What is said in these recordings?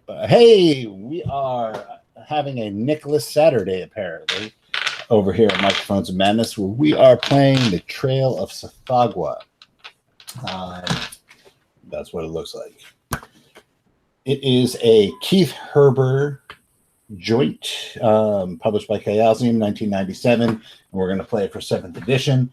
Hey, we are having a Nicholas Saturday apparently over here at Microphones of Madness, where we are playing the Trail of Tsathoggua. Um, that's what it looks like. It is a Keith Herber joint, published by Chaosium, 1997, and we're going to play it for 7th edition.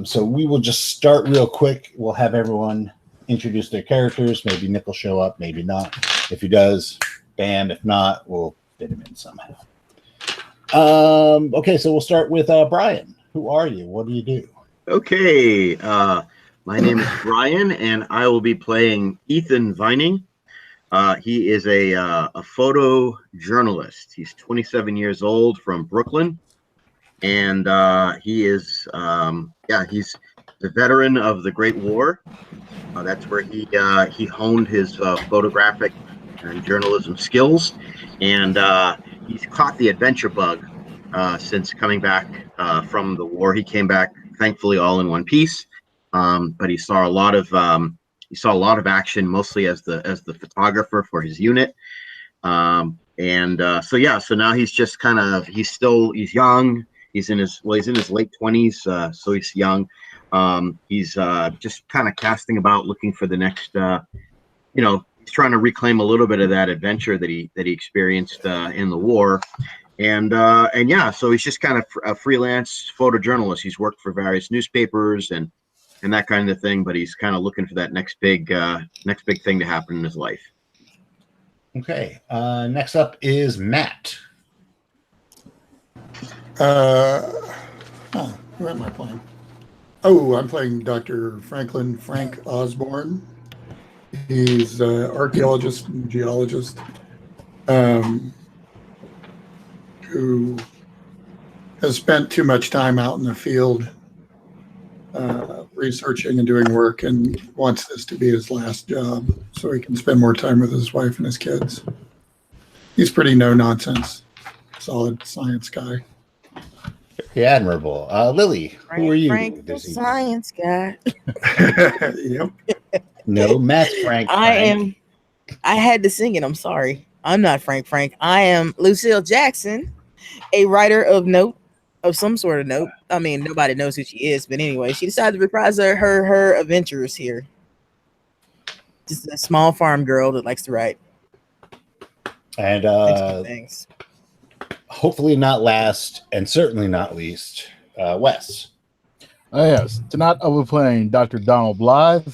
So we will just start real quick. We'll have everyone introduce their characters. Maybe Nick will show up, maybe not. If he does, bam. If not, we'll fit him in somehow. Okay, so we'll start with Brian. Who are you? What do you do? Okay, my name is Brian, and I will be playing Ethan Vining. He is a photojournalist. He's 27 years old from Brooklyn, and he is he's the veteran of the Great War. That's where he honed his photographic and journalism skills, and he's caught the adventure bug since coming back from the war. He came back, thankfully, all in one piece, but he saw a lot of action, mostly as the photographer for his unit. So now he's just he's young. He's in his late 20s, so he's young. He's just kind of casting about, looking for the next, he's trying to reclaim a little bit of that adventure that he experienced in the war. So he's just kind of a freelance photojournalist. He's worked for various newspapers and that kind of thing, but he's kind of looking for that next big thing to happen in his life. Okay. Next up is Matt. Who am I playing? Oh, I'm playing Dr. Frank Osborne. He's an archaeologist and geologist who has spent too much time out in the field researching and doing work, and wants this to be his last job so he can spend more time with his wife and his kids. He's pretty no-nonsense, solid science guy. Very admirable. Lily, who are you? Frank, the science guy. Yep. No, Matt's Frank. I had to sing it. I'm sorry. I'm not Frank. I am Lucille Jackson, a writer of some sort of note. I mean, nobody knows who she is, but anyway, she decided to reprise her adventures here. Just a small farm girl that likes to write. And things. Hopefully not last, and certainly not least, Wes. Yes. Tonight I'll be playing Dr. Donald Blythe.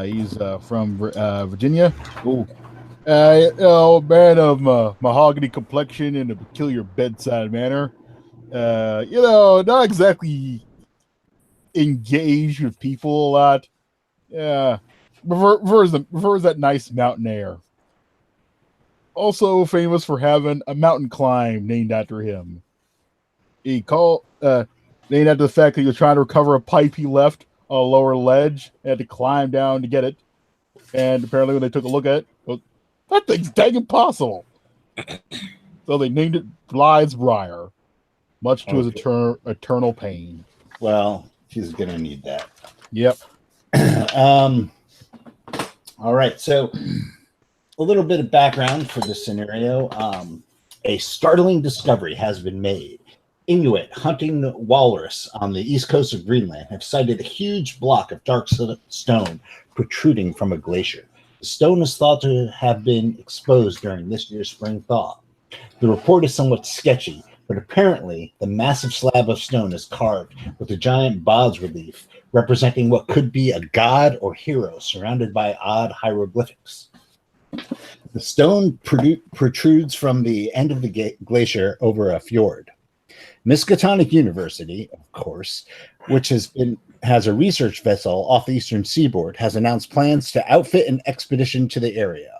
He's from Virginia. Ooh. Man of mahogany complexion and a peculiar bedside manner. Not exactly engaged with people a lot. Yeah. Prefers that nice mountain air. Also famous for having a mountain climb named after him. Named after the fact that he was trying to recover a pipe he left on a lower ledge and had to climb down to get it. And apparently when they took a look at it, that thing's dang impossible. So they named it Blythe's Briar, much to his eternal pain. Well, he's going to need that. Yep. All right, so a little bit of background for this scenario. A startling discovery has been made. Inuit hunting walrus on the east coast of Greenland have sighted a huge block of dark stone protruding from a glacier. The stone is thought to have been exposed during this year's spring thaw. The report is somewhat sketchy, but apparently the massive slab of stone is carved with a giant bas relief representing what could be a god or hero surrounded by odd hieroglyphics. The stone protrudes from the end of the glacier over a fjord. Miskatonic University, of course, which has a research vessel off the eastern seaboard, has announced plans to outfit an expedition to the area.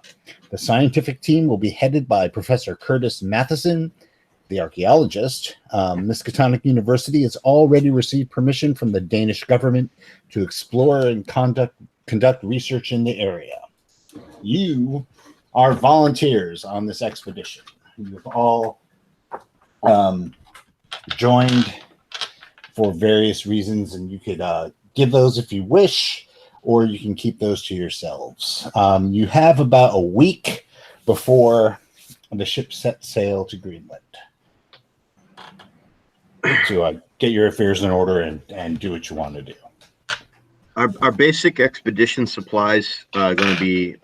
The scientific team will be headed by Professor Curtis Matheson, the archaeologist. Miskatonic University has already received permission from the Danish government to explore and conduct research in the area. You are volunteers on this expedition. You've all joined for various reasons, and you could give those if you wish, or you can keep those to yourselves. You have about a week before the ship set sail to Greenland to get your affairs in order and do what you want to do. Are basic expedition supplies going to be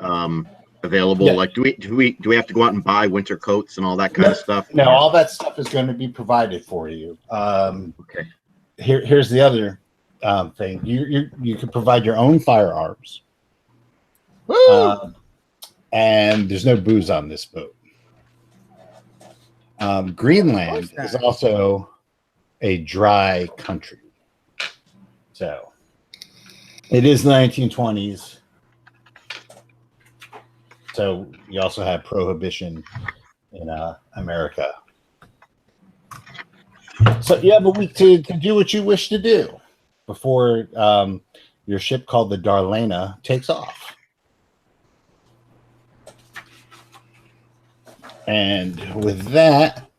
available? Yeah. Like, do we have to go out and buy winter coats and all that kind of stuff? No, all that stuff is going to be provided for you. Okay. Here's the other thing. You can provide your own firearms. And there's no booze on this boat. Greenland is also a dry country. So it is the 1920s. So you also have prohibition in America. So you have a week to do what you wish to do before your ship called the Darlena takes off. And with that,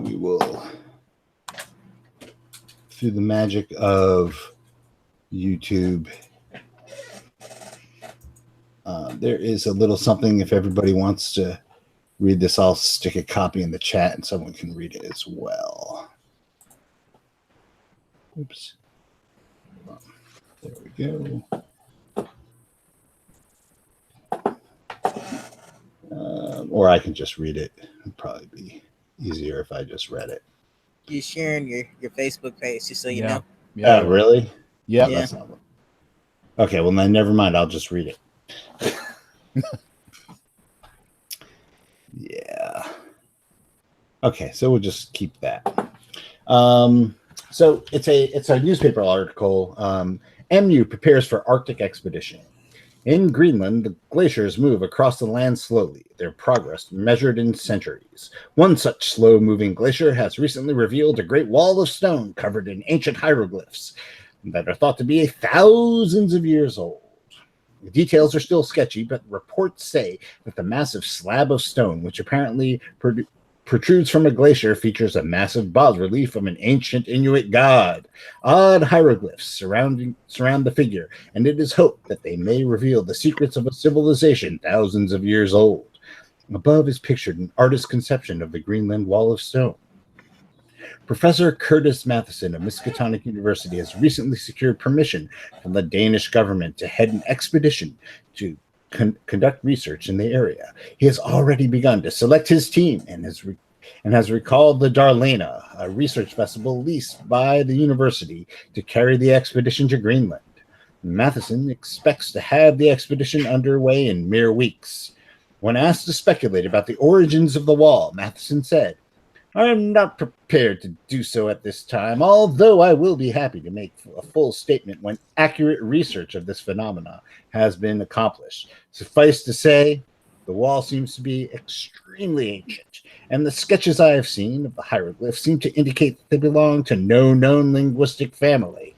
we will, through the magic of YouTube, there is a little something. If everybody wants to read this, I'll stick a copy in the chat and someone can read it as well. Oops. There we go. Or I can just read it. It'd probably be easier if I just read it. You're sharing your Facebook page, just so you know. Yeah. Oh, really? Yeah. That's not one. Okay, well, then never mind. I'll just read it. Yeah. Okay, so we'll just keep that. So it's a newspaper article. MU prepares for Arctic expedition. In Greenland, the glaciers move across the land slowly, their progress measured in centuries. One such slow-moving glacier has recently revealed a great wall of stone covered in ancient hieroglyphs that are thought to be thousands of years old. The details are still sketchy, but reports say that the massive slab of stone, which apparently protrudes from a glacier, features a massive bas-relief of an ancient Inuit god. Odd hieroglyphs surround the figure, and it is hoped that they may reveal the secrets of a civilization thousands of years old. Above is pictured an artist's conception of the Greenland Wall of Stone. Professor Curtis Matheson of Miskatonic University has recently secured permission from the Danish government to head an expedition to conduct research in the area. He has already begun to select his team and has recalled the Darlena, a research vessel leased by the university to carry the expedition to Greenland. Matheson expects to have the expedition underway in mere weeks. When asked to speculate about the origins of the wall, Matheson said, "I am not prepared to do so at this time, although I will be happy to make a full statement when accurate research of this phenomena has been accomplished. Suffice to say, the wall seems to be extremely ancient, and the sketches I have seen of the hieroglyphs seem to indicate that they belong to no known linguistic family."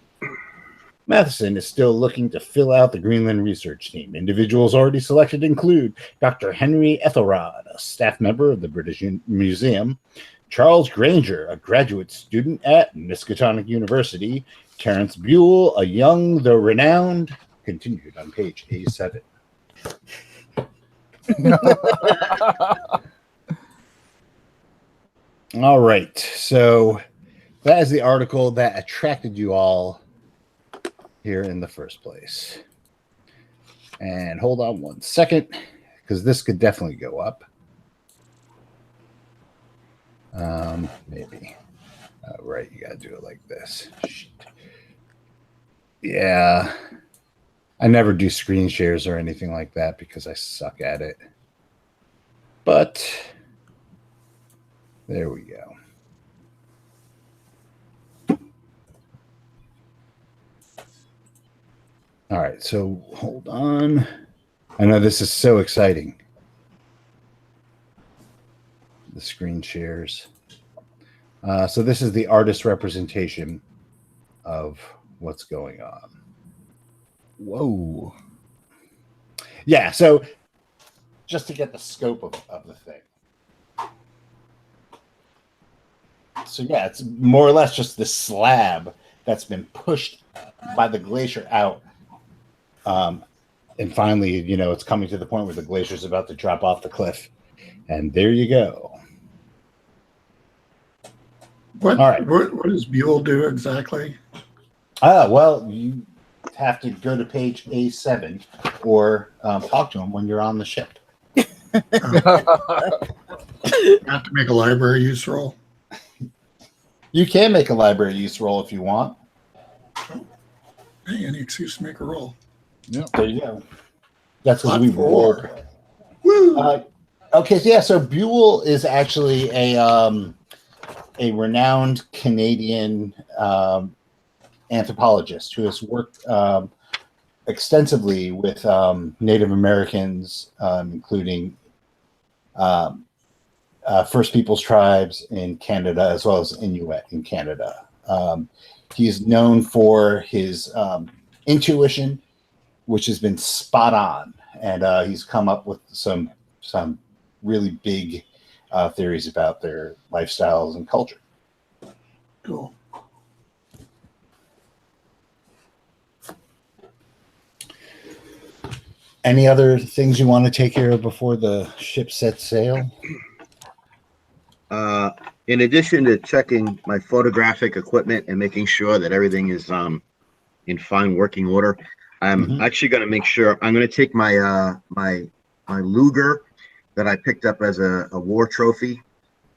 Matheson is still looking to fill out the Greenland research team. Individuals already selected include Dr. Henry Ethelrod, a staff member of the British Museum, Charles Granger, a graduate student at Miskatonic University, Terence Buell, a young though renowned, continued on page A7. All right, so that is the article that attracted you all here in the first place. And hold on one second, because this could definitely go up. Maybe. Right, you gotta do it like this. Shit. Yeah. I never do screen shares or anything like that because I suck at it. But there we go. All right, so hold on. I know this is so exciting. The screen shares. So this is the artist representation of what's going on. Whoa. Yeah, so just to get the scope of the thing. So yeah, it's more or less just the slab that's been pushed by the glacier out And finally, it's coming to the point where the glacier's about to drop off the cliff. And there you go. What, All right. what does Buell do exactly? Well, you have to go to page A7 or talk to him when you're on the ship. You have to make a library use roll. You can make a library use roll if you want. Hey, any excuse to make a roll. There you go. That's because we Flat roll. four. Woo! Okay, so yeah, so Buell is actually a renowned Canadian anthropologist who has worked extensively with Native Americans, including First Peoples tribes in Canada, as well as Inuit in Canada. He's known for his intuition, which has been spot on, and he's come up with some really big theories about their lifestyles and culture. Cool. Any other things you want to take care of before the ship sets sail? In addition to checking my photographic equipment and making sure that everything is in fine working order, I'm actually going to make sure I'm going to take my my Luger that I picked up as a war trophy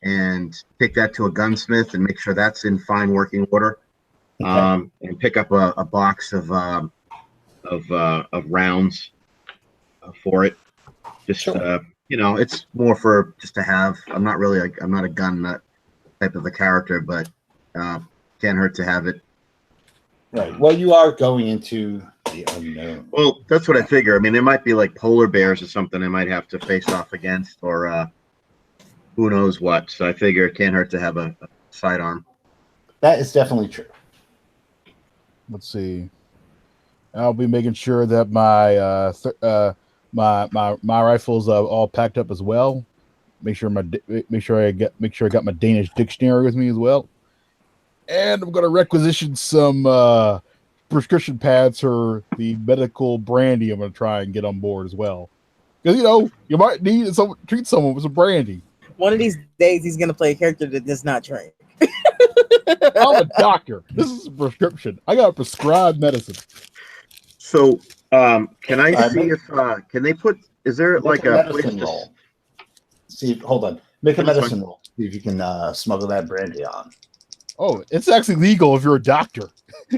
and take that to a gunsmith and make sure that's in fine working order. Okay. And pick up a box of rounds for it. Just Sure. it's more for just to have. I'm not a gun nut type of a character, but can't hurt to have it. Right. Well, you are going into the unknown. Well, that's what I figure. I mean, there might be like polar bears or something I might have to face off against, or who knows what. So I figure it can't hurt to have a sidearm. That is definitely true. Let's see. I'll be making sure that my my rifle's all packed up as well. Make sure I got my Danish dictionary with me as well. And I'm gonna requisition some prescription pads for the medical brandy. I'm gonna try and get on board as well, because you might need treat someone with some brandy. One of these days, he's gonna play a character that does not drink. I'm a doctor. This is a prescription. I got prescribed medicine. So, can I see if can they put? Is there like a medicine roll? See, hold on. Make a medicine roll. See if you can smuggle that brandy on. Oh, it's actually legal if you're a doctor.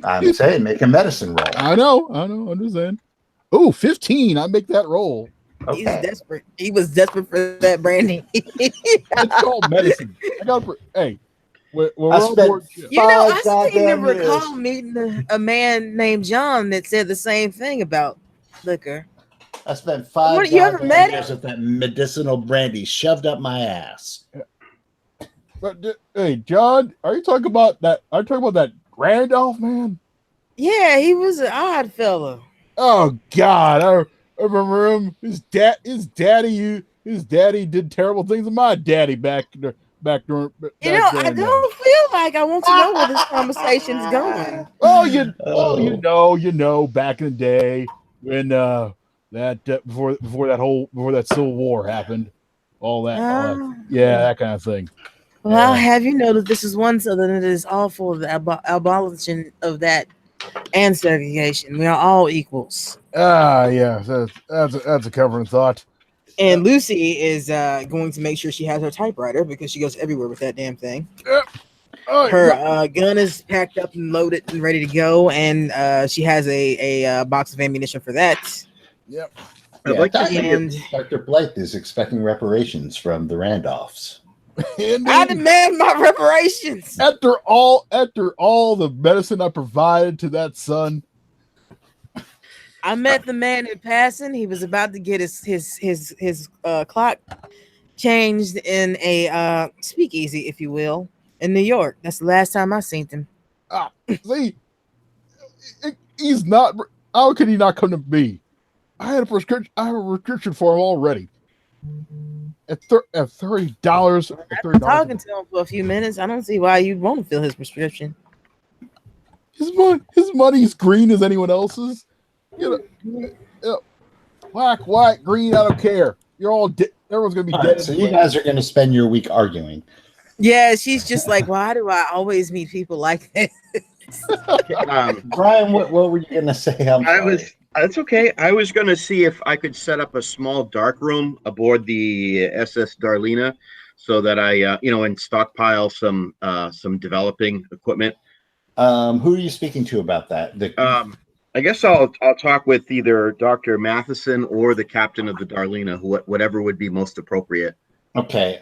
I'm saying, make a medicine roll. I know. Understand. Oh, 15. I make that roll. Okay. He's desperate. He was desperate for that brandy. It's called medicine. I got. Hey, we're on board. I seem to recall meeting a man named John that said the same thing about liquor. I spent 5 You ever met years with that medicinal brandy shoved up my ass. But hey, John, are you talking about that? Are you talking about that Randolph man? Yeah, he was an odd fella. Oh God, I remember him. His daddy did terrible things to my daddy back during. I don't feel like I want to know where this conversation's going. Oh, you know, back in the day when before that Civil War happened, all that, that kind of thing. Well, I'll have you know that this is one Southern that is all for the abolition of that and segregation. We are all equals. Yeah, that's a comforting thought. And Lucy is going to make sure she has her typewriter because she goes everywhere with that damn thing. Her gun is packed up and loaded and ready to go, and she has a box of ammunition for that. Yep. I'd like to and Dr. Blythe is expecting reparations from the Randolphs. I demand my reparations. After all the medicine I provided to that son. I met the man in passing. He was about to get his clock changed in a speakeasy, if you will, in New York. That's the last time I seen him. See, he's not. How could he not come to me? I have a prescription for him already. At $30. I've been talking to him for a few minutes. I don't see why you'd want to fill his prescription. His money's green as anyone else's. Black, white, green, I don't care. You're all everyone's gonna be All dead. right, so you guys are going to spend your week arguing. Yeah, she's just like, why do I always meet people like that? Brian, what were you going to say? I'm sorry. That's okay. I was going to see if I could set up a small dark room aboard the SS Darlena so that I, and stockpile some developing equipment. Who are you speaking to about that? I guess I'll talk with either Dr. Matheson or the captain of the Darlena, whatever would be most appropriate. Okay.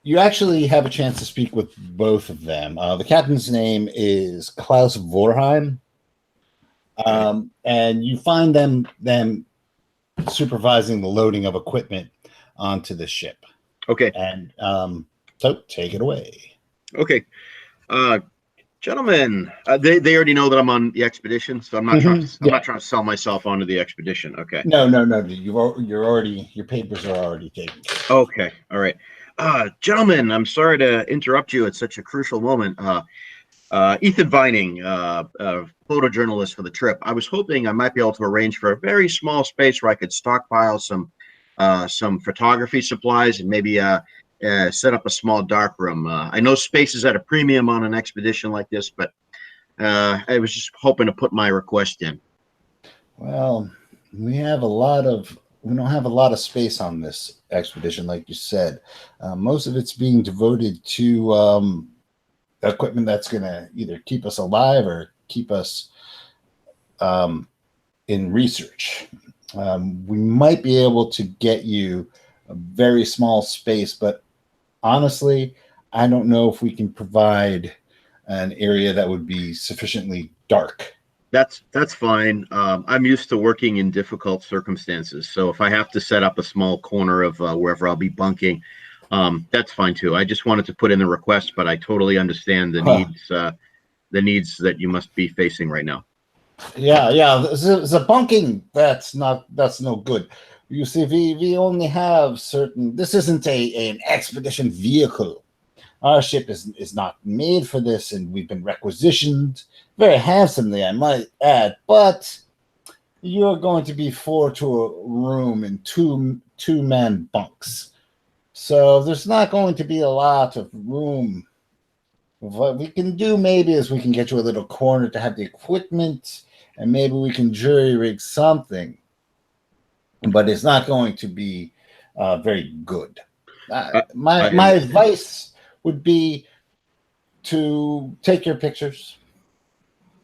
You actually have a chance to speak with both of them. The captain's name is Klaus Vorheim, and you find them supervising the loading of equipment onto the ship. Okay. And so take it away. Okay. Gentlemen, they already know that I'm on the expedition, so I'm not trying to sell myself onto the expedition. Okay. No. Your papers are already taken. Okay. All right. Gentlemen, I'm sorry to interrupt you at such a crucial moment. Ethan Vining, photojournalist for the trip. I was hoping I might be able to arrange for a very small space where I could stockpile some photography supplies and maybe set up a small dark room. I know space is at a premium on an expedition like this, but I was just hoping to put my request in. Well, we don't have a lot of space on this expedition, like you said. Most of it's being devoted to equipment that's going to either keep us alive or keep us in research. We might be able to get you a very small space, but honestly, I don't know if we can provide an area that would be sufficiently dark. That's fine. I'm used to working in difficult circumstances, so if I have to set up a small corner of wherever I'll be bunking, that's fine too. I just wanted to put in the request, but I totally understand the needs that you must be facing right now. Yeah. The bunking, that's no good. You see, we only have certain. This isn't an expedition vehicle. Our ship is not made for this, and we've been requisitioned very handsomely, I might add. But you're going to be 4 to a room in two-man bunks, so there's not going to be a lot of room. What we can do maybe is we can get you a little corner to have the equipment, and maybe we can jury rig something. But it's not going to be very good. My advice would be to take your pictures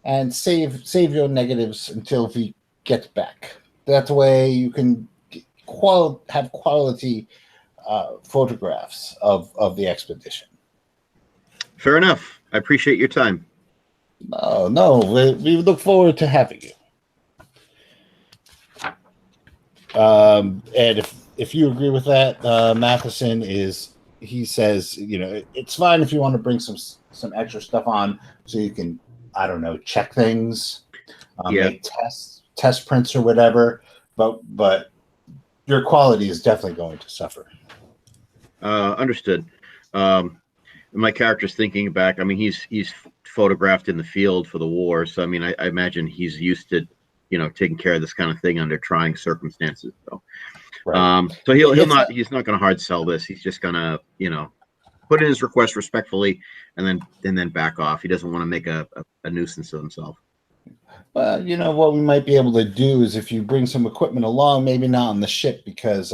and save your negatives until we get back. That way you can have quality photographs of the expedition. Fair enough. I appreciate your time. No, we look forward to having you. And if you agree with that, Matheson he says, it's fine if you want to bring some extra stuff on so you can, I don't know, check things, make test prints or whatever, but your quality is definitely going to suffer. Understood. My character's thinking back. I mean, he's photographed in the field for the war, so I mean, I imagine he's used to taking care of this kind of thing under trying circumstances. So, right. So he's not going to hard sell this. He's just going to, put in his request respectfully and then back off. He doesn't want to make a nuisance of himself. Well, what we might be able to do is if you bring some equipment along, maybe not on the ship because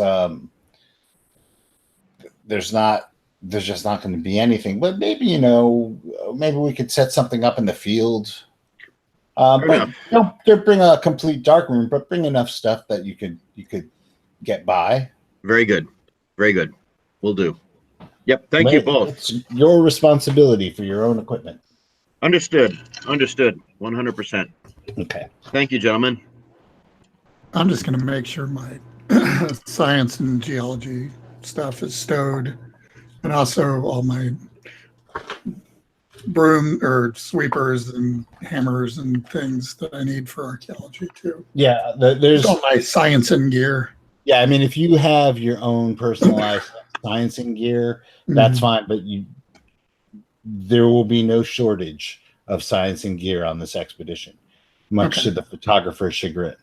there's just not going to be anything, but maybe, maybe we could set something up in the field. But don't bring a complete dark room, but bring enough stuff that you could get by. Very good. Very good. Will do. Yep. Thank you both. It's your responsibility for your own equipment. Understood. 100%. Okay. Thank you, gentlemen. I'm just going to make sure my science and geology stuff is stowed, and also all my broom or sweepers and hammers and things that I need for archaeology too. Yeah, there's all my science and gear. Yeah, I mean, if you have your own personalized sciencing gear, that's fine. But there will be no shortage of sciencing gear on this expedition, much to the photographer's chagrin.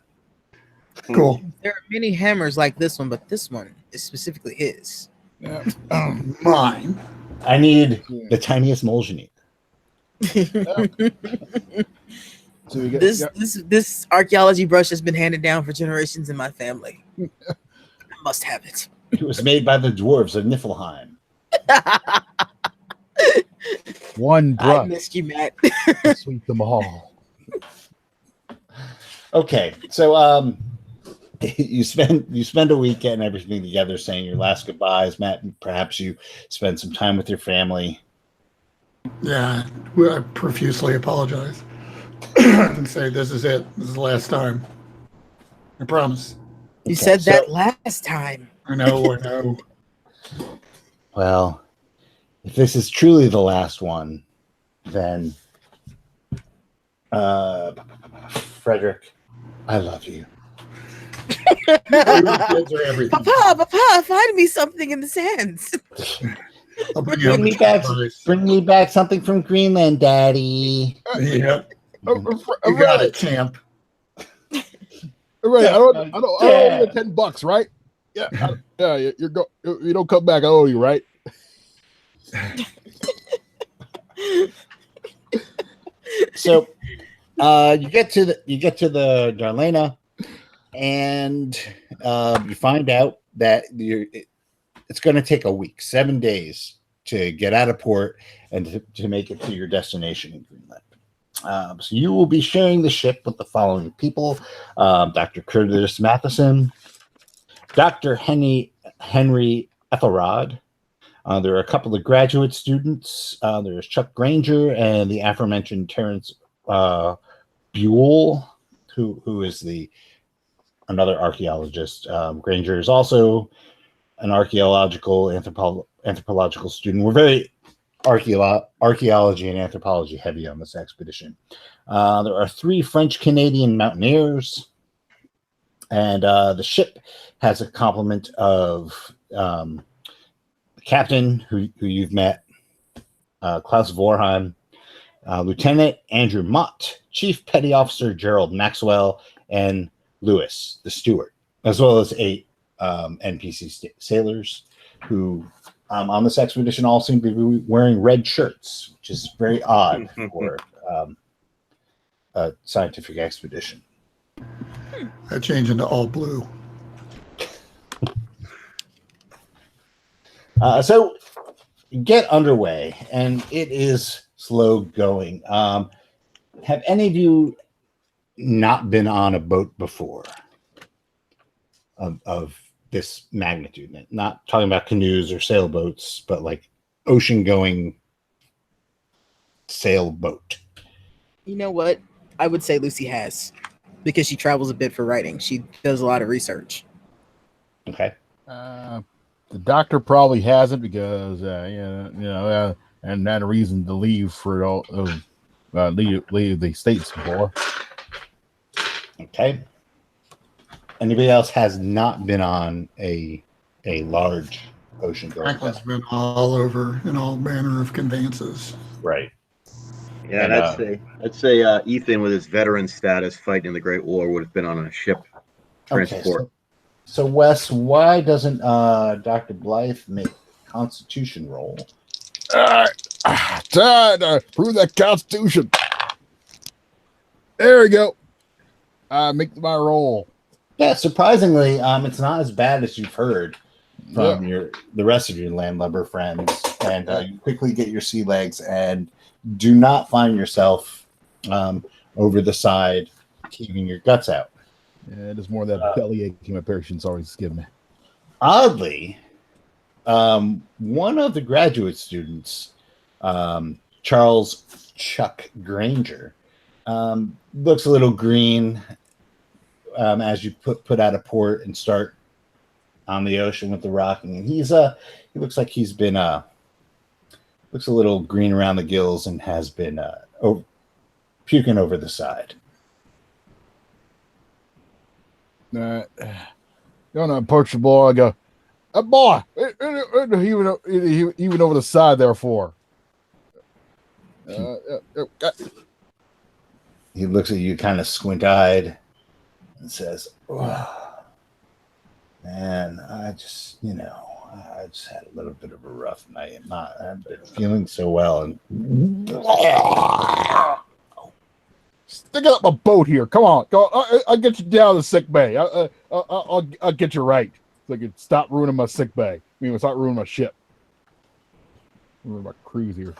Cool. There are many hammers like this one, but this one is specifically his. Yeah. Mine. I need Yeah. the tiniest moles you need. So we get This archaeology brush has been handed down for generations in my family. I must have it. It was made by the dwarves of Niflheim. one I brush missed you, Matt. to sweep them all. Okay, so you spend a week getting everything together, saying your last goodbyes. Matt, perhaps you spend some time with your family. Yeah, I profusely apologize and say this is it. This is the last time. I promise. You Okay, said so- that last time. I know. Well, if this is truly the last one, then Frederick, I love you. Kids are everything. Papa, find me something in the sands. I'll bring you Bring me back, advice. bring me back something from Greenland, Daddy. Yep. You got it, champ. Right, I don't owe you $10, right? Yeah, you don't come back. I owe you, right? So, you get to the Darlena, and you find out that it's going to take a week, 7 days to get out of port and to make it to your destination in Greenland. So you will be sharing the ship with the following people: Dr. Curtis Matheson, Dr. Henry Ethelrod. There are a couple of graduate students. There's Chuck Granger and the aforementioned Terrence Buell, who is another archaeologist. Granger is also an anthropological student. We're very archaeology and anthropology heavy on this expedition. There are 3 French Canadian mountaineers, and the ship has a complement of the captain who you've met, Klaus Vorheim, Lieutenant Andrew Mott, Chief Petty Officer Gerald Maxwell, and Lewis, the steward, as well as 8 NPC sailors who on this expedition all seem to be wearing red shirts, which is very odd for a scientific expedition. I change into all blue. So get underway, and it is slow going. Have any of you not been on a boat before of this magnitude? Not talking about canoes or sailboats, but like ocean-going sailboat. You know what? I would say Lucy has, because she travels a bit for writing. She does a lot of research. Okay. The doctor probably hasn't because and not a reason to leave for leave the states for. Okay. Anybody else has not been on a large ocean-going Franklin's vessel? been all over in all manner of conveyances. Right. Yeah, And, I'd say Ethan, with his veteran status fighting in the Great War, would have been on a ship transport. Okay, so Wes, why doesn't Dr. Blythe make a Constitution roll? Time to prove that Constitution. There we go. Make my roll. Yeah, surprisingly, it's not as bad as you've heard from the rest of your landlubber friends, and you quickly get your sea legs and do not find yourself over the side, heaving your guts out. Yeah, it is more that bellyache my patient's always given me. Oddly, one of the graduate students, Charles Chuck Granger, looks a little green as you put out a port and start on the ocean with the rocking. And he looks like he's been looks a little green around the gills and has been puking over the side. Going to approach the boy. I go, boy, even over the side there for. He looks at you kind of squint-eyed, and says, oh, man, I just had a little bit of a rough night. I've been feeling so well. And stick it up my boat here. Come on. Go. I'll get you down to the sick bay. I'll get you right. So I can stop ruining my sick bay. Stop ruining my ship. Ruining my cruise here.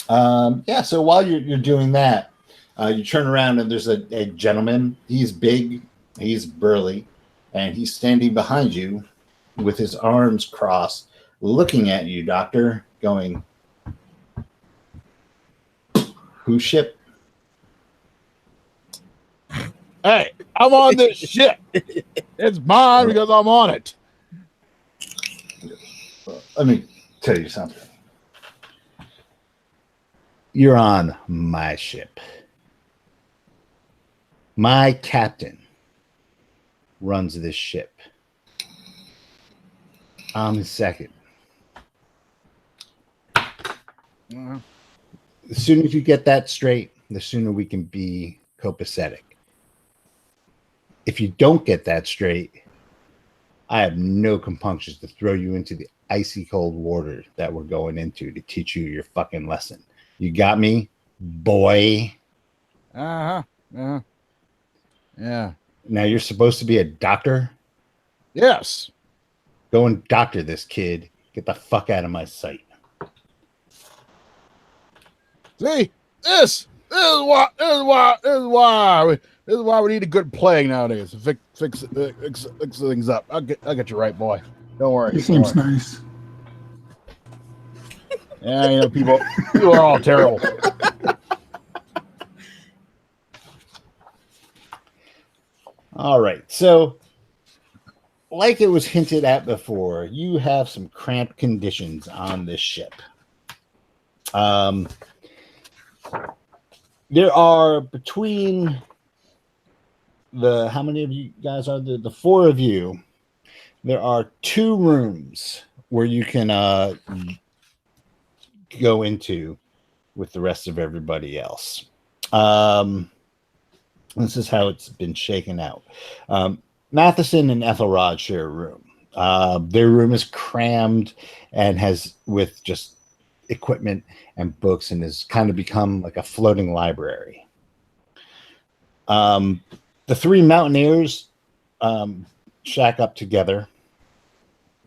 So while you're doing that, you turn around and there's a gentleman. He's big, he's burly, and he's standing behind you with his arms crossed, looking at you, Doctor, going, whose ship? Hey, I'm on this ship. It's mine because I'm on it. Let me tell you something. You're on my ship. My captain runs this ship. I'm his second. Uh-huh. The sooner you get that straight, the sooner we can be copacetic. If you don't get that straight, I have no compunctions to throw you into the icy cold water that we're going into to teach you your fucking lesson. You got me, boy? Uh-huh. Uh-huh. Yeah. Now you're supposed to be a doctor? Yes. Go and doctor this kid. Get the fuck out of my sight. See, this is why we need a good plague nowadays. Fix things up. I'll get you right, boy. Don't worry. He seems nice. Yeah, people are all terrible. All right. So, like it was hinted at before, you have some cramped conditions on this ship. There are between how many of you guys are there? The four of you. There are 2 rooms where you can go into with the rest of everybody else. This is how it's been shaken out. Matheson and Ethelrod share a room. Their room is crammed and has with just equipment and books and has kind of become like a floating library. The 3 mountaineers shack up together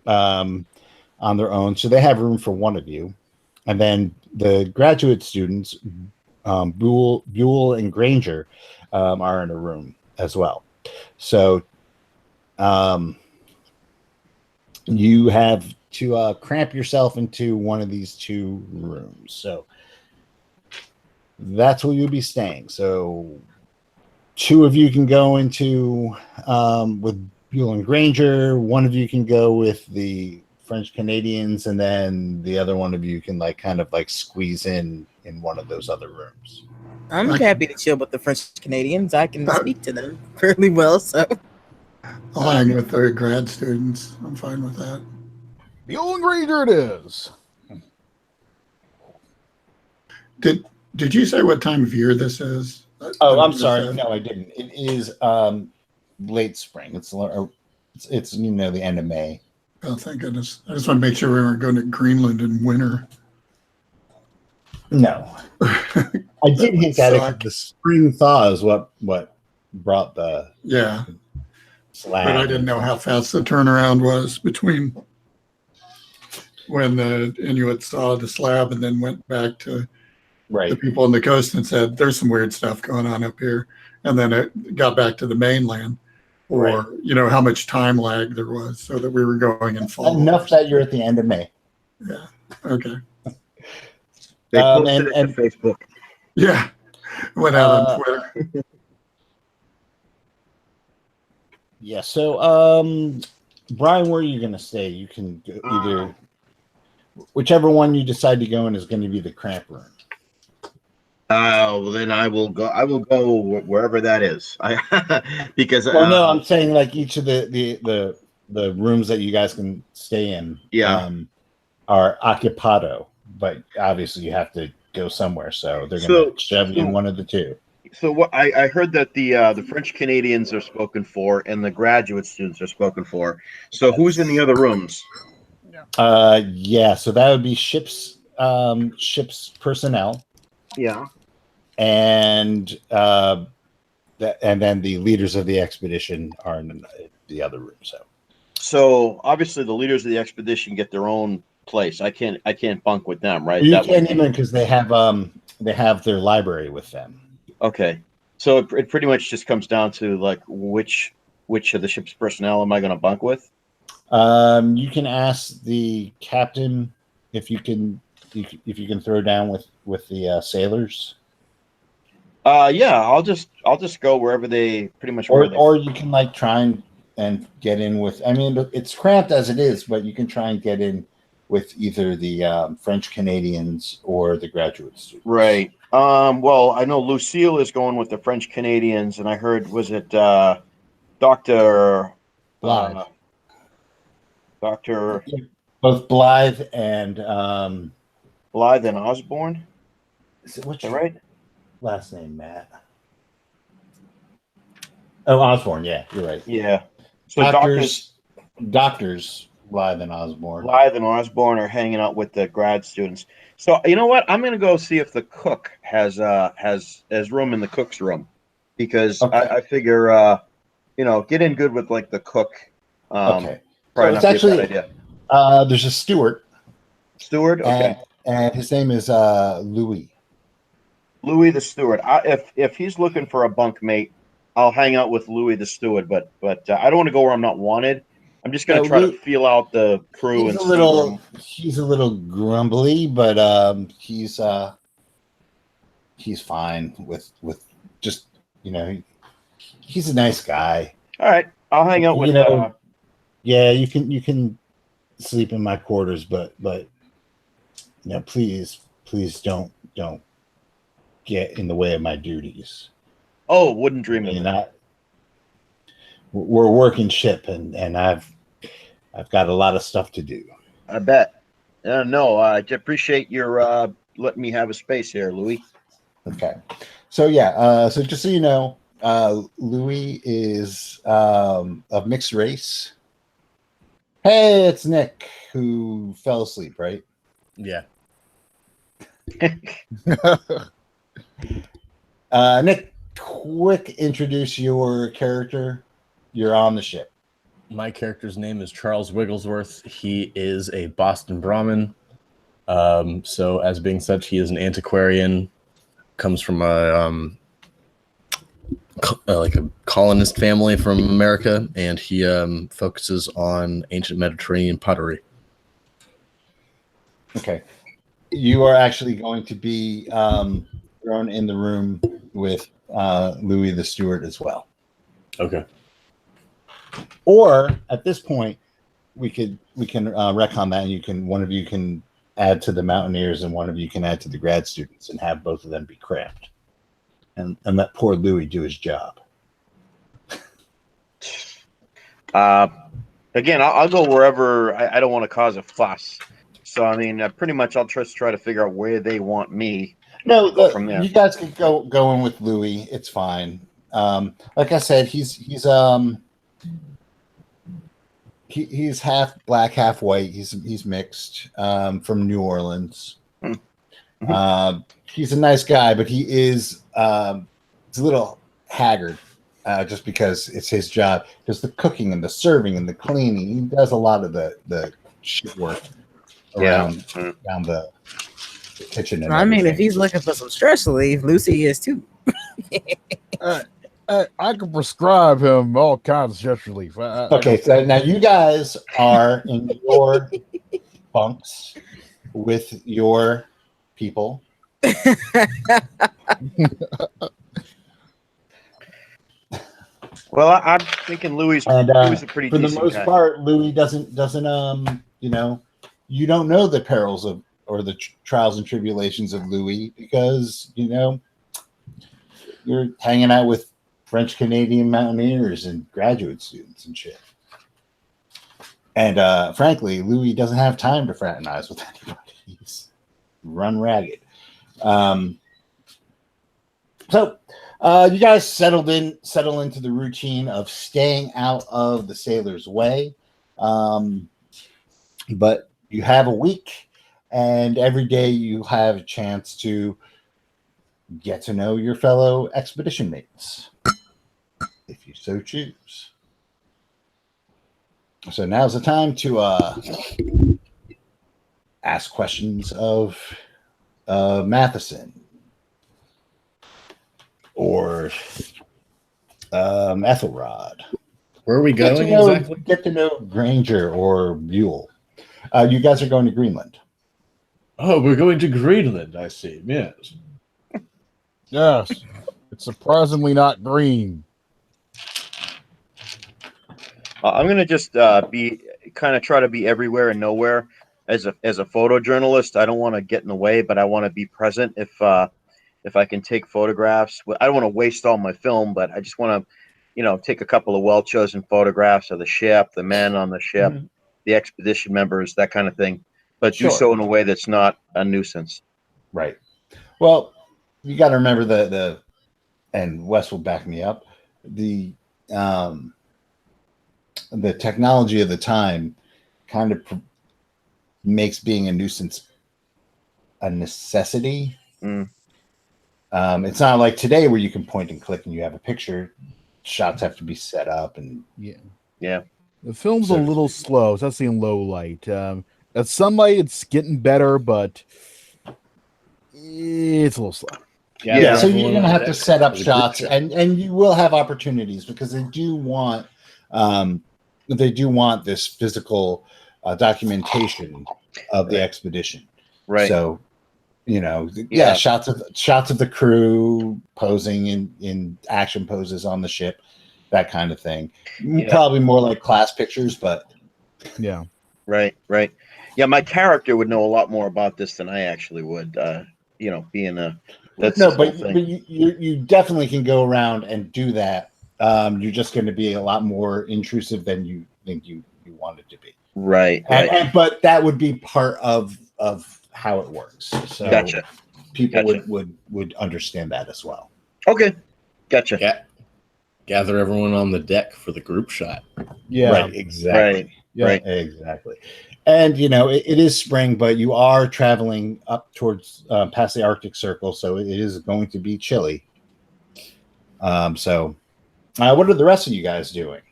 on their own, so they have room for one of you. And then the graduate students, Buell and Granger, are in a room as well. So you have to cramp yourself into one of these 2 rooms. So that's where you'll be staying. So 2 of you can go into with Buell and Granger. One of you can go with the French Canadians, and then the other one of you can kind of squeeze in one of those other rooms. I'm happy to chill with the French Canadians. I can speak to them fairly well, so I'll hang with the grad students. I'm fine with that. The old Granger it is. Did you say what time of year this is? Oh, I'm sorry. No, I didn't. It is late spring. It's the end of May. Oh, thank goodness. I just want to make sure we weren't going to Greenland in winter. No. I did hint at it. The spring thaw is what brought the slag. But I didn't know how fast the turnaround was between when the Inuit saw the slab and then went back to the people on the coast and said, there's some weird stuff going on up here. And then it got back to the mainland. Or, how much time lag there was so that we were going in fall. Enough that you're at the end of May. Yeah. Okay. They posted it to Facebook. Yeah. Went out on Twitter. Yeah. So, Brian, where are you going to stay? You can go either, whichever one you decide to go in is going to be the cramp room. Well, then I will go wherever that is. Because no, I'm saying each of the rooms that you guys can stay in, are occupado, but obviously you have to go somewhere, so they're going to shove you in one of the 2. So what I heard that the French Canadians are spoken for and the graduate students are spoken for. So who's in the other rooms? Yeah, so that would be ship's personnel. Yeah. And and then the leaders of the expedition are in the other room. So obviously the leaders of the expedition get their own place. I can't bunk with them, right? You can't even, because they have their library with them. Okay. So it pretty much just comes down to like which of the ship's personnel am I going to bunk with? You can ask the captain if you can throw down with the sailors. Yeah, I'll just go wherever they pretty much. Or you can like try and get in with. I mean, it's cramped as it is, but you can try and get in with either the French Canadians or the graduate students. Right. Well, I know Lucille is going with the French Canadians, and I heard, was it Dr. Blythe? Dr. Both Blythe and Osborne. What's your right last name, Matt? Oh, Osborne. Yeah, you're right. Yeah. So doctors Blythe and Osborne. Blythe and Osborne are hanging out with the grad students. So you know what? I'm going to go see if the cook has room in the cook's room, because okay. I figure get in good with like the cook. Okay. Probably so it's actually a bad idea. There's a steward. Steward. Okay. And his name is Louis. Louis the steward. If he's looking for a bunk mate, I'll hang out with Louis the steward. But I don't want to go where I'm not wanted. I'm just going to try to feel out the crew. He's a little grumbly, but he's fine with just he's a nice guy. All right, I'll hang out with. Yeah, you can sleep in my quarters, but please don't get in the way of my duties. Oh, wouldn't dream of that. We're a working ship, and I've got a lot of stuff to do. I bet. No, I appreciate your letting me have a space here, Louis. Okay. So yeah, so just so you know, Louis is of mixed race. Hey, it's Nick who fell asleep, right? Yeah. Nick, quick introduce your character. You're on the ship. My character's name is Charles Wigglesworth. He is a Boston Brahmin. So as being such, he is an antiquarian, comes from a colonist family from America, and he focuses on ancient Mediterranean pottery. Okay. You are actually going to be thrown in the room with Louis the steward as well. Okay. Or at this point, we can retcon that, and one of you can add to the mountaineers, and one of you can add to the grad students, and have both of them be cramped, and let poor Louis do his job. Again, I'll go wherever. I don't want to cause a fuss, so I mean, pretty much I'll just try to figure out where they want me. No, from there. You guys can go in with Louis. It's fine. Like I said, he's half black, half white. He's mixed from New Orleans. Mm-hmm. He's a nice guy, but he is he's a little haggard just because it's his job. Because the cooking and the serving and the cleaning, he does a lot of the shit work around the kitchen. And everything. If he's looking for some stress relief, Lucy is too. I can prescribe him all kinds of stress relief. Okay, so now you guys are in your bunks with your people. Well, I'm thinking Louis a pretty for the most guy. part, Louis doesn't you don't know the perils of or the trials and tribulations of Louis, because you're hanging out with French Canadian mountaineers and graduate students and shit. And frankly, Louis doesn't have time to fraternize with anybody. He's run ragged. So You guys settle into the routine of staying out of the sailor's way. But you have a week, and every day you have a chance to get to know your fellow expedition mates, if you so choose. So now's the time to ask questions of Matheson or Ethelrod. Where are we going exactly? Get to know Granger or Buell. You guys are going to Greenland. Oh, we're going to Greenland, I see. Yes. Yes. It's surprisingly not green. I'm going to just try to be everywhere and nowhere as a photojournalist. I don't want to get in the way, but I want to be present if I can take photographs. I don't want to waste all my film, but I just want to, take a couple of well-chosen photographs of the ship, the men on the ship, the expedition members, that kind of thing. But do so in a way that's not a nuisance. Right. Well, you got to remember and Wes will back me up, the technology of the time kind of makes being a nuisance a necessity. It's not like today where you can point and click and you have a picture. Shots have to be set up and yeah. The film's a little slow. It's actually in low light. At some light, it's getting better, but it's a little slow. Yeah, so you're going to have to set up shots, and you will have opportunities because they do want this physical documentation of the expedition. Right. So, shots of the crew posing in action poses on the ship, that kind of thing. Probably more like class pictures, but yeah. Right. Yeah, my character would know a lot more about this than I actually would. Being a but you definitely can go around and do that. You're just going to be a lot more intrusive than you think you want it to be. Right. But that would be part of how it works. So gotcha. People would understand that as well. Okay. Gotcha. Gather everyone on the deck for the group shot. Yeah. Right. Exactly. Right. Yeah. Right. Exactly. And it is spring, but you are traveling up towards past the Arctic Circle, so it is going to be chilly. So what are the rest of you guys doing?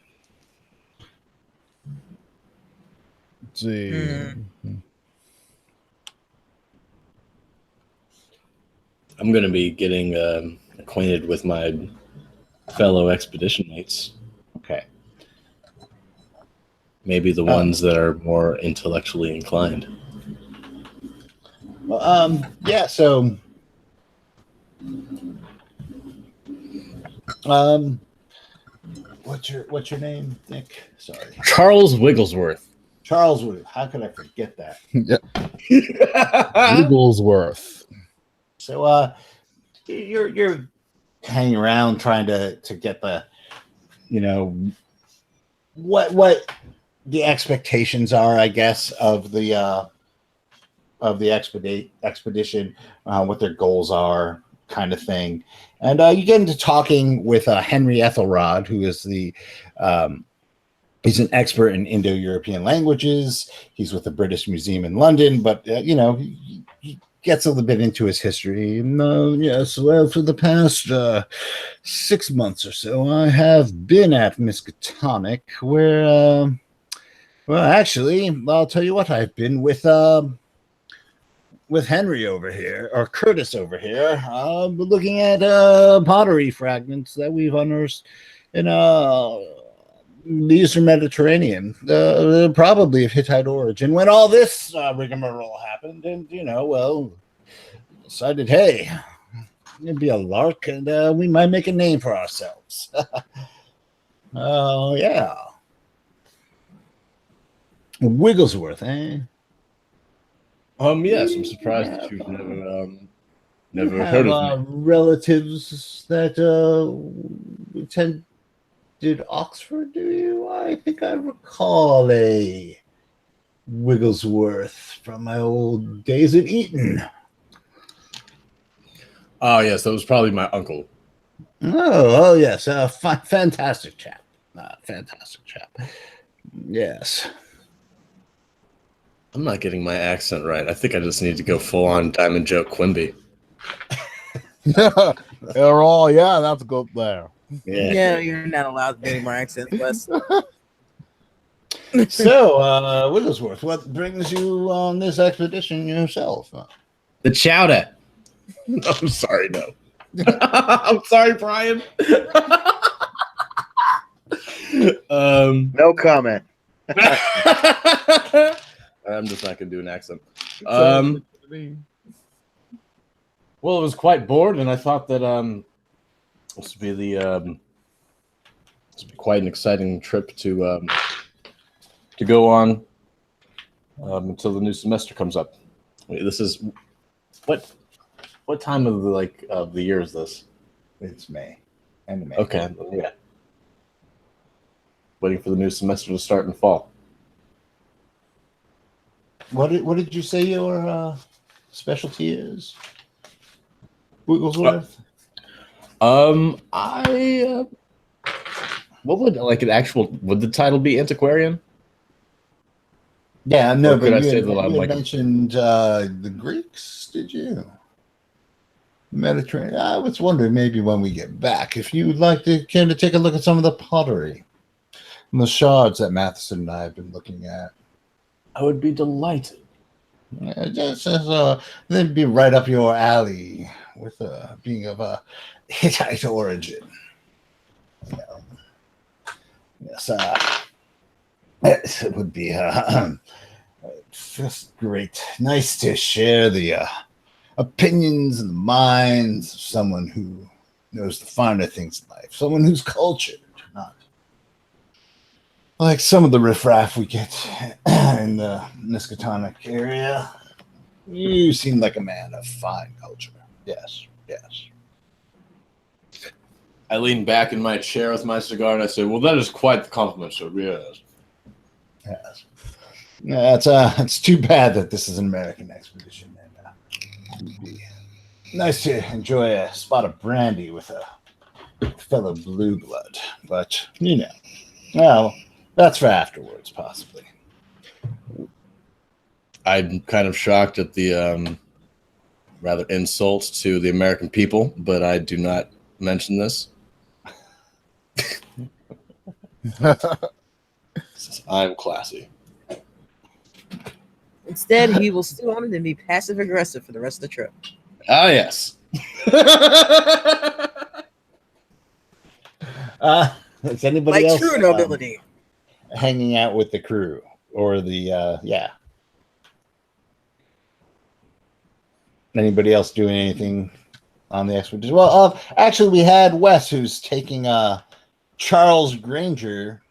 Let's see. I'm going to be getting acquainted with my fellow expedition mates. Okay. Maybe the ones that are more intellectually inclined. Well, so what's your name, Nick? Sorry. Charles Wigglesworth. Charles, how could I forget that? Wigglesworth. So you're hanging around trying to get the what the expectations are, I guess, of the expedition, what their goals are, kind of thing. And you get into talking with Henry Ethelrod, who is he's an expert in Indo-European languages. He's with the British Museum in London, but he gets a little bit into his history. And yes, well, for the past 6 months or so, I have been at Miskatonic, where well, actually, I'll tell you what, I've been with Henry over here, or Curtis over here, looking at pottery fragments that we've unearthed in the Eastern Mediterranean, probably of Hittite origin. When all this rigmarole happened, and decided, hey, it'd be a lark, and we might make a name for ourselves. Oh yeah. Wigglesworth, eh? Yes, I'm surprised that you've never heard of me. Relatives that attended Oxford, do you? I think I recall a Wigglesworth from my old days at Eton. Oh, yes, that was probably my uncle. Oh, yes, fantastic chap. Fantastic chap. Yes. I'm not getting my accent right. I think I just need to go full on Diamond Joe Quimby. They're all, yeah, that's good there. Yeah. No, you're not allowed to do any more accents, Wes. So, Wigglesworth, what brings you on this expedition yourself? The chowder. I'm sorry, no. I'm sorry, Brian. No comment. I'm just not gonna do an accent. Well, I was quite bored, and I thought that this would be quite an exciting trip to go on until the new semester comes up. Wait, this is what time of the year is this? It's May. End of May. Okay, yeah. Waiting for the new semester to start in fall. What did you say your specialty is? Wigglesworth? I what would would the title be antiquarian? Yeah, no, Or could but I you say had, that I'm you had like mentioned the Greeks, did you? Mediterranean. I was wondering maybe when we get back if you would like to care to take a look at some of the pottery and the shards that Matheson and I have been looking at. I would be delighted. Just as they'd be right up your alley with being of a Hittite origin. Yes, it would be just great. Nice to share the opinions and the minds of someone who knows the finer things in life, someone who's cultured, not like some of the riffraff we get in the Miskatonic area. You seem like a man of fine culture. Yes, yes. I lean back in my chair with my cigar and I say, "Well, that is quite the compliment, sir." Yes. Yes. Yeah, it's too bad that this is an American expedition. And it'd be nice to enjoy a spot of brandy with a fellow blue blood, but well, that's for afterwards, possibly. I'm kind of shocked at the rather insult to the American people, but I do not mention this. I'm classy. Instead, he will stew on it and be passive aggressive for the rest of the trip. Ah, yes. Is anybody Like else true nobility. hanging out with the crew or the yeah? Anybody else doing anything on the expedition? Well, actually, we had Wes who's taking Charles Granger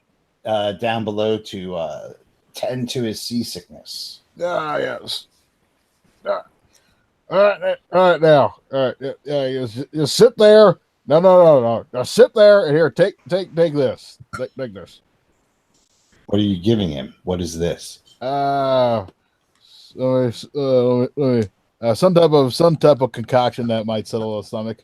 down below to tend to his seasickness. Ah, yes. All right now. All right, yeah. You sit there. No. Now sit there and here. Take this. Take this. What are you giving him? What is this? Let me, some type of concoction that might settle the stomach.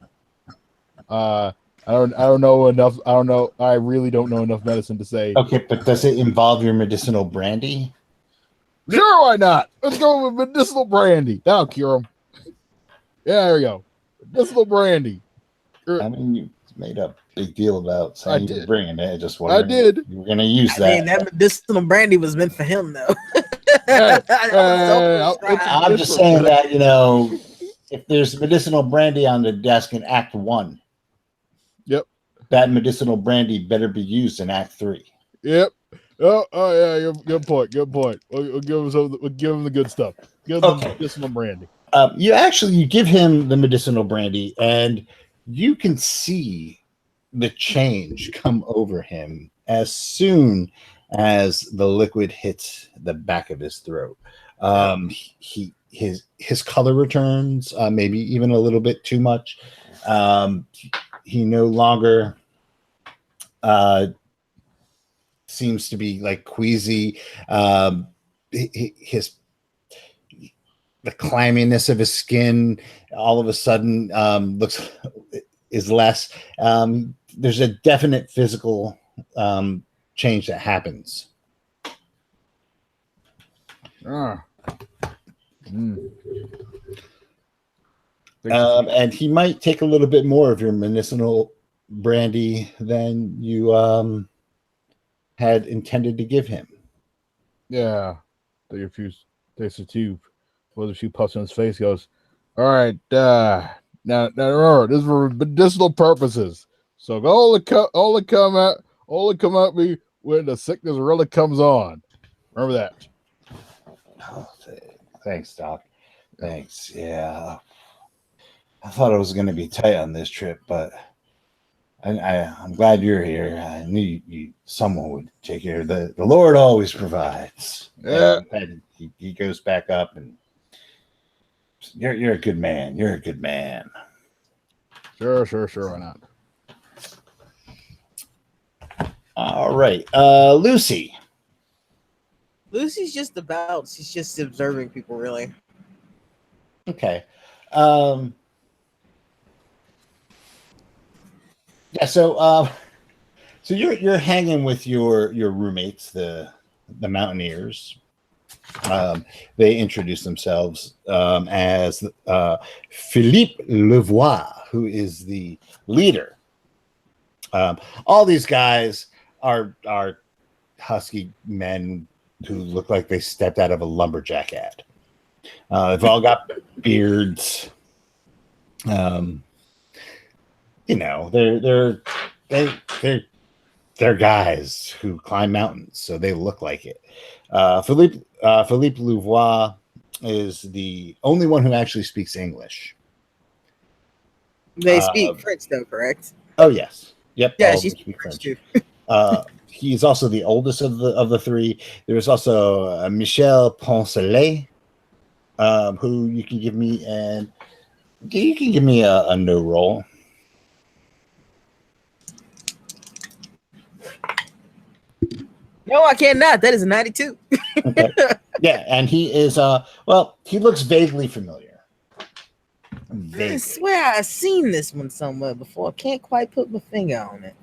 I don't know enough. I don't know. I really don't know enough medicine to say. Okay, but does it involve your medicinal brandy? Sure, why not? Let's go with medicinal brandy. That'll cure him. Yeah, there we go. Medicinal brandy. I mean, you made a big deal about saying you were bringing it. Just I did. You were going to use that. I mean, that medicinal brandy was meant for him, though. I'm just saying that, if there's medicinal brandy on the desk in Act 1, yep, that medicinal brandy better be used in Act 3. Yep. Oh yeah, good point. We'll give him the good stuff. Give him medicinal brandy. You give him the medicinal brandy, and you can see the change come over him as soon as the liquid hits the back of his throat. His color returns, maybe even a little bit too much. He no longer seems to be like queasy. The clamminess of his skin all of a sudden looks is less. There's a definite physical change that happens. And he might take a little bit more of your medicinal brandy than you had intended to give him. Yeah. Take a few, takes a tube, pulls a few puffs in his face, goes, all right, now remember, this is for medicinal purposes. So only come at me when the sickness really comes on. Remember that. Oh, thanks, Doc. Thanks. Yeah. I thought I was going to be tight on this trip, but I'm glad you're here. I knew someone would take care of the Lord always provides. Yeah. And he goes back up, and you're a good man. You're a good man. Sure. Why not? All right. Lucy. Lucy's just about. She's just observing people, really. Okay. Yeah, so you're hanging with your roommates, the Mountaineers. They introduce themselves as Philippe Levoix, who is the leader. All these guys are husky men who look like they stepped out of a lumberjack ad. They've all got beards. They're guys who climb mountains, so they look like it. Philippe Louvois is the only one who actually speaks English. They speak French, though, correct? Oh yes, yep. Yeah, she speaks French too. He's also the oldest of the three. There's also Michel Poncelet, who you can give me a no roll. No, I cannot. That is a 92. Okay. Yeah, and he is he looks vaguely familiar. I swear I've seen this one somewhere before. I can't quite put my finger on it.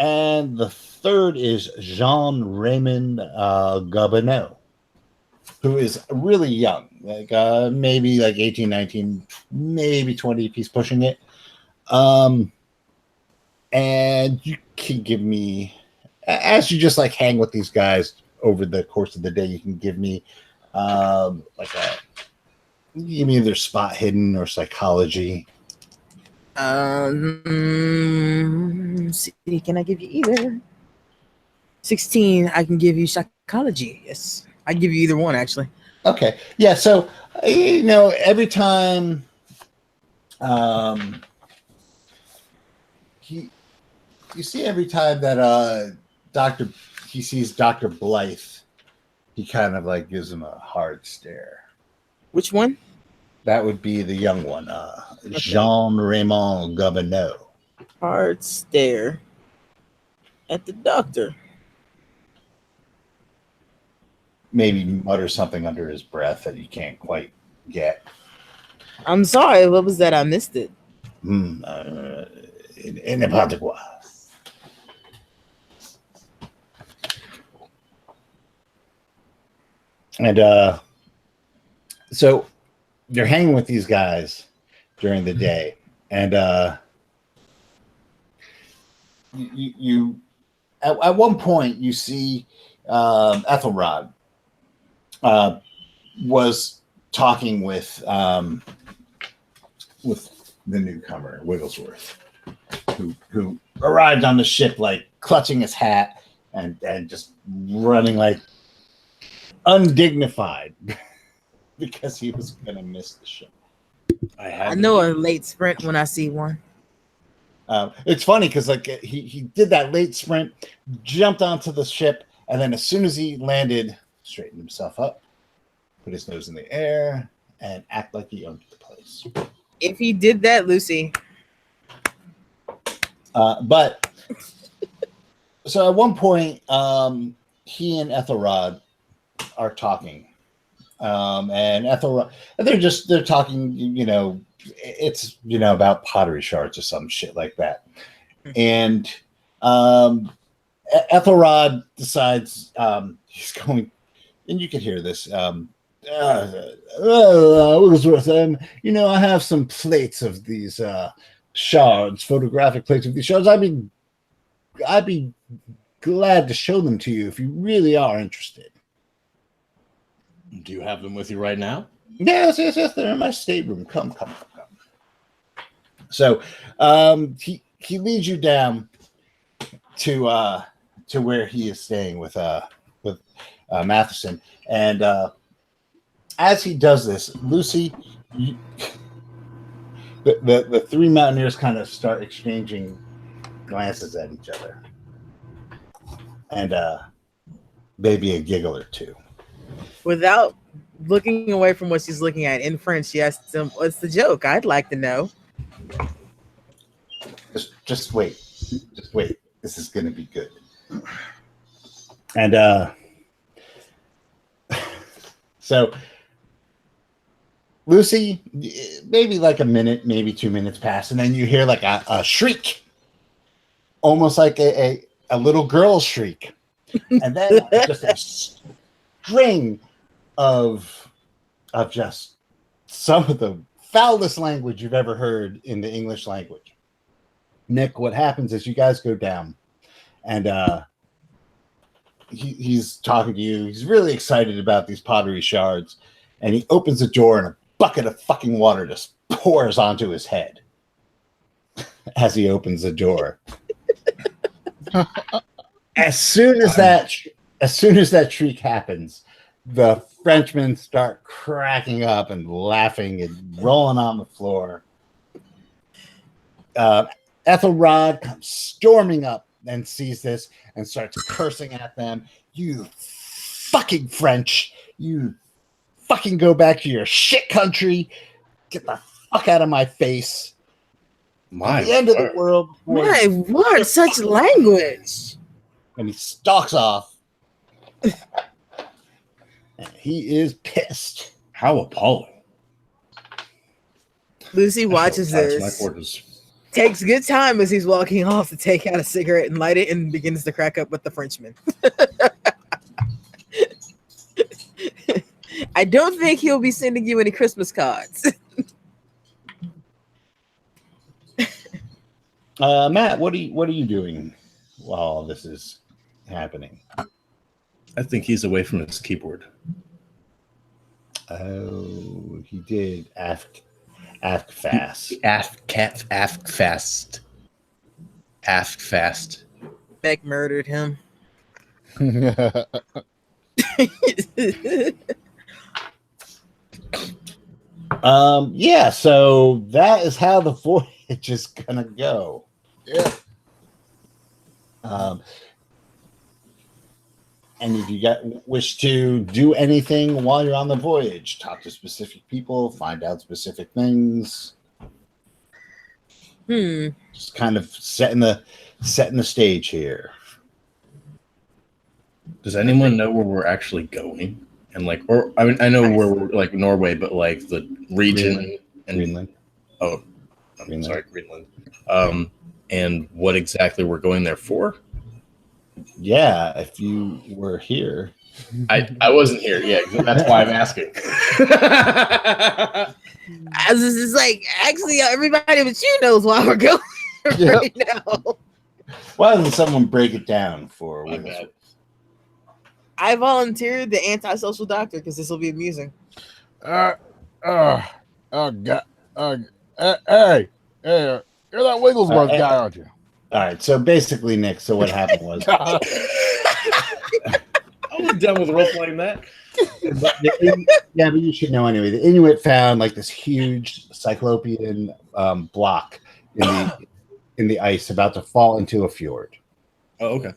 And the third is Jean Raymond Gobineau, who is really young, like maybe like 18, 19, maybe 20 if he's pushing it. And you can give me, as you just like hang with these guys over the course of the day, you can give me give me either spot hidden or psychology. See, can I give you either? 16, I can give you psychology. Yes, I can give you either one, actually. Okay. Yeah. So, every time you see every time that he sees Dr. Blythe, he kind of like gives him a hard stare. Which one? That would be the young one, Jean Raymond Gobineau. Hard stare at the doctor. Maybe mutter something under his breath that you can't quite get. I'm sorry, what was that? I missed it. In Tsathoggua. And so you're hanging with these guys during the day, and you at one point you see Ethelrod was talking with the newcomer Wigglesworth, who arrived on the ship like clutching his hat and just running like undignified because he was gonna miss the ship. I know a late sprint when I see one. It's funny because like he did that late sprint, jumped onto the ship, and then as soon as he landed, straightened himself up, put his nose in the air, and act like he owned the place. If he did that, Lucy. But so at one point, he and Ethelrod are talking and Ethel, and they're talking, it's about pottery shards or some shit like that, and Ethelrod decides he's going, and you can hear this. Wigglesworth, I have some plates of these shards, photographic plates of these shards. I'd be glad to show them to you if you really are interested. Do you have them with you right now? Yes. They're in my stateroom. Come. So, he leads you down to where he is staying with Matheson, and as he does this, Lucy, the three mountaineers kind of start exchanging glances at each other, and maybe a giggle or two. Without looking away from what she's looking at in French, she asks him, "What's the joke? I'd like to know." Just wait. This is going to be good. And so Lucy, maybe like a minute, maybe 2 minutes pass, and then you hear like a shriek, almost like a little girl's shriek, and then just a string of just some of the foulest language you've ever heard in the English language. Nick, what happens is you guys go down, and he's talking to you. He's really excited about these pottery shards, and he opens the door, and a bucket of fucking water just pours onto his head as he opens the door. As soon as that shriek happens, the Frenchmen start cracking up and laughing and rolling on the floor. Ethelrod comes storming up and sees this and starts cursing at them. You fucking French! You fucking go back to your shit country! Get the fuck out of my face! My the end of the world. My word, such language! And he stalks off. And he is pissed. How appalling! Lucy watches this. My quarters. Takes good time as he's walking off to take out a cigarette and light it, and begins to crack up with the Frenchman. I don't think he'll be sending you any Christmas cards. Matt, what are you doing while all this is happening? I think he's away from his keyboard. Oh, he did ask fast. Ask fast. Beck murdered him. Yeah, so that is how the voyage is gonna go. Yeah. And if you wish to do anything while you're on the voyage, talk to specific people, find out specific things. Just kind of setting the stage here. Does anyone know where we're actually going? And I know where we're like Norway, but like the region and Greenland. Oh, Greenland. Sorry, Greenland. And what exactly we're going there for? Yeah, if you were here. I wasn't here. Yeah, that's why I'm asking. As this is like, actually, everybody but you knows why we're going right now. Why doesn't someone break it down for us? I volunteered the antisocial doctor because this will be amusing. Oh God! Hey, you're that Wigglesworth guy, aren't you? All right. So basically, Nick. So what happened was, I was done with role playing that. Yeah, but you should know anyway. The Inuit found like this huge cyclopean block in the ice, about to fall into a fjord. Oh, okay.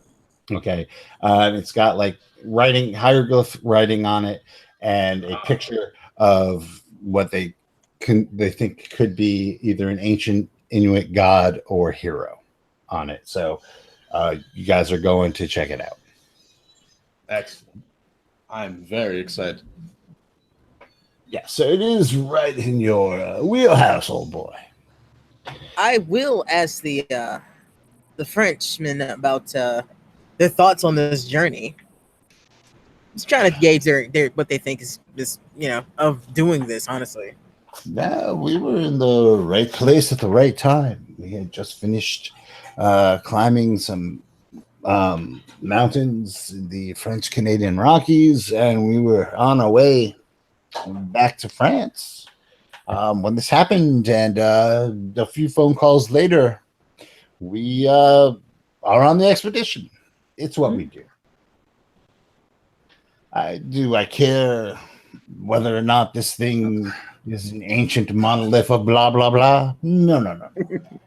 Okay, it's got like hieroglyph writing on it, and a picture of what they think could be either an ancient Inuit god or hero on it. So you guys are going to check it out. Excellent. I'm very excited. Yeah, so it is right in your wheelhouse, old boy. I will ask the Frenchmen about their thoughts on this journey. Just trying to gauge their what they think is of doing this. Honestly, No, we were in the right place at the right time. We had just finished climbing some mountains in the French Canadian Rockies, and we were on our way back to France when this happened. And a few phone calls later, we are on the expedition. It's what we do. I care whether or not this thing is an ancient monolith of blah blah blah? No.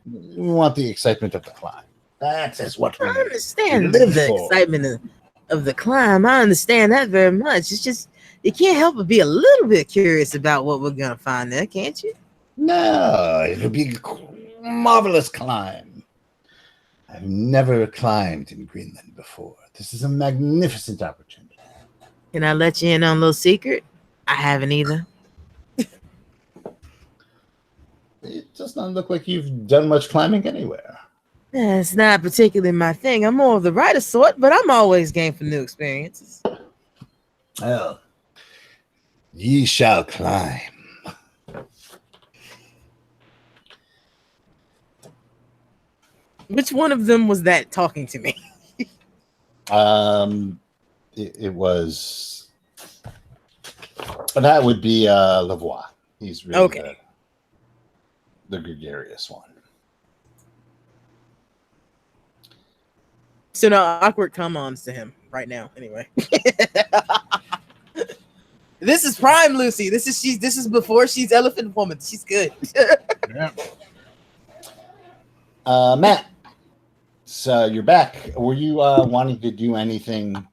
We want the excitement of the climb. That is what we understand live the for. excitement of the climb. I understand that very much. It's just you can't help but be a little bit curious about what we're gonna find there, can't you? No, it'll be a marvelous climb. I've never climbed in Greenland before. This is a magnificent opportunity. Can I let you in on a little secret? I haven't either. It does not look like you've done much climbing anywhere. It's not particularly my thing. I'm more of the writer sort, but I'm always game for new experiences. Well, ye shall climb. Which one of them was that talking to me? It was that would be Lavoie. He's really okay. The gregarious one. So no awkward come-ons to him right now. Anyway, this is prime Lucy. This is before she's elephant woman. She's good. Yeah. Matt, so you're back. Were you wanting to do anything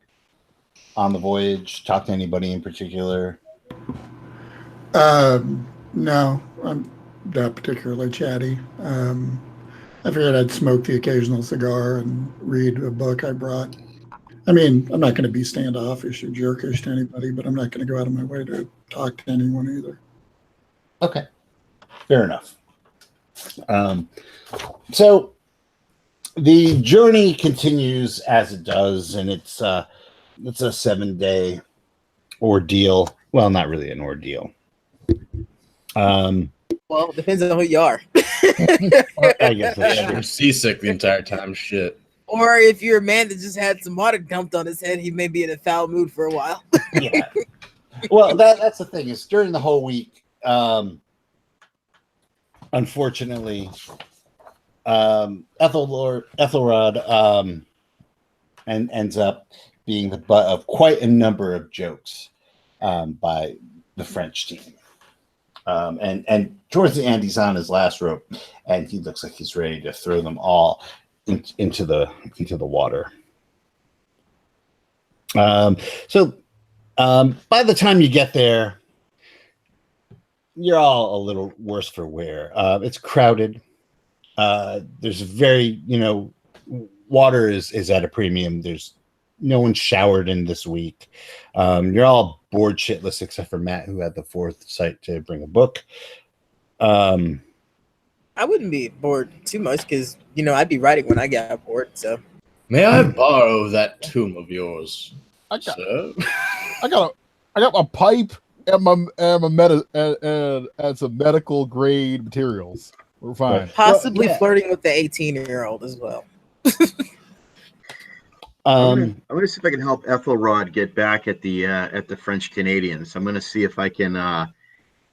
on the voyage? Talk to anybody in particular? No, I'm not particularly chatty. I figured I'd smoke the occasional cigar and read a book I brought. I mean, I'm not going to be standoffish or jerkish to anybody, but I'm not going to go out of my way to talk to anyone either. Okay, fair enough. So the journey continues as it does, and it's a 7-day ordeal. Well, not really an ordeal. Well, it depends on who you are. I guess that's Yeah, true. you're seasick the entire time. Shit. Or if you're a man that just had some water dumped on his head, he may be in a foul mood for a while. Yeah. Well, that's the thing is during the whole week, unfortunately, Ethelrod ends up being the butt of quite a number of jokes by the French team. And towards the end, he's on his last rope, and he looks like he's ready to throw them all into the water. So by the time you get there, you're all a little worse for wear. It's crowded. There's very, water is at a premium. There's no one showered in this week. You're all bored shitless except for Matt, who had the foresight to bring a book. I wouldn't be bored too much because I'd be writing when I got bored. So May I borrow that tomb of yours, I got sir? my pipe and some medical grade materials. We're fine. possibly yeah. flirting with the 18-year-old as well. I'm gonna see if I can help Ethelrod get back at the French Canadians. I'm gonna see if I can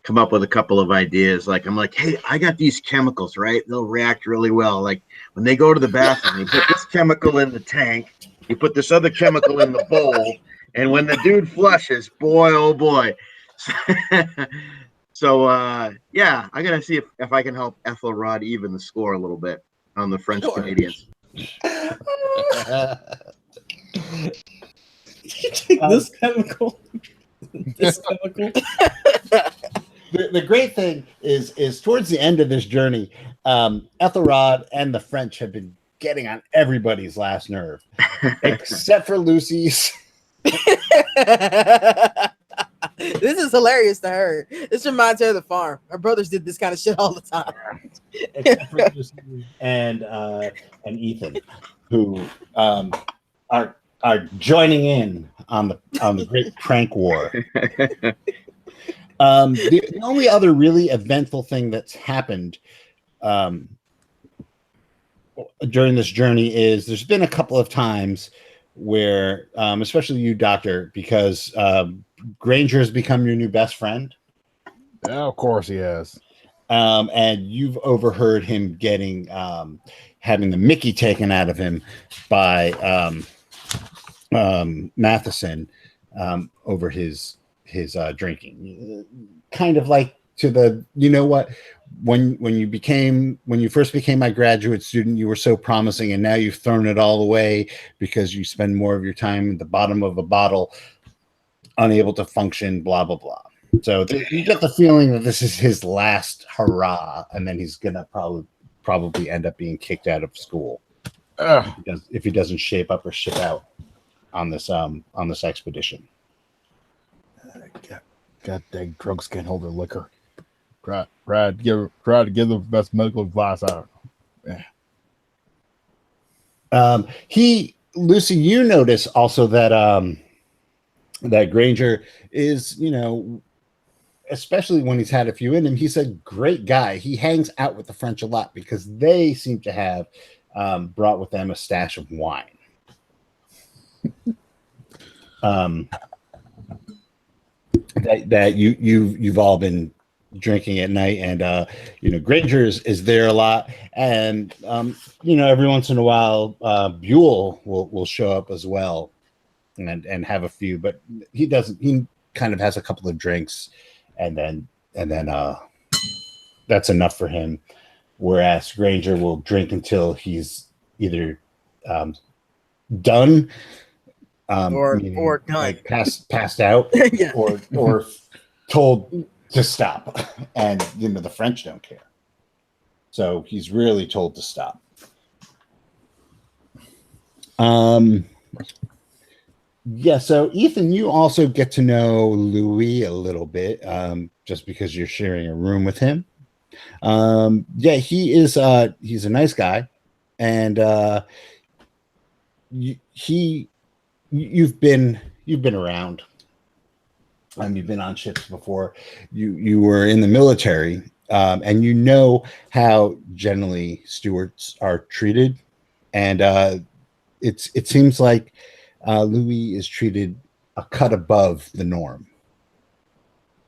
come up with a couple of ideas. I'm like, hey, I got these chemicals, right? They'll react really well. Like when they go to the bathroom, you put this chemical in the tank, you put this other chemical in the bowl, and when the dude flushes, boy, oh boy. So yeah, I'm gonna see if I can help Ethelrod even the score a little bit on the French Canadians. You take this chemical. This chemical. The great thing is towards the end of this journey, Ethelrod and the French have been getting on everybody's last nerve, except for Lucy's. This is hilarious to her. This reminds her of the farm. Her brothers did this kind of shit all the time. Except for Lucy and Ethan, who are joining in on the great prank war. The only other really eventful thing that's happened during this journey is there's been a couple of times where, especially you, Doctor, because Granger has become your new best friend. Yeah, of course he has. And you've overheard him getting having the Mickey taken out of him by Matheson over his drinking, kind of like to the, you know what, when you first became my graduate student, you were so promising, and now you've thrown it all away because you spend more of your time at the bottom of a bottle, unable to function, blah blah blah. So you get the feeling that this is his last hurrah, and then he's gonna probably end up being kicked out of school if he doesn't shape up or ship out on this expedition. God dang, drugs can't hold their liquor. Try to give the best medical advice out. Yeah. Lucy, you notice also that that Granger is, you know, especially when he's had a few in him, he's a great guy. He hangs out with the French a lot because they seem to have brought with them a stash of wine. That you've all been drinking at night, and you know, Granger is there a lot, and you know, every once in a while Buell will show up as well and have a few, but he kind of has a couple of drinks and then that's enough for him, whereas Granger will drink until he's either done or done, like passed out, yeah. or told to stop, and you know, the French don't care, so he's really told to stop. Yeah, so Ethan, you also get to know Louis a little bit, just because you're sharing a room with him. Yeah, he's a nice guy, and you've been around. You've been on ships before. You were in the military, and you know how generally stewards are treated, and it seems like Louis is treated a cut above the norm.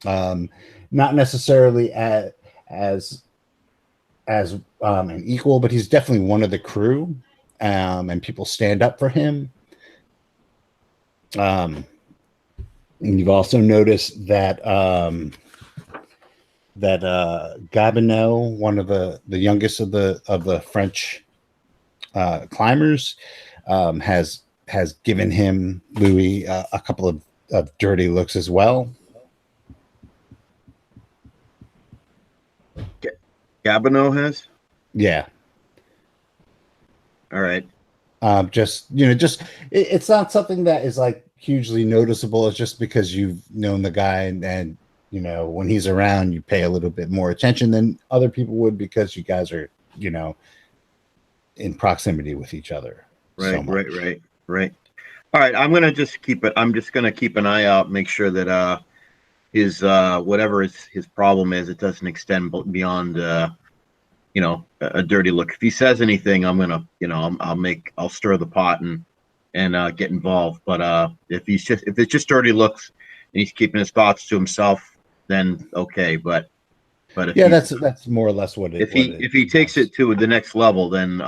Not necessarily as an equal, but he's definitely one of the crew, and people stand up for him. And you've also noticed that Gabineau, one of the youngest of the French climbers, has given him Louis a couple of dirty looks as well. Gabineau has? Yeah. All right. It's not something that is like hugely noticeable. It's just because you've known the guy, and you know, when he's around, you pay a little bit more attention than other people would because you guys are, you know, in proximity with each other. Right, so much. Right. All right, I'm just gonna keep an eye out, make sure that his whatever his problem is, it doesn't extend beyond you know, a dirty look. If he says anything, I'm gonna, you know, I'll stir the pot and get involved. But if it's just dirty looks and he's keeping his thoughts to himself, then okay. But if yeah, that's more or less what it. If he takes it to the next level, then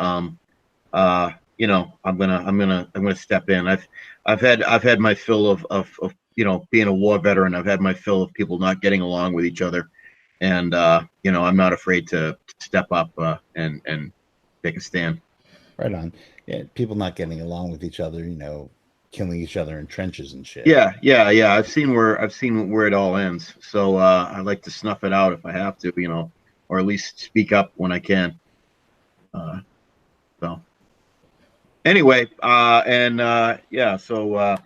you know, I'm gonna step in. I've had my fill of you know, being a war veteran. I've had my fill of people not getting along with each other, and you know, I'm not afraid to step up and take a stand. Right on. Yeah, people not getting along with each other, you know, killing each other in trenches and shit. Yeah. I've seen where it all ends. So I like to snuff it out if I have to, you know, or at least speak up when I can. So anyway, yeah. So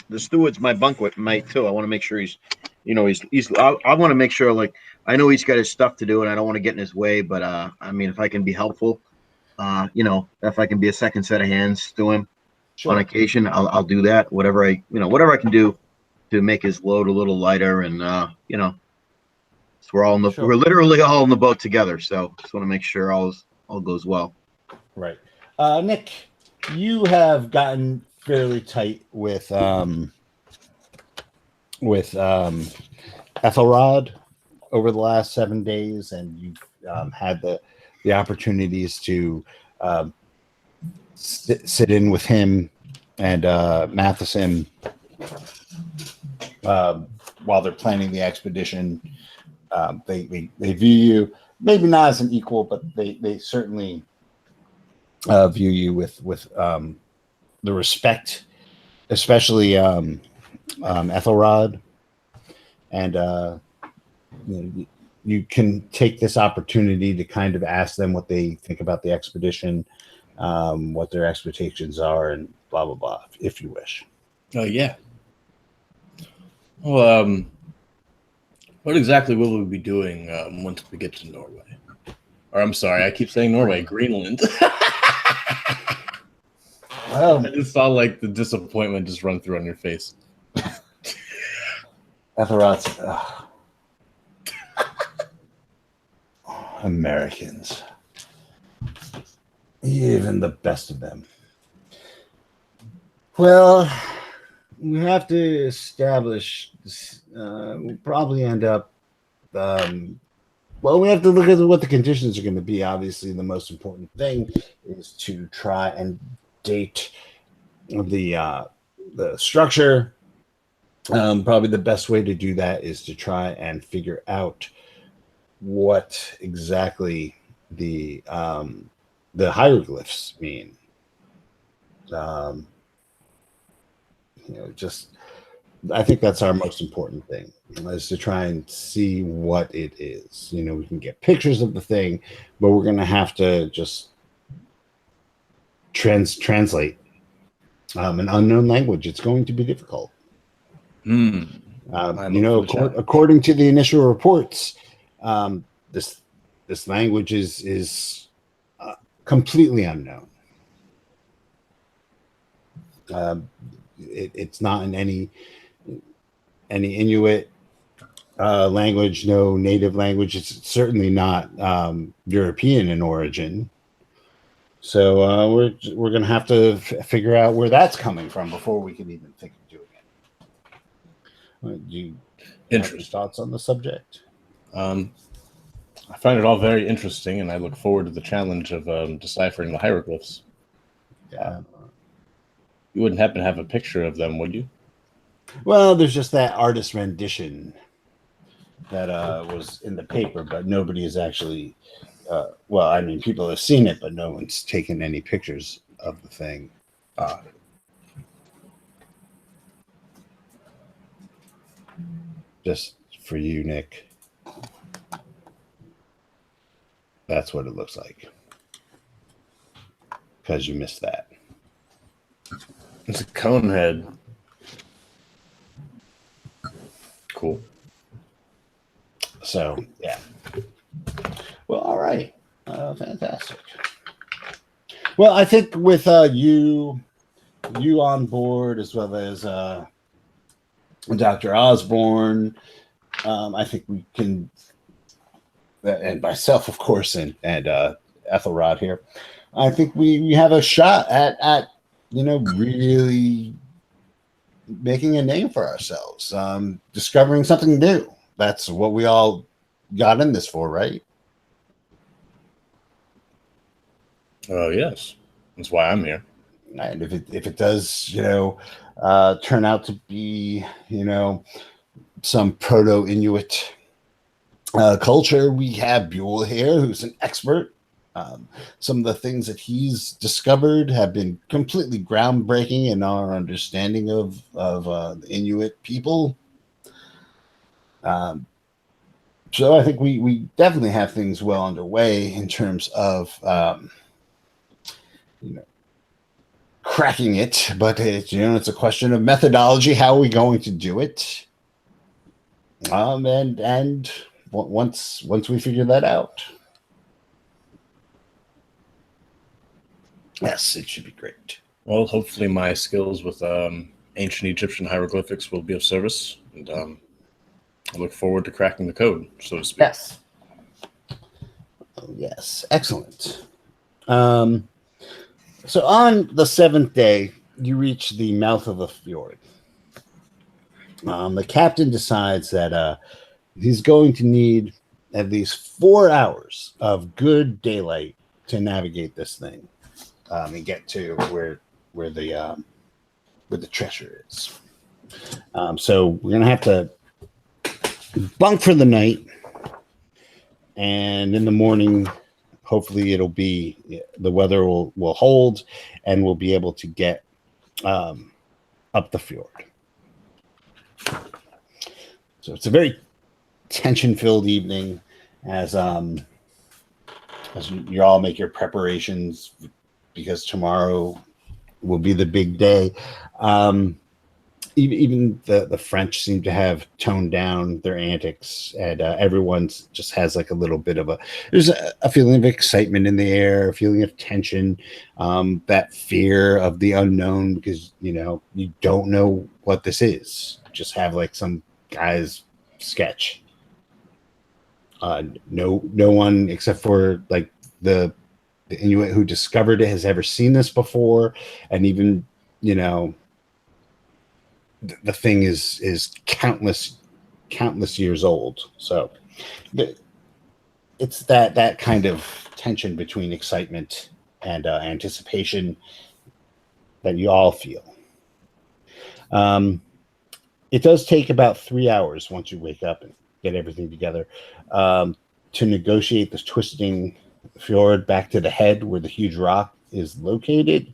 the steward's my bunkmate too. I want to make sure he's, I want to make sure, like, I know he's got his stuff to do, and I don't want to get in his way. But I mean, if I can be helpful, if I can be a second set of hands to him on occasion, I'll do that. Whatever I can do to make his load a little lighter, and so we're literally all in the boat together. So just want to make sure all goes well. Right. Nick, you have gotten fairly tight with Ethelrod over the last 7 days, and you've had the opportunities to sit in with him and Matheson while they're planning the expedition. They view you maybe not as an equal, but they certainly view you with the respect, especially Ethelrod, and you can take this opportunity to kind of ask them what they think about the expedition, what their expectations are, and blah blah blah, if you wish. Oh yeah. Well, what exactly will we be doing once we get to Norway? Or I'm sorry, I keep saying Norway, Greenland. Well, I just saw like the disappointment just run through on your face. Ethelrod's Americans, even the best of them. Well, we have to establish this. We'll probably end up. We have to look at what the conditions are going to be. Obviously, the most important thing is to try and date the structure. Probably the best way to do that is to try and figure out what exactly the hieroglyphs mean. I think that's our most important thing, is to try and see what it is. We can get pictures of the thing, but we're going to have to just translate an unknown language. It's going to be difficult. According to the initial reports, this language is completely unknown. It's not in any Inuit language, no native language. It's certainly not European in origin. So we're going to have to figure out where that's coming from before we can even think of doing it. Do you have any thoughts on the subject? I find it all very interesting, and I look forward to the challenge of deciphering the hieroglyphs. Yeah. You wouldn't happen to have a picture of them, would you? Well, there's just that artist rendition that was in the paper, but nobody has actually. People have seen it, but no one's taken any pictures of the thing. Just for you, Nick. That's what it looks like. Because you missed that. It's a cone head. Cool. So, yeah. Well, all right. Fantastic. Well, I think with you on board, as well as Dr. Osborne, I think we can, and myself, of course, and Ethelrod here, I think we have a shot at really making a name for ourselves, discovering something new. That's what we all got in this for, right? Oh, yes. That's why I'm here. And if it does, turn out to be, some proto-Inuit culture, we have Buell here, who's an expert. Some of the things that he's discovered have been completely groundbreaking in our understanding of the Inuit people. So I think we definitely have things well underway in terms of cracking it, but it's a question of methodology. How are we going to do it? And once we figure that out, yes, it should be great. Well, hopefully my skills with ancient Egyptian hieroglyphics will be of service, and I look forward to cracking the code, so to speak. Yes. Oh, yes. Excellent. So on the 7th day, you reach the mouth of the fjord. The captain decides that he's going to need at least 4 hours of good daylight to navigate this thing and get to where the treasure is. So we're gonna have to bunk for the night, and in the morning, hopefully the weather will hold, and we'll be able to get up the fjord. So it's a very tension-filled evening as you all make your preparations, because tomorrow will be the big day. Even the French seem to have toned down their antics, and everyone just has like a little bit of there's a feeling of excitement in the air, a feeling of tension, that fear of the unknown, because you don't know what this is. Just have like some guy's sketch. No one except for like the Inuit who discovered it has ever seen this before, and even the thing is countless years old. So it's that kind of tension between excitement and anticipation that you all feel. It does take about 3 hours once you wake up and get everything together to negotiate this twisting fjord back to the head where the huge rock is located.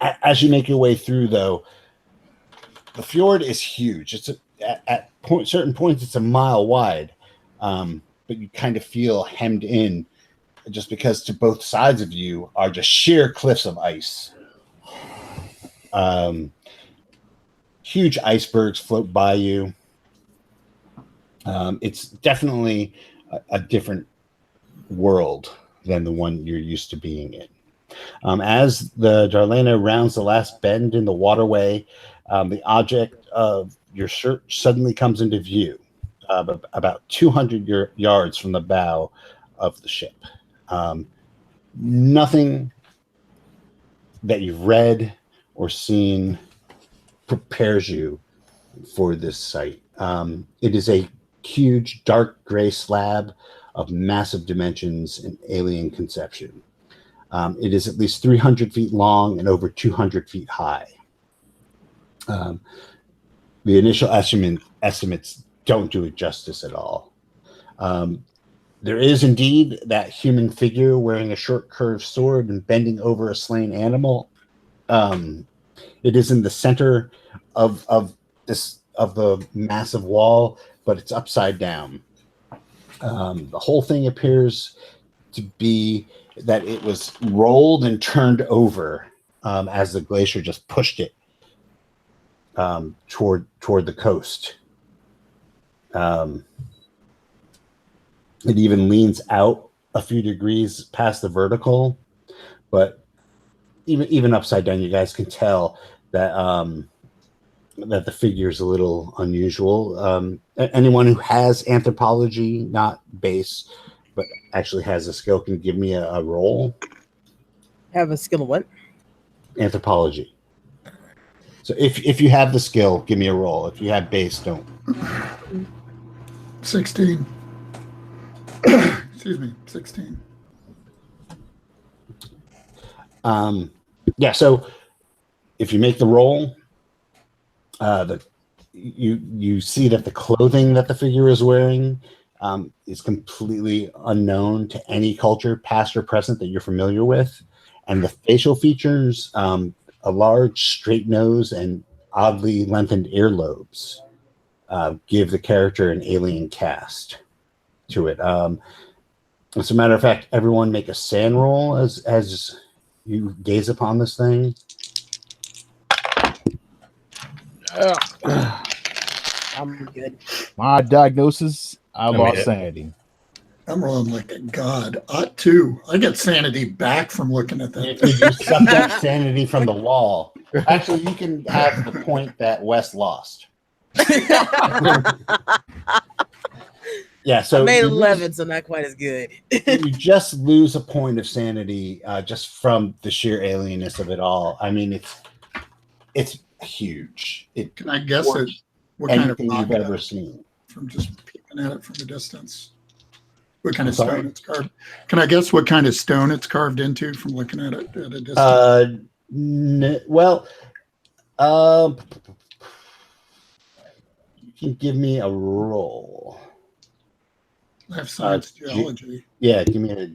As you make your way through, though, the fjord is huge. It's at certain points it's a mile wide, but you kind of feel hemmed in just because to both sides of you are just sheer cliffs of ice. Huge icebergs float by you. It's definitely a different world than the one you're used to being in. As the Darlena rounds the last bend in the waterway, the object of your search suddenly comes into view, about 200 yards from the bow of the ship. Nothing that you've read or seen prepares you for this sight. It is a huge, dark gray slab of massive dimensions and alien conception. It is at least 300 feet long and over 200 feet high. The initial estimates don't do it justice at all. There is indeed that human figure wearing a short curved sword and bending over a slain animal. It is in the center of the massive wall, but it's upside down. The whole thing appears to be that it was rolled and turned over as the glacier just pushed it toward the coast. It even leans out a few degrees past the vertical, but even upside down, you guys can tell that that the figure is a little unusual. Anyone who has anthropology, not base, but actually has a skill, can give me a roll. Have a skill of what? Anthropology. So if you have the skill, give me a roll. If you have base, don't. 16. Excuse me, 16. Yeah, so if you make the roll, you see that the clothing that the figure is wearing is completely unknown to any culture, past or present, that you're familiar with. And the facial features, a large straight nose and oddly lengthened earlobes, give the character an alien cast to it. As a matter of fact, everyone make a sand roll as you gaze upon this thing. I'm good. My diagnosis: I mean, lost sanity. I'm rolling like a god. Too. I get sanity back from looking at that. You sucked up sanity from the wall. Actually, you can have the point that Wes lost. Yeah, so I made you 11, so not quite as good. you just lose a point of sanity just from the sheer alienness of it all. I mean, it's huge. It Can I guess it? dwarfs What kind of anything rock you've it ever is seen. from just peeking at it from a distance? What kind I'm of sorry? stone it's carved? Can I guess what kind of stone it's carved into from looking at it at a distance? Well, you can give me a roll. Life science, geology. Yeah, give me a.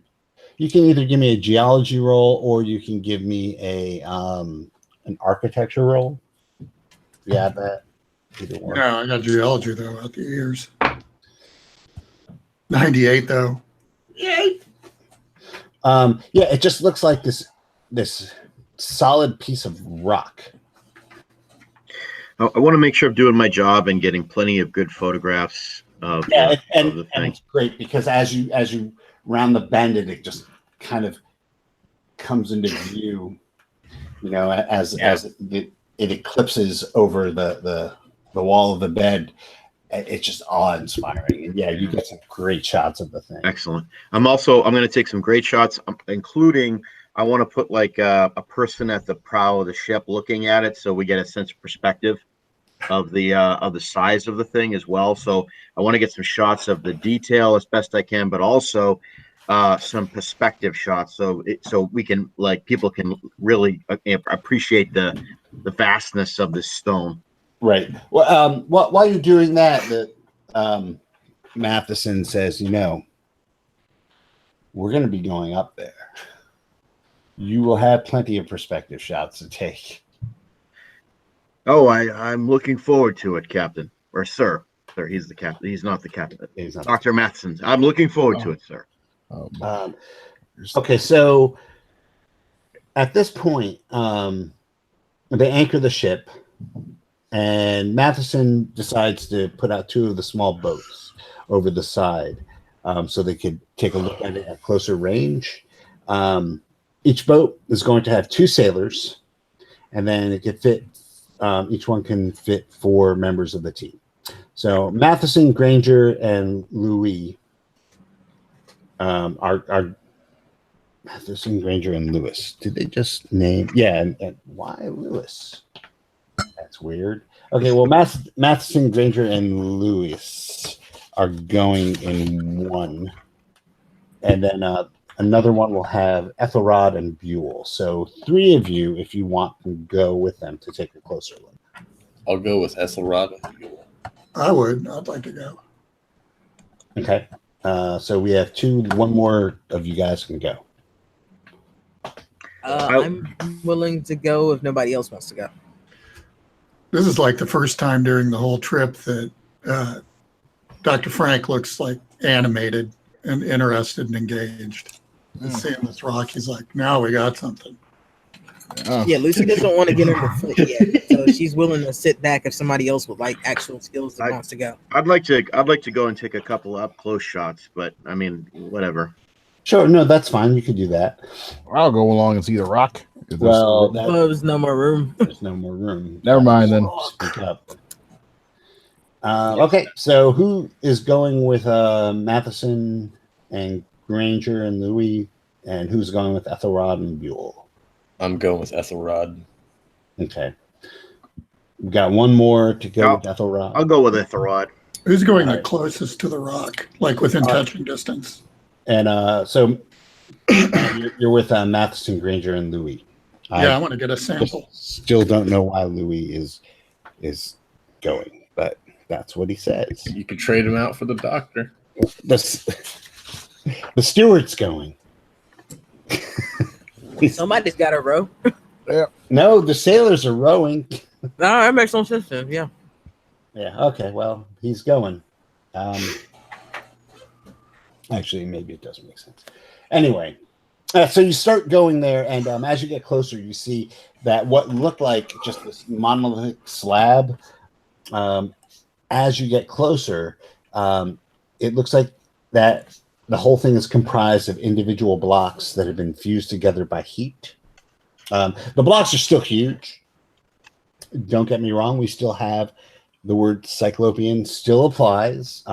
You can either give me a geology roll or you can give me a an architecture roll. Yeah, that either one. No, I got geology though out the ears. 98 though. Yay! Yeah, it just looks like this solid piece of rock. I want to make sure I'm doing my job and getting plenty of good photographs of, Yeah, of the and thing. it's great because as you round the bend, it just kind of comes into view. You know, as it eclipses over the wall of the bed. It's just awe-inspiring, and yeah, you get some great shots of the thing. Excellent. I'm going to take some great shots, including I want to put like a person at the prow of the ship looking at it, so we get a sense of perspective of the size of the thing as well. So I want to get some shots of the detail as best I can, but also some perspective shots, so we can people can really appreciate the vastness of this stone. Right. Well, while you're doing that, Matheson says, we're going to be going up there. You will have plenty of perspective shots to take. Oh, I'm looking forward to it, Captain. Or Sir. Sir, he's the captain. He's not the captain. Dr. Matheson. I'm looking forward to it, sir. Okay, so at this point, they anchor the ship, and Matheson decides to put out two of the small boats over the side so they could take a look at it at closer range. Each boat is going to have two sailors, and then it could fit. Each one can fit 4 members of the team. So Matheson, Granger, and Louis are Matheson, Granger, and Lewis. Did they just name? Yeah, and why Lewis? That's weird. Okay, well, Matheson, Granger, and Lewis are going in one, and then another one will have Ethelrod and Buell. So 3 of you, if you want, can go with them to take a closer look. I'll go with Ethelrod and Buell. I would. I'd like to go. Okay. So we have 2. One more of you guys can go. I'm willing to go if nobody else wants to go. This is like the first time during the whole trip that Dr. Frank looks like animated and interested and engaged. Seeing this rock, he's like, now we got something. Yeah, Lucy doesn't want to get on the foot yet, so she's willing to sit back if somebody else with actual skills that wants to go. I'd like to go and take a couple up close shots, but I mean, whatever. Sure, no, that's fine. You could do that. I'll go along and see the rock. Well, there's no more room. There's no more room. Never mind then. Speak up. Okay, so who is going with Matheson and Granger and Louis, and who's going with Ethelrod and Buell? I'm going with Ethelrod. Okay. We've got one more to go with Ethelrod. I'll go with Ethelrod. Who's going the closest to the rock, like within touching distance? And so you're with Matheson, Granger, and Louis. Yeah, I want to get a sample. Still don't know why Louis is going, but that's what he says. You could trade him out for the doctor. The steward's going. Somebody's got to row. Yeah. No, the sailors are rowing. No, that makes no sense then. Yeah. Yeah. Okay. Well, he's going. Actually, maybe it doesn't make sense. Anyway, So you start going there, and as you get closer, you see that what looked like just this monolithic slab. As you get closer, it looks like that the whole thing is comprised of individual blocks that have been fused together by heat. The blocks are still huge. Don't get me wrong. We still have the word Cyclopean still applies.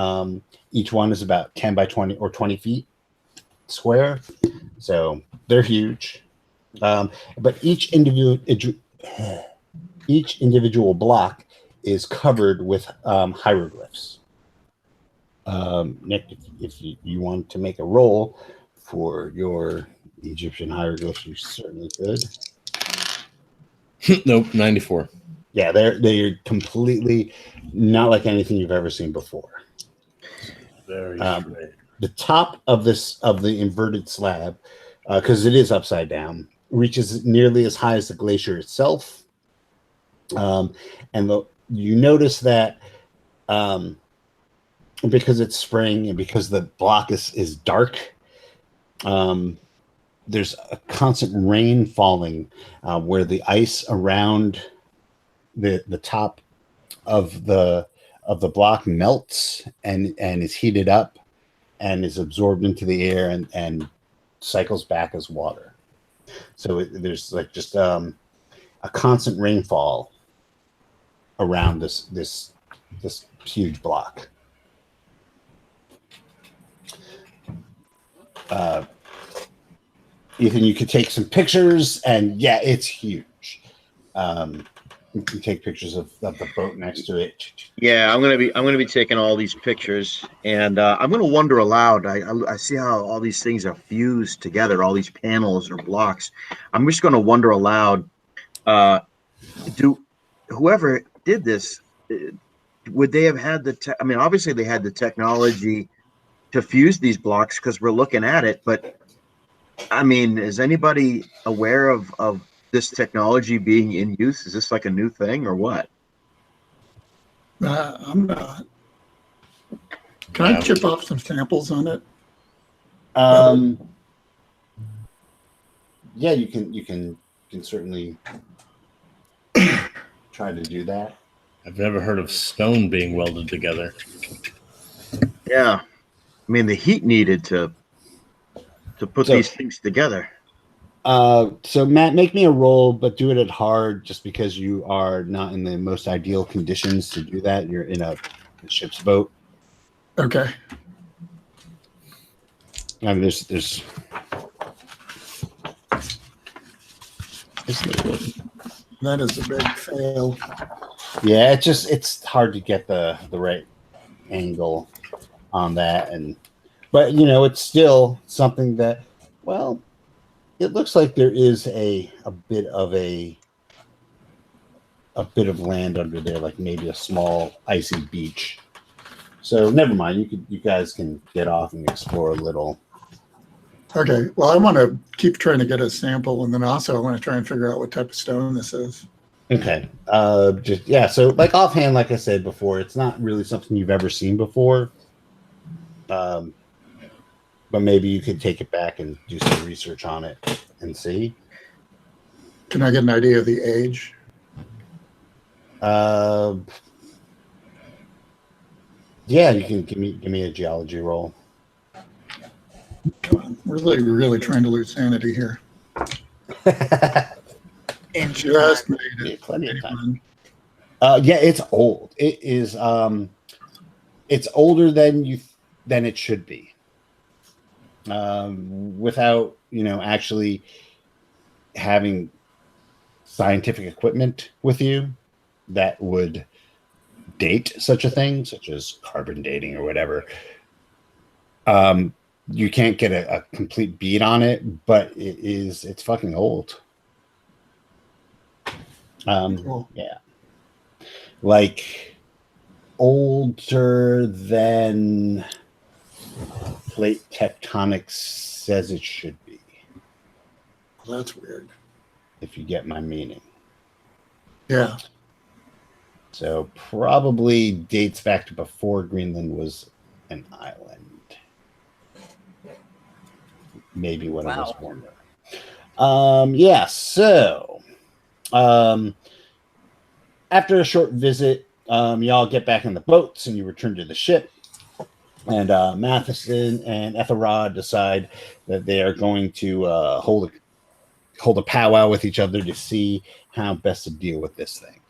Each one is about 10 by 20 or 20 feet square. So they're huge. But each individual block is covered with hieroglyphs. Nick, if you want to make a roll for your Egyptian hieroglyphs, you certainly could. Nope, 94. Yeah, they're completely not like anything you've ever seen before. Very straight. The top of the inverted slab, because it is upside down, reaches nearly as high as the glacier itself. You notice that because it's spring and because the block is dark, there's a constant rain falling where the ice around the top of the block melts and is heated up and is absorbed into the air and cycles back as water. So there's like just a constant rainfall around this huge block. Ethan, you could take some pictures, and yeah, it's huge. You can take pictures of the boat next to it. Yeah, I'm gonna be taking all these pictures, and I'm gonna wonder aloud. I see how all these things are fused together, all these panels or blocks. I'm just gonna wonder aloud. Do whoever did this, would they have had I mean, obviously they had the technology to fuse these blocks because we're looking at it, but I mean, is anybody aware of this technology being in use? Is this like a new thing or what? I'm not. Can I chip off some samples on it? Yeah, you can certainly try to do that. I've never heard of stone being welded together. Yeah, I mean the heat needed to put these things together. So Matt, make me a roll, but do it at hard, just because you are not in the most ideal conditions to do that. You're in a ship's boat. Okay. I mean, there's That is a big fail. Yeah, it's hard to get the right angle on that, but it's still something that, well, it looks like there is a bit of land under there, like maybe a small icy beach. So never mind. You guys can get off and explore a little. Okay. Well, I want to keep trying to get a sample, and then also I want to try and figure out what type of stone this is. Okay. So like offhand, like I said before, it's not really something you've ever seen before. But maybe you could take it back and do some research on it and see. Can I get an idea of the age? Yeah, you can give me a geology roll. Really trying to lose sanity here. And just made it. Plenty of time. Yeah, it's old. It is. It's older than it should be. Without actually having scientific equipment with you that would date such a thing, such as carbon dating or whatever. You can't get a complete beat on it, but it's fucking old. Cool. Yeah, like older than plate tectonics says it should be. Well, that's weird. If you get my meaning. Yeah. So probably dates back to before Greenland was an island. maybe when it was Wow. warmer. Yeah, so after a short visit, y'all get back in the boats and you return to the ship. And Matheson and Ethelrod decide that they are going to hold a powwow with each other to see how best to deal with this thing.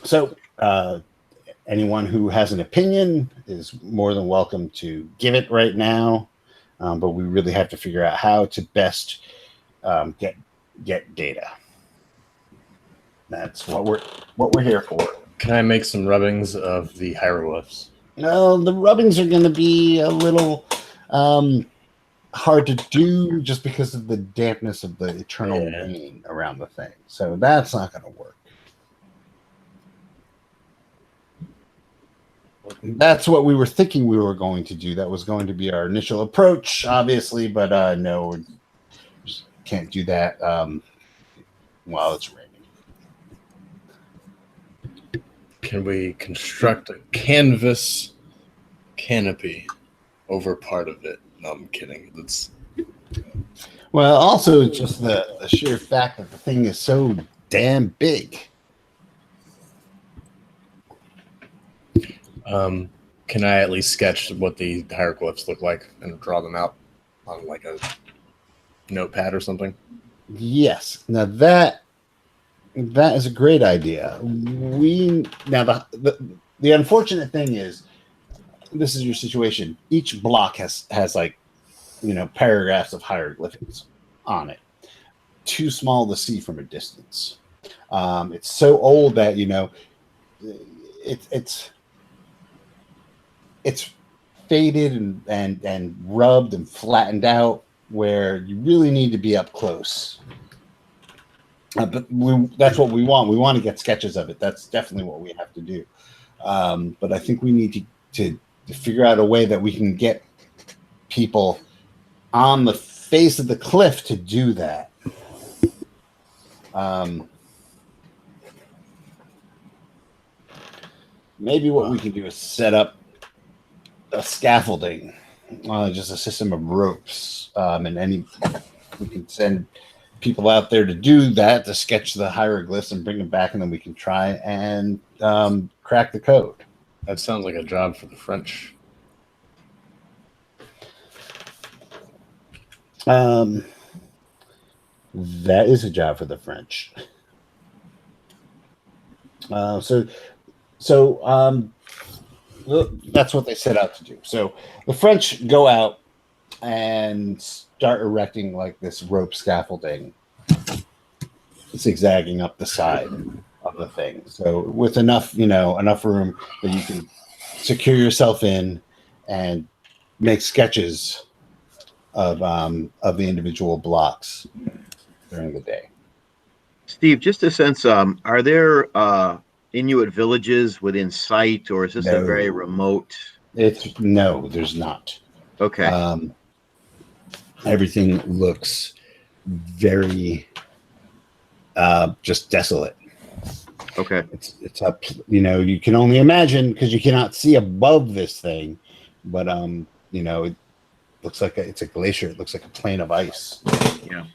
So anyone who has an opinion is more than welcome to give it right now, but we really have to figure out how to best get data. That's what we're here for. Can I make some rubbings of the hieroglyphs? No, the rubbings are going to be a little hard to do just because of the dampness of the eternal rain around the thing. So that's not going to work. That's what we were thinking we were going to do. That was going to be our initial approach, obviously, but no, we just can't do that while it's raining. Can we construct a canvas canopy over part of it? No, I'm kidding. Well, also just the sheer fact that the thing is so damn big. Can I at least sketch what the hieroglyphs look like and draw them out on like a notepad or something? Yes. Now that is a great idea. The unfortunate thing is, this is your situation. Each block has like, paragraphs of hieroglyphics on it. Too small to see from a distance. It's so old that it's faded and rubbed and flattened out, where you really need to be up close. But that's what we want. We want to get sketches of it. That's definitely what we have to do. But I think we need to figure out a way that we can get people on the face of the cliff to do that. Maybe what we can do is set up a scaffolding, just a system of ropes, and we can send people out there to do that, to sketch the hieroglyphs and bring them back, and then we can try and crack the code. That sounds like a job for the French. That is a job for the French. So that's what they set out to do. So the French go out and start erecting like this rope scaffolding, zigzagging up the side of the thing. So with enough room that you can secure yourself in and make sketches of the individual blocks during the day. Steve, just a sense, are there Inuit villages within sight, or is this a very remote? No, there's not. Okay. Everything looks very just desolate. Okay. It's up, you can only imagine, because you cannot see above this thing, but it looks like it's a glacier. It looks like a plain of ice. Yeah.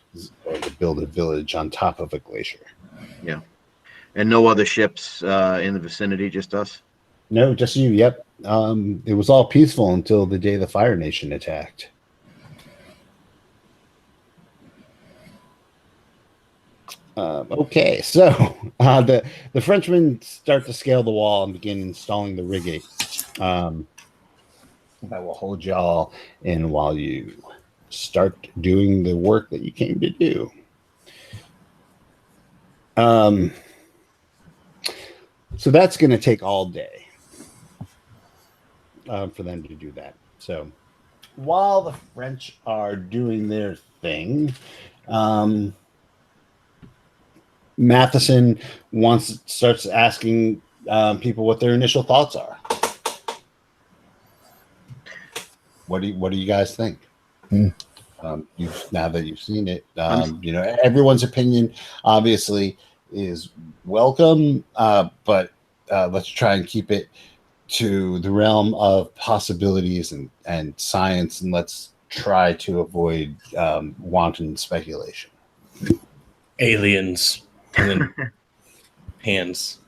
Or to build a village on top of a glacier. Yeah. And no other ships in the vicinity, just us? No, just you. Yep. It was all peaceful until the day the Fire Nation attacked. Okay, so the Frenchmen start to scale the wall and begin installing the rigging. That will hold y'all in while you start doing the work that you came to do. So that's going to take all day for them to do that. So while the French are doing their thing, Matheson starts asking people what their initial thoughts are. What do you guys think? Now that you've seen it, everyone's opinion obviously is welcome, but let's try and keep it to the realm of possibilities and science, and let's try to avoid wanton speculation. Aliens and then hands.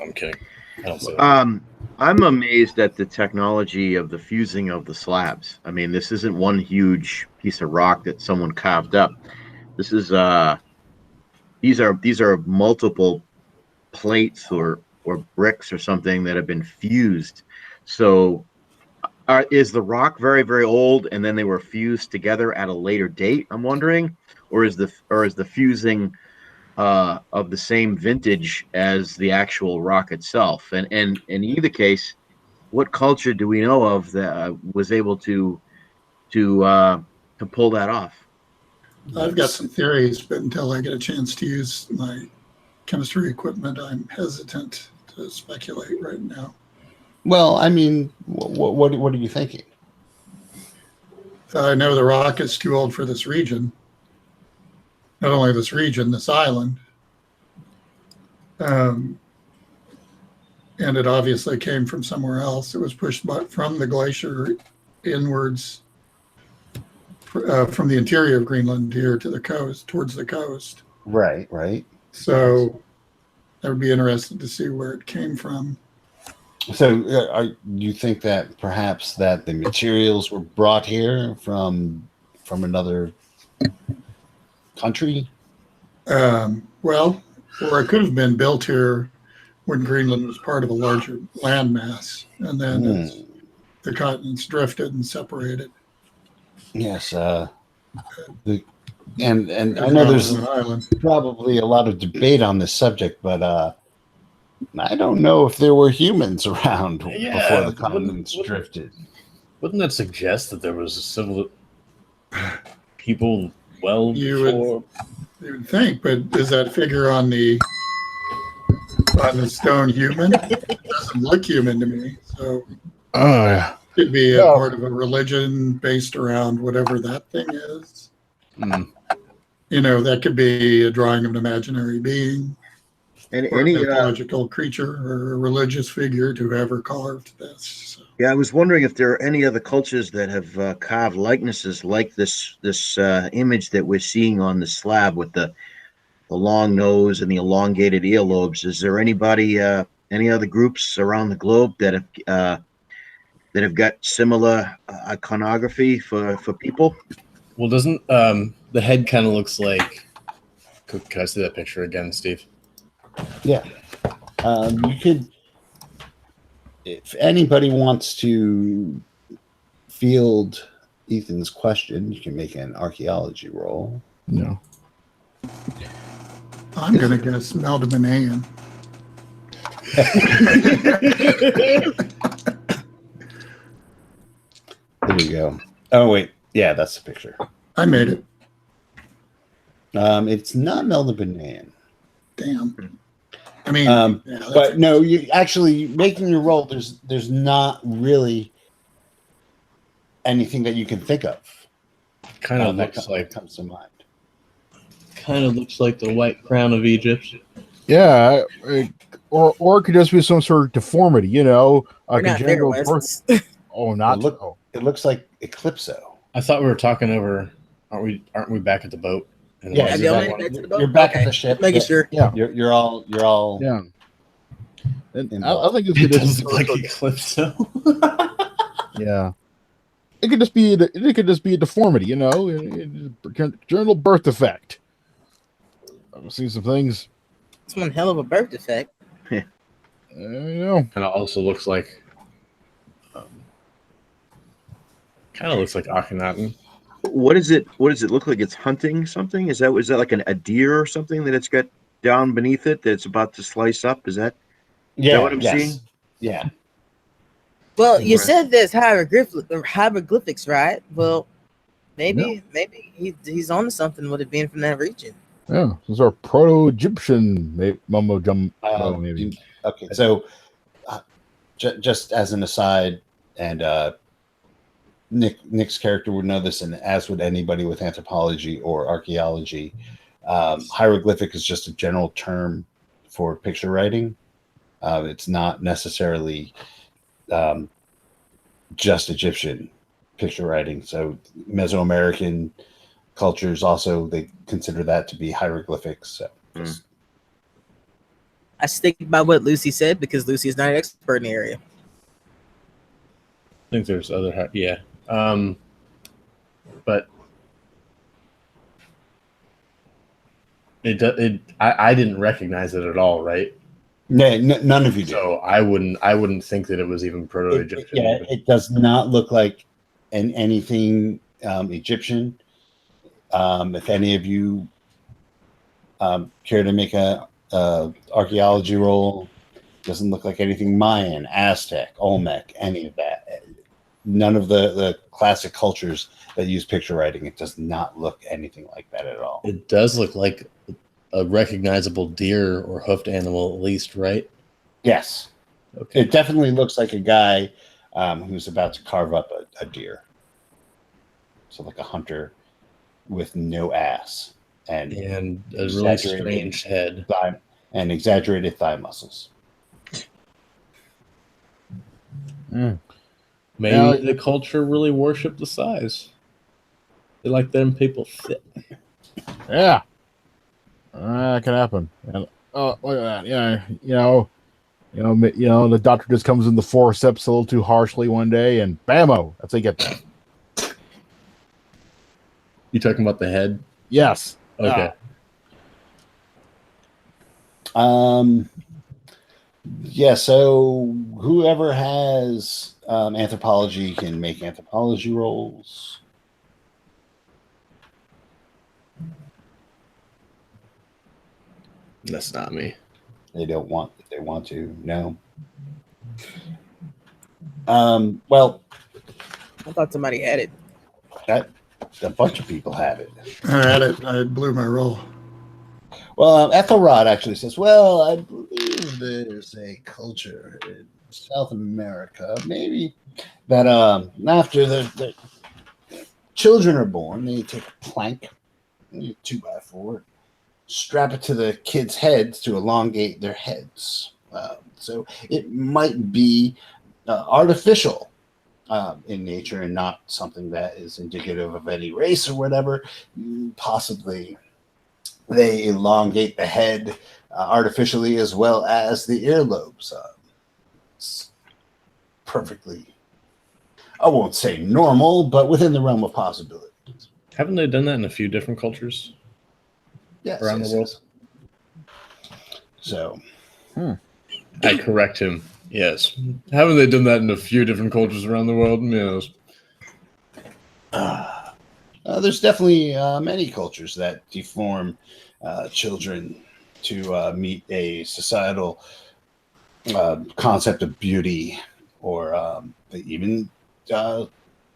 I'm kidding. I don't say that. I'm amazed at the technology of the fusing of the slabs. I mean, this isn't one huge piece of rock that someone carved up. This is these are multiple plates or bricks or something that have been fused. So is the rock very, very old and then they were fused together at a later date, I'm wondering? Or is the fusing of the same vintage as the actual rock itself? And in either case, what culture do we know of that was able to pull that off? I've got some theories, but until I get a chance to use my chemistry equipment, I'm hesitant to speculate right now. Well, I mean, what are you thinking? I know the rock is too old for this region. Not only this region, this island. And it obviously came from somewhere else. It was pushed from the glacier inwards from the interior of Greenland here to the coast, towards the coast. Right. So I would be interested to see where it came from. So you think that perhaps that the materials were brought here from another country? Well, or it could have been built here when Greenland was part of a larger landmass, and then as the continents drifted and separated. Yes, and I know there's probably a lot of debate on this subject, but I don't know if there were humans around before the continents drifted. Wouldn't that suggest that there was a civil people before? You would think, but does that figure on the stone human? It doesn't look human to me. So Yeah. could be a part of a religion based around whatever that thing is. You know, that could be a drawing of an imaginary being, And or any a mythological creature, or a religious figure to whoever carved this. So. yeah, I was wondering if there are any other cultures that have carved likenesses like this image that we're seeing on the slab with the long nose and the elongated earlobes. Is there anybody, any other groups around the globe that have got similar iconography for people? Well, doesn't the head kind of looks like? Can I see that picture again, Steve? Yeah, you could. If anybody wants to field Ethan's question, you can make an archaeology roll. No. I'm going to guess Meldemannian. There we go. Oh wait, yeah, that's the picture. I made it. It's not Meldemannian. Damn. I mean, but no, you actually making your roll. There's not really anything that you can think of. Kind of that looks like comes to mind. Kind of looks like the white crown of Egypt. Yeah, or it could just be some sort of deformity, you know, a We're not there, congenital Wes. birth. Oh, not It looks like Eclipso. I thought we were talking over. Aren't we back at the boat? And Yeah, why is you're that back, one- back to the boat? you're back Okay. at the ship. Making sure. Yeah, You're all yeah. And I involved. think It it's does look like Eclipso. yeah. It could just be a deformity, you know, congenital birth defect. I've seen some things. It's one hell of a birth defect. You know, And it also looks like. Kind of looks like Akhenaten. What is it? What does it look like? It's hunting something? Is that like a deer or something that it's got down beneath it that it's about to slice up? Is that what I'm seeing? Yeah. Well, you Right. said there's hieroglyphics, right? Well, maybe he's on to something with it being from that region. yeah. Those are Proto-Egyptian mumbo jumbo, maybe. Okay, so just as an aside, and Nick's character would know this, and as would anybody with anthropology or archaeology, hieroglyphic is just a general term for picture writing. It's not necessarily just Egyptian picture writing. So Mesoamerican cultures also, they consider that to be hieroglyphics. So just, I stick by what Lucy said because Lucy is not an expert in the area. I think there's other, yeah. But I didn't recognize it at all, right? none of you do. So I wouldn't think that it was even Proto-Egyptian. It does not look like anything Egyptian. If any of you care to make a archaeology roll, doesn't look like anything Mayan, Aztec, Olmec, any of that. None of the classic cultures that use picture writing. It does not look anything like that at all. It does look like a recognizable deer or hoofed animal, at least, right? Yes. Okay. It definitely looks like a guy who's about to carve up a deer. So like a hunter with no ass and a really strange head and exaggerated thigh muscles. Maybe the culture really worshipped the size. They like them people fit. Yeah, that can happen. And, oh, look at that! Yeah, the doctor just comes in the forceps a little too harshly one day, and bammo, that's how you get that. You talking about the head? Yes. Okay. Yeah. So whoever has anthropology can make anthropology rolls. That's not me. They want to. No. Well, I thought somebody had it. that a bunch of people have it. I had it. I blew my roll. Well, Ethelrod actually says, well, I believe there's a culture in South America, maybe, that after the children are born, they take a plank, 2x4, strap it to the kids' heads to elongate their heads. So it might be artificial in nature and not something that is indicative of any race or whatever. Possibly they elongate the head artificially as well as the earlobes. It's perfectly, I won't say normal, but within the realm of possibilities. Haven't they done that in a few different cultures? Yes, around the world? So, I correct him. Yes. Haven't they done that in a few different cultures around the world? Yes. There's definitely many cultures that deform children to meet a societal concept of beauty or even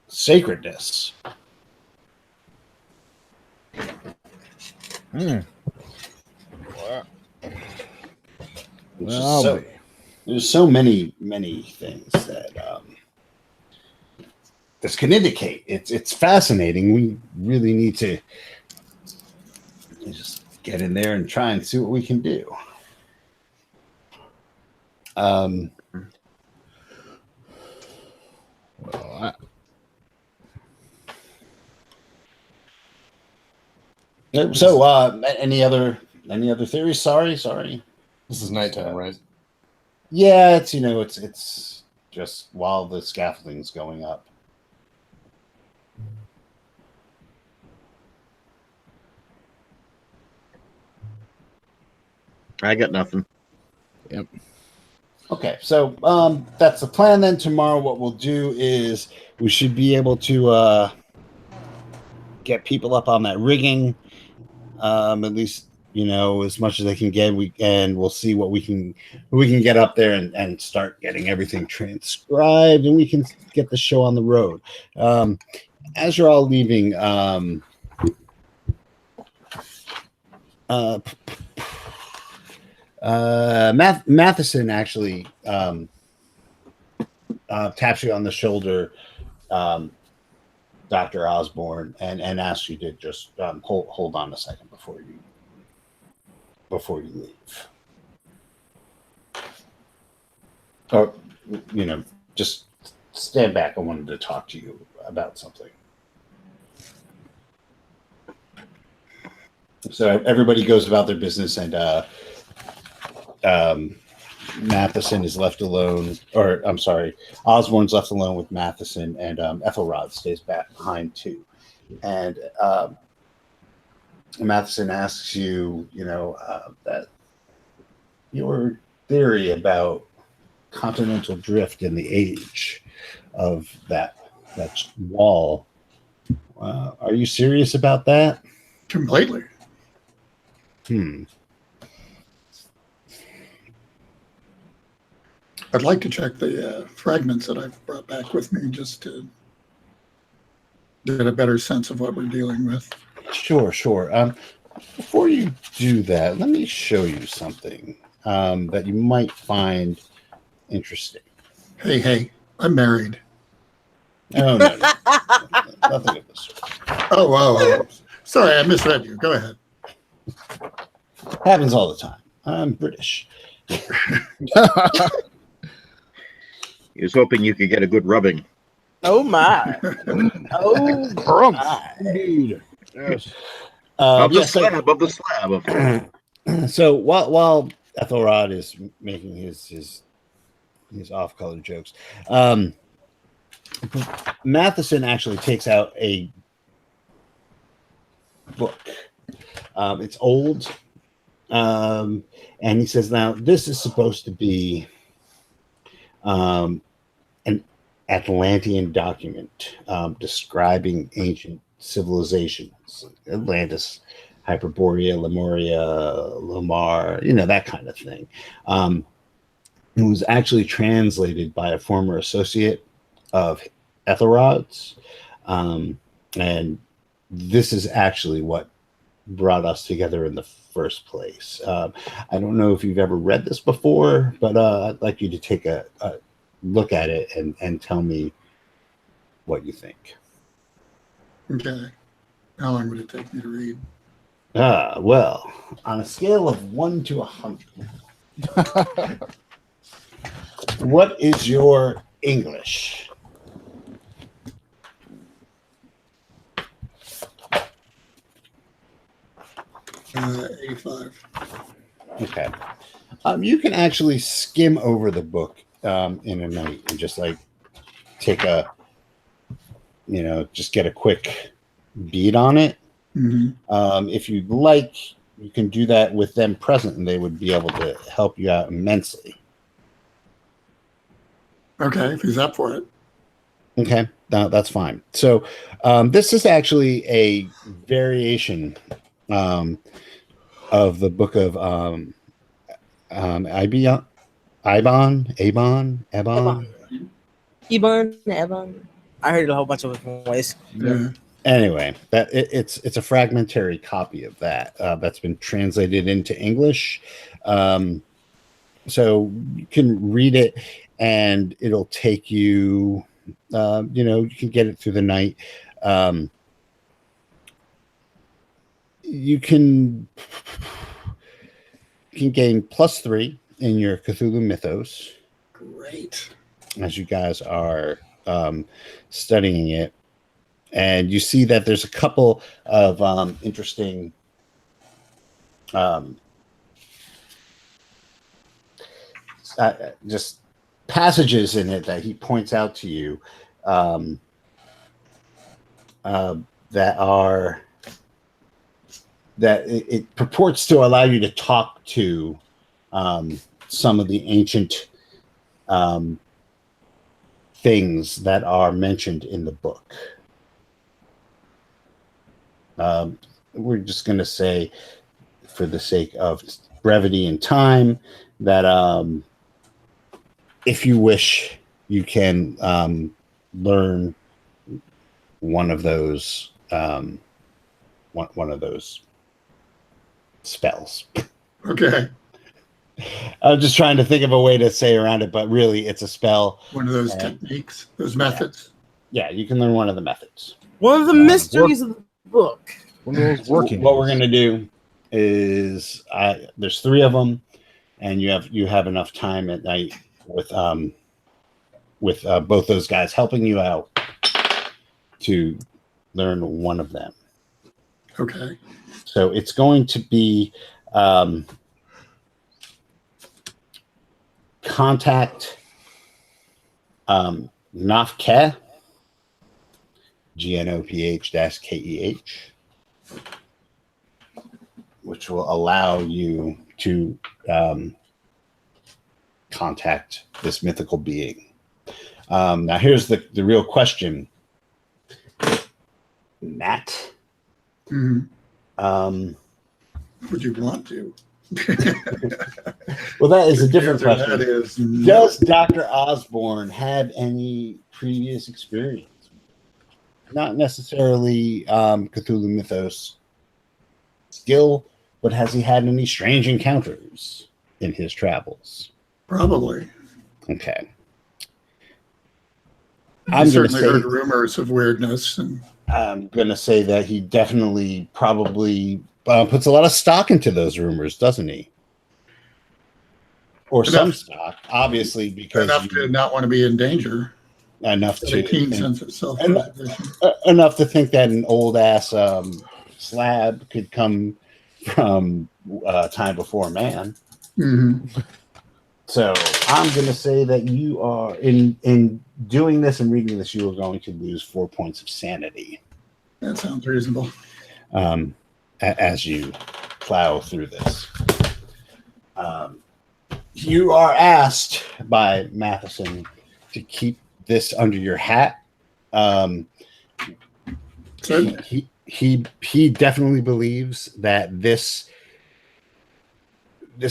sacredness. There's so many things that this can indicate. It's fascinating. We really need to just get in there and try and see what we can do. So, any other theories? Sorry. This is nighttime, right? Yeah, it's just while the scaffolding's going up. I got nothing. Yep. Okay, so that's the plan then. Tomorrow what we'll do is we should be able to get people up on that rigging, at least as much as they can get. We'll see what we can get up there and start getting everything transcribed, and we can get the show on the road. As you're all leaving, Matheson actually taps you on the shoulder, Dr. Osborne, and asks you to just hold on a second before you leave. or just stand back. I wanted to talk to you about something. So everybody goes about their business, and Matheson is left alone, or I'm sorry, Osborne's left alone with Matheson, and Ethelrod stays back behind too. And Matheson asks you, that your theory about continental drift in the age of that wall. Are you serious about that? Completely. I'd like to check the fragments that I've brought back with me just to get a better sense of what we're dealing with. Sure. Before you do that, let me show you something that you might find interesting. Hey, I'm married. Oh, no. Nothing of this sort. Oh. Sorry, I misread you. Go ahead. Happens all the time. I'm British. He was hoping you could get a good rubbing. Oh my! Oh my! Indeed. Yes. Of the slab. So while Ethelrod is making his off-color jokes, Matheson actually takes out a book. It's old, and he says, "Now this is supposed to be an Atlantean document describing ancient civilizations, Atlantis, Hyperborea, Lemuria, Lomar, that kind of thing." It was actually translated by a former associate of Ethelrod's, and this is actually what brought us together in the first place. I don't know if you've ever read this before, but I'd like you to take a look at it and tell me what you think. Okay. How long would it take me to read? Well, on a scale of 1 to 100, what is your English? A5. Okay. You can actually skim over the book in a night and just take just get a quick beat on it. Mm-hmm. If you'd like, you can do that with them present, and they would be able to help you out immensely. Okay, if he's up for it. Okay, that's fine. So this is actually a variation of the book of Ibon. I heard it a whole bunch of different ways. Yeah. Anyway, it's a fragmentary copy of that that's been translated into English. So you can read it, and it'll take you. You can get it through the night. You can gain +3 in your Cthulhu mythos. Great. As you guys are studying it, and you see that there's a couple of interesting just passages in it that he points out to you that it purports to allow you to talk to some of the ancient things that are mentioned in the book. We're just going to say, for the sake of brevity and time, that if you wish, you can learn one of those spells. Okay. I'm just trying to think of a way to say around it, but really, it's a spell. One of those techniques, those methods. Yeah, you can learn one of the methods. One of the mysteries of the book. One of those working. What we're going to do is there's 3 of them, and you have enough time at night with both those guys helping you out to learn one of them. Okay. So it's going to be contact Nofkeh, GNOPH-KEH, which will allow you to contact this mythical being. Now, here's the real question, Matt. Mm-hmm. Would you want to? Well, that is a different question. That is Does Dr. Osborne have any previous experience? Not necessarily Cthulhu Mythos skill, but has he had any strange encounters in his travels? Probably. Okay. I certainly heard rumors of weirdness. And I'm going to say that he definitely probably puts a lot of stock into those rumors, doesn't he? Or some stock, obviously, because enough to not want to be in danger. Enough to a keen sense of self-preservation. Enough to think that an old ass slab could come from time before man. Mm-hmm. So I'm going to say that you are in doing this and reading this, you are going to lose 4 points of sanity. That sounds reasonable. As you plow through this, you are asked by Matheson to keep this under your hat. He definitely believes that this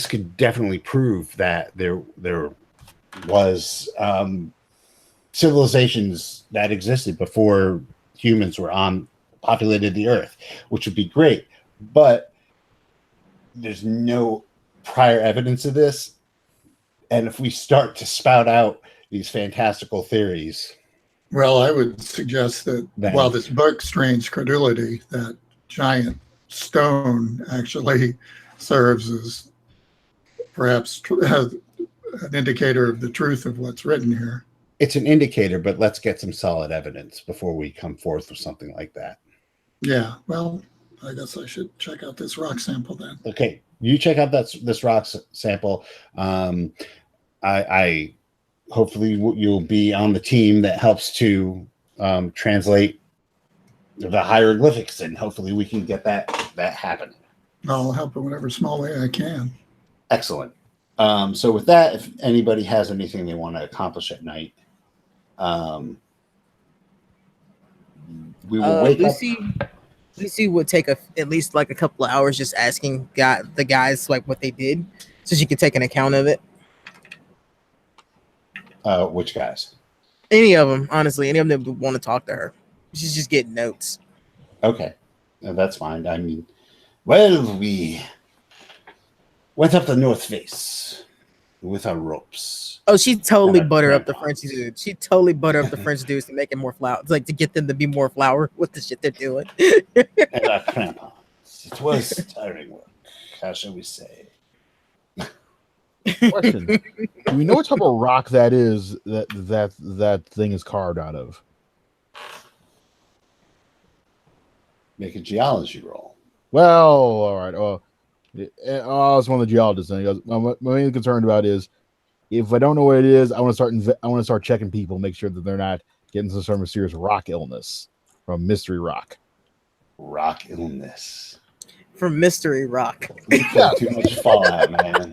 could definitely prove that there was civilizations that existed before humans were populated the earth, which would be great, but there's no prior evidence of this. And if we start to spout out these fantastical theories, well, I would suggest that while this book strains credulity, that giant stone actually serves as perhaps an indicator of the truth of what's written here. It's an indicator, but let's get some solid evidence before we come forth with something like that. Yeah, well, I guess I should check out this rock sample then. Okay, you check out this rock sample. I hopefully you'll be on the team that helps to translate the hieroglyphics, and hopefully we can get that happen. I'll help in whatever small way I can. Excellent. So with that, if anybody has anything they want to accomplish at night, we will wake up. Lucy would take at least like a couple of hours just asking the guys like what they did, so she could take an account of it. Which guys? Any of them, honestly. Any of them that would want to talk to her. She's just getting notes. Okay, that's fine. I mean, well, we went up the north face with our ropes. Oh, she totally butter up the French dudes. She totally butter up the French dudes to make it more flour. It's like to get them to be more flour with the shit they're doing. And our crampons. It was tiring work. How shall we say? Question: do we know what type of rock that is that thing is carved out of? Make a geology roll. Well, all right. It's one of the geologists. And he goes, my main concern about is if I don't know what it is, I want to start checking people, make sure that they're not getting some sort of serious rock illness from mystery rock. Rock illness. From mystery rock. Too much fallout, man.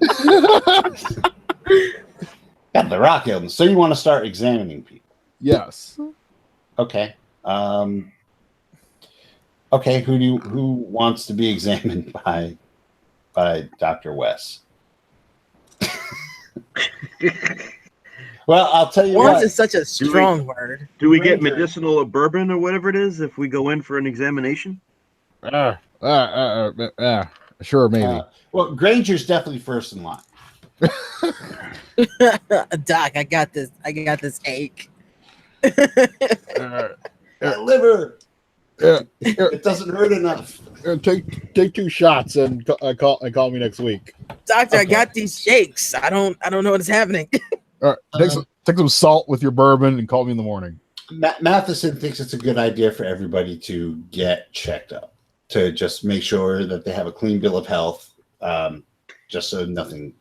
Got the rock illness. So you want to start examining people? Yes. Okay. Okay. Who wants to be examined by Dr. Wes? Well, I'll tell you what. Is such a strong word. Do we get medicinal bourbon or whatever it is if we go in for an examination? Sure, maybe. Well, Granger's definitely first in line. Doc, I got this ache. Liver. It doesn't hurt enough. Take 2 shots and call me next week. Doctor, okay. I got these shakes. I don't know what's happening. All right, take some salt with your bourbon and call me in the morning. Matheson thinks it's a good idea for everybody to get checked up, to just make sure that they have a clean bill of health, just so nothing,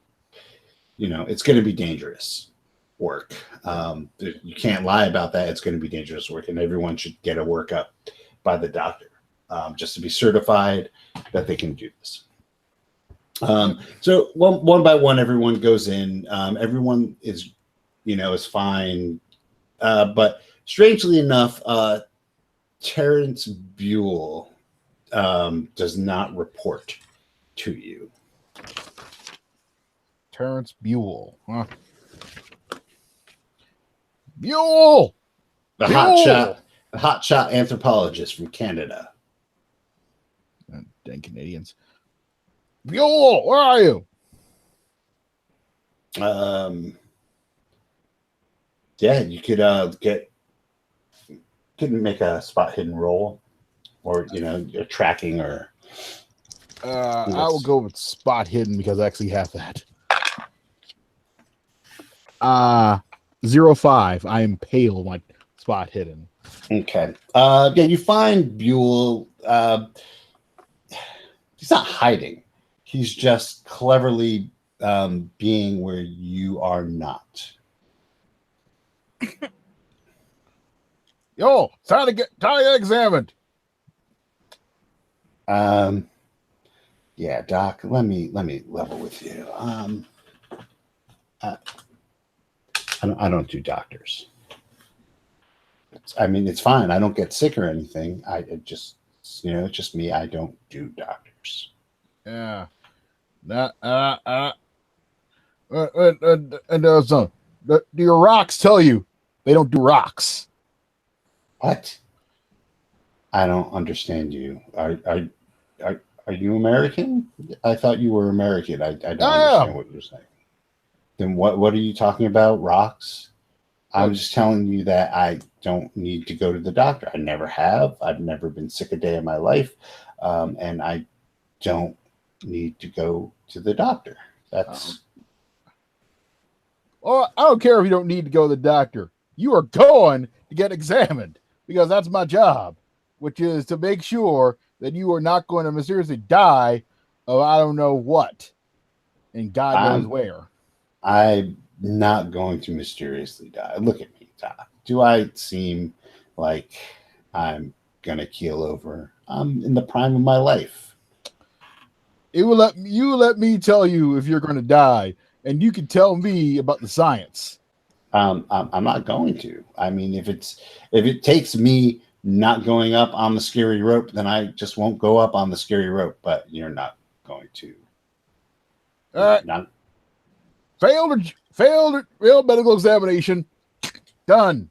it's going to be dangerous work. You can't lie about that. It's going to be dangerous work, and everyone should get a workup by the doctor, just to be certified that they can do this. So one by one, everyone goes in. Everyone is fine, but strangely enough, Terrence Buell does not report to you. Terrence Buell. Huh? Buell! The hotshot anthropologist from Canada. Dang Canadians. Buell, where are you? Yeah, you could couldn't make a spot hidden roll, or a tracking, or I will go with spot hidden because I actually have that. 05. I am pale. My spot hidden. Okay. Yeah, you find Buell. He's not hiding. He's just cleverly being where you are not. Yo, time to get examined. Yeah, Doc. Let me level with you. I don't do doctors. It's fine. I don't get sick or anything. It's just me. I don't do doctors. Yeah. Do your rocks tell you they don't do rocks? What? I don't understand you. Are you American? I thought you were American. I don't understand what you're saying. Then what are you talking about? Rocks? I'm just telling you that I don't need to go to the doctor. I never have. I've never been sick a day in my life. And I don't need to go to the doctor. That's... Well, I don't care if you don't need to go to the doctor. You are going to get examined because that's my job, which is to make sure that you are not going to mysteriously die of I don't know what, and God knows where. I'm not going to mysteriously die. Look at me, Doc. Do I seem like I'm gonna keel over? I'm in the prime of my life. You let me tell you if you're going to die, and you can tell me about the science. I'm not going to. If it takes me not going up on the scary rope, then I just won't go up on the scary rope. But you're not going to. Failed medical examination. Done.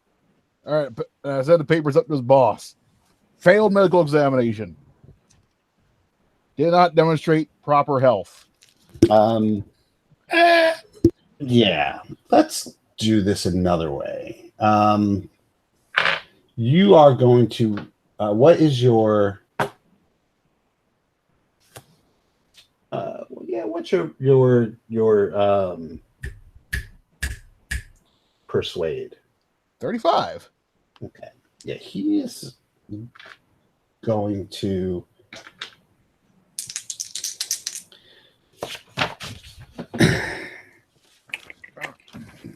All right. I sent the papers up to his boss. Failed medical examination. Did not demonstrate proper health. Yeah. Let's do this another way. You are going to. What is your? What's your persuade? 35. Okay. Yeah, he is going to.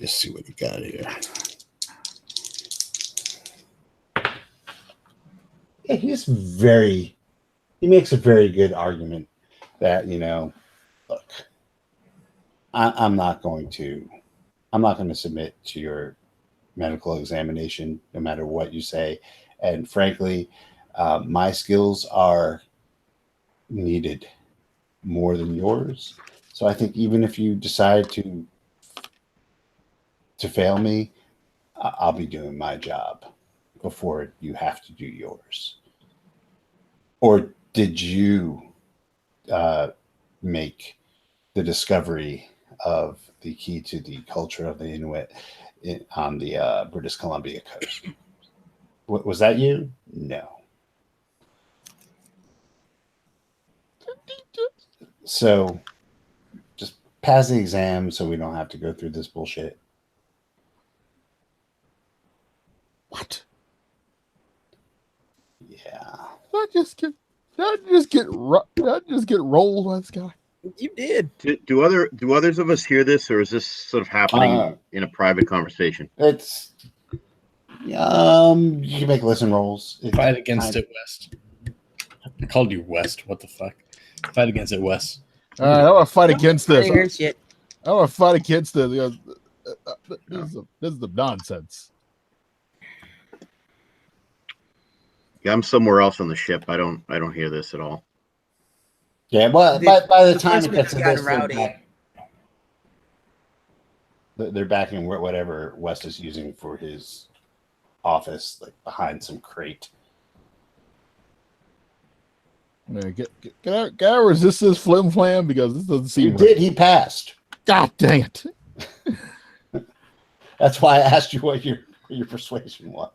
Let's see what he got here. Yeah, he makes a very good argument that, look, I'm not going to submit to your medical examination, no matter what you say. And frankly, my skills are needed more than yours. So I think even if you decide to fail me, I'll be doing my job before you have to do yours. Or did you make the discovery of the key to the culture of the Inuit on the British Columbia coast? Was that you? No. So just pass the exam so we don't have to go through this bullshit. Did I just get rolled by this guy? You did. Do others of us hear this, or is this sort of happening in a private conversation? It's you can make listen rolls. Fight against it, West. I called you West. What the fuck? Fight against it, West. All right, I want to fight against I this. hear shit. I want to fight against this. This is the nonsense. Yeah, I'm somewhere else on the ship. I don't hear this at all. Yeah, but by the time it gets to gotten this, rowdy. they're back in whatever West is using for his office, like behind some crate. Can I resist this flim flam because this doesn't seem. You did. He passed. God dang it! That's why I asked you what your persuasion was.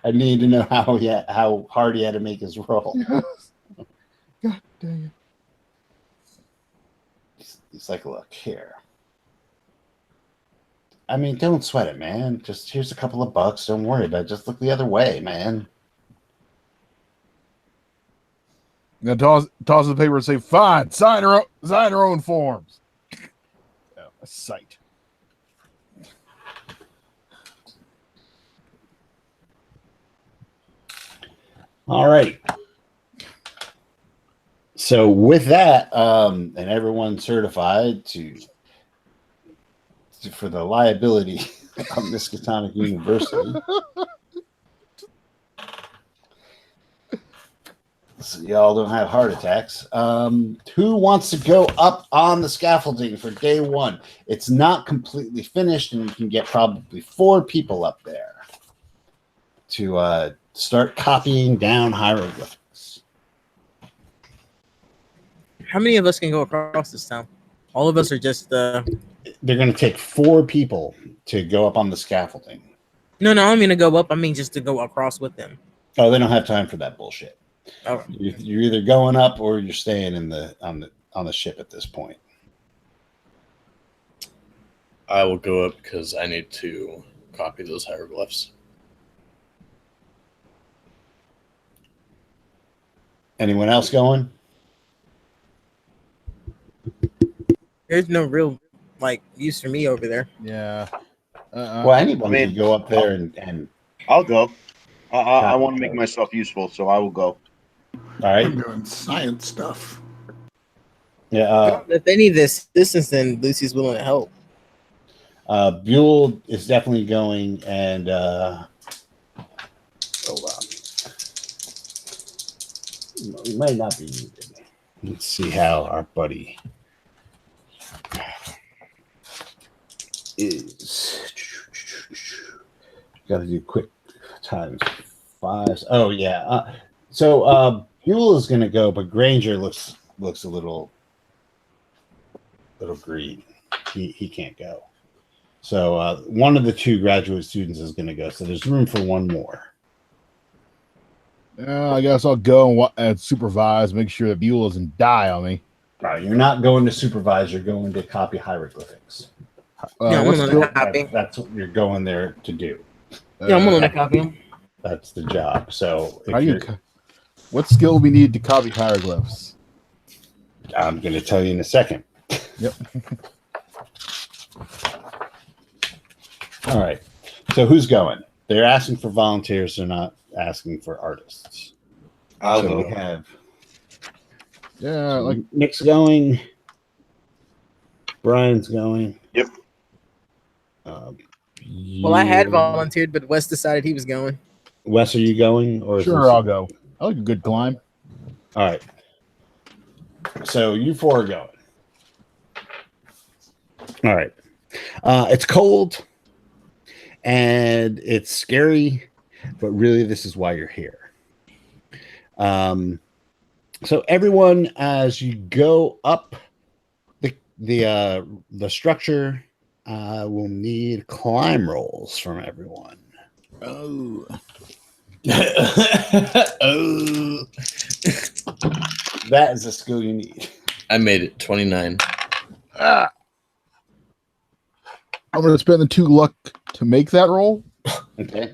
I need to know how hard he had to make his roll. God dang it! He's like, look here. I mean, don't sweat it, man. Just here's a couple of bucks. Don't worry about it. Just look the other way, man. I'm gonna toss the paper and say, "Fine, sign her own forms." Oh, a sight. All right. So with that, and everyone certified for the liability of Miskatonic University. So y'all don't have heart attacks. Who wants to go up on the scaffolding for day one? It's not completely finished, and you can get probably 4 people up there to start copying down hieroglyphics. How many of us can go across this town? All of us are just They're going to take 4 people to go up on the scaffolding. No, I don't mean to go up. I mean just to go across with them. Oh, they don't have time for that bullshit. Oh. You're either going up or you're staying on the ship at this point. I will go up because I need to copy those hieroglyphs. Anyone else going? There's no real use for me over there. Yeah. Well, anyone can go up there and I'll go. I want to make myself useful, so I will go. All right. I'm doing science stuff. Yeah. If they need this assistance, then Lucy's willing to help. Buell is definitely going, and hold on. It might not be needed. Let's see how our buddy is. Got to do quick times 5. Oh yeah. So Buell is going to go, but Granger looks a little green. He can't go. So one of the 2 graduate students is going to go. So there's room for 1 more. I guess I'll go and supervise, make sure that Buell doesn't die on me. All right, you're not going to supervise. You're going to copy hieroglyphics. I'm willing to copy. That's what you're going there to do. Yeah, I'm willing to copy him. That's the job. So what skill we need to copy hieroglyphs? I'm going to tell you in a second. Yep. All right. So who's going? They're asking for volunteers. They're not asking for artists. I'll so go. we have Yeah, Nick's going. Brian's going. Yep. Well, I had volunteered, but Wes decided he was going. Wes, are you going? Or sure, I'll go. I like a good climb. All right. So you 4 are going. All right. It's cold and it's scary, but really this is why you're here. So everyone, as you go up the structure, will need climb rolls from everyone. Oh. Oh. That is a skill you need. I made it 29. I'm going to spend the 2 luck to make that roll. Okay.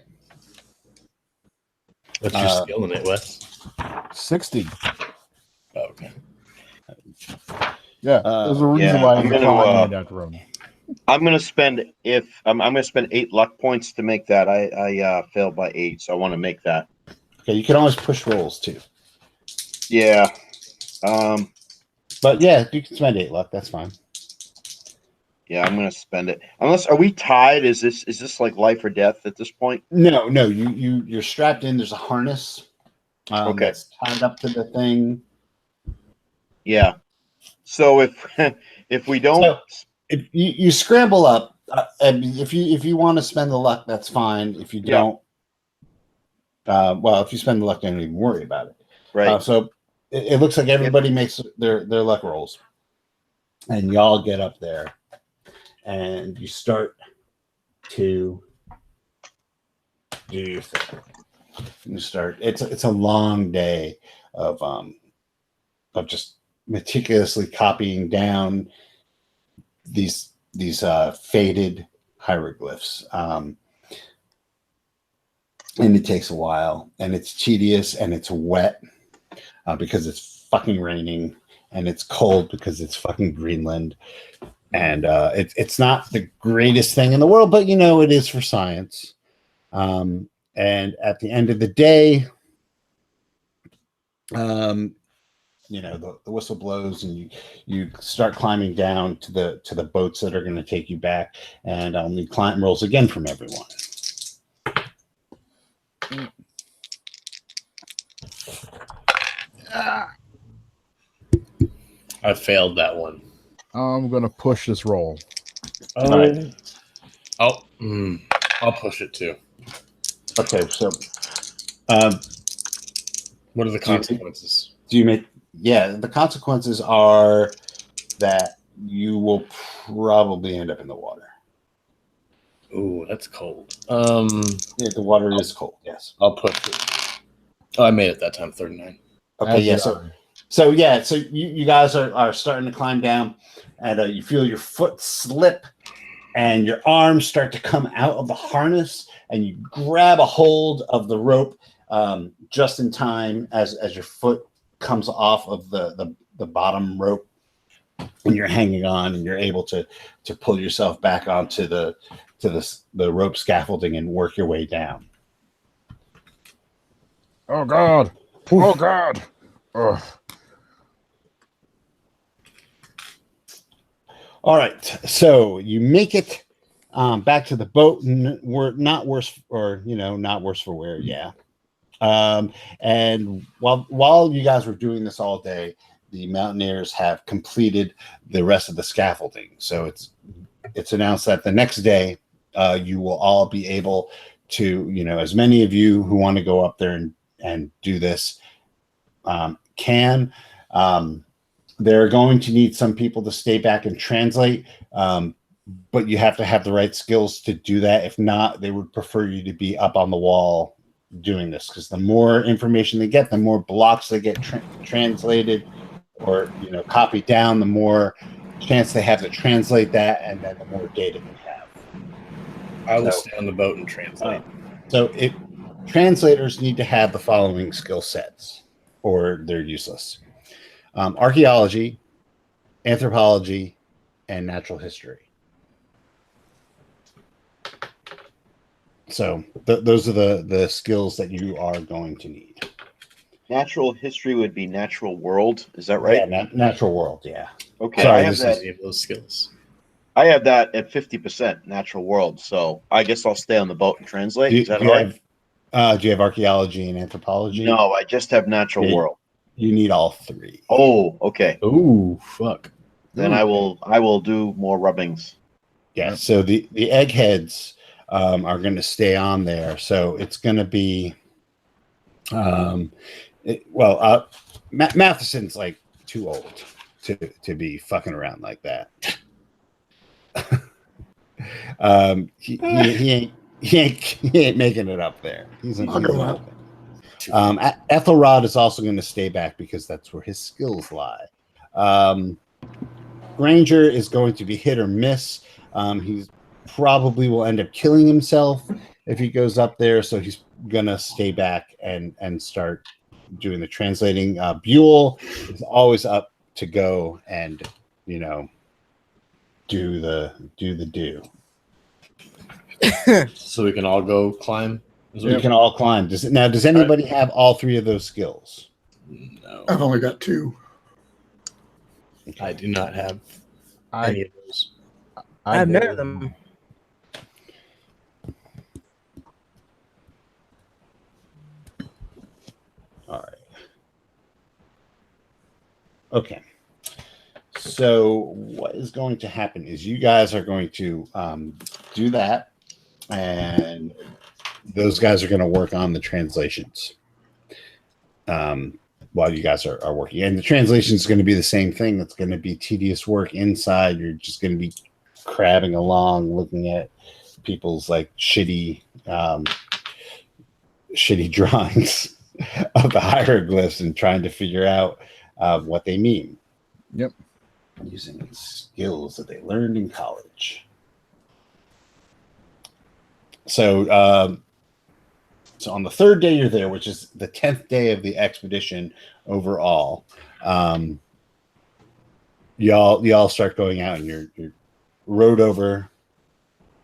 What's your skill in it, Wes? 60. Okay. Yeah, there's a reason yeah, why I'm you gonna, climb that room. I'm gonna spend I'm gonna spend 8 luck points to make that. I failed by 8, so I want to make that. Okay, you can always push rolls too. Yeah. But yeah, you can spend 8 luck. That's fine. Yeah, I'm gonna spend it. Unless, are we tied? Is this like life or death at this point? No, you're strapped in. There's a harness Okay. that's tied up to the thing. Yeah. So if we don't, So if you scramble up, and if you want to spend the luck, that's fine. If you don't, well, if you spend the luck, don't even worry about it. right? So it looks like everybody makes their luck rolls, and y'all get up there, and you start to do your thing. You start. It's a long day of just meticulously copying down these faded hieroglyphs, and it takes a while, and it's tedious, and it's wet because it's fucking raining, and it's cold because it's fucking Greenland, and it's not the greatest thing in the world, but it is for science. And at the end of the day, the whistle blows, and you start climbing down to the boats that are going to take you back, and I'll need climb rolls again from everyone. I failed that one. I'm gonna push this roll. Oh, All right. I'll push it too. Okay, so What are the consequences? do you make? Yeah, the consequences are that you will probably end up in the water. Ooh, that's cold. Yeah, the water is cold. Yes. I'll push it. Oh, I made it that time. 39. Okay. Yeah. So you guys are starting to climb down, and you feel your foot slip, and your arms start to come out of the harness, and you grab a hold of the rope just in time as your foot comes off of the bottom rope, and you're hanging on, and you're able to pull yourself back onto the rope scaffolding and work your way down. Oh God! Oh God! Ugh. All right, so you make it back to the boat, and we're not worse for wear. Yeah. And while you guys were doing this all day, the mountaineers have completed the rest of the scaffolding. So it's announced that the next day you will all be able to, as many of you who want to go up there and do this can. They're going to need some people to stay back and translate, but you have to have the right skills to do that. If not, they would prefer you to be up on the wall doing this, because the more information they get, the more blocks they get translated or copied down, the more chance they have to translate that, and then the more data they have. I will stay on the boat and translate. So translators need to have the following skill sets, or they're useless: archaeology, anthropology, and natural history. So those are the skills that you are going to need. Natural history would be natural world. Is that right? Yeah, natural world. Yeah. Okay. Sorry, I have that. Any of those skills. I have that at 50% natural world. So I guess I'll stay on the boat and translate. Is that all right? Do you have archeology and anthropology? No, I just have natural world. You need all three. Oh, okay. Ooh, fuck. Then I will do more rubbings. Yeah. So the eggheads are going to stay on there. So it's going to be, Matheson's like too old to be fucking around like that. He ain't making it up there. He's an old. Ethelrod is also going to stay back because that's where his skills lie. Granger is going to be hit or miss. He's probably will end up killing himself if he goes up there, so he's gonna stay back and start doing the translating. Buell is always up to go and do the do. So we can all go climb. We can all climb. Does anybody have all three of those skills? No, I've only got 2. I do not have any of those. I have none of them. All right. Okay. So what is going to happen is you guys are going to do that, and those guys are going to work on the translations while you guys are working. And the translation is going to be the same thing. It's going to be tedious work inside. You're just going to be crabbing along, looking at people's like shitty drawings of the hieroglyphs and trying to figure out what they mean. Yep. Using skills that they learned in college. So on the third day you're there, which is the 10th day of the expedition overall, y'all start going out, and you're rowed over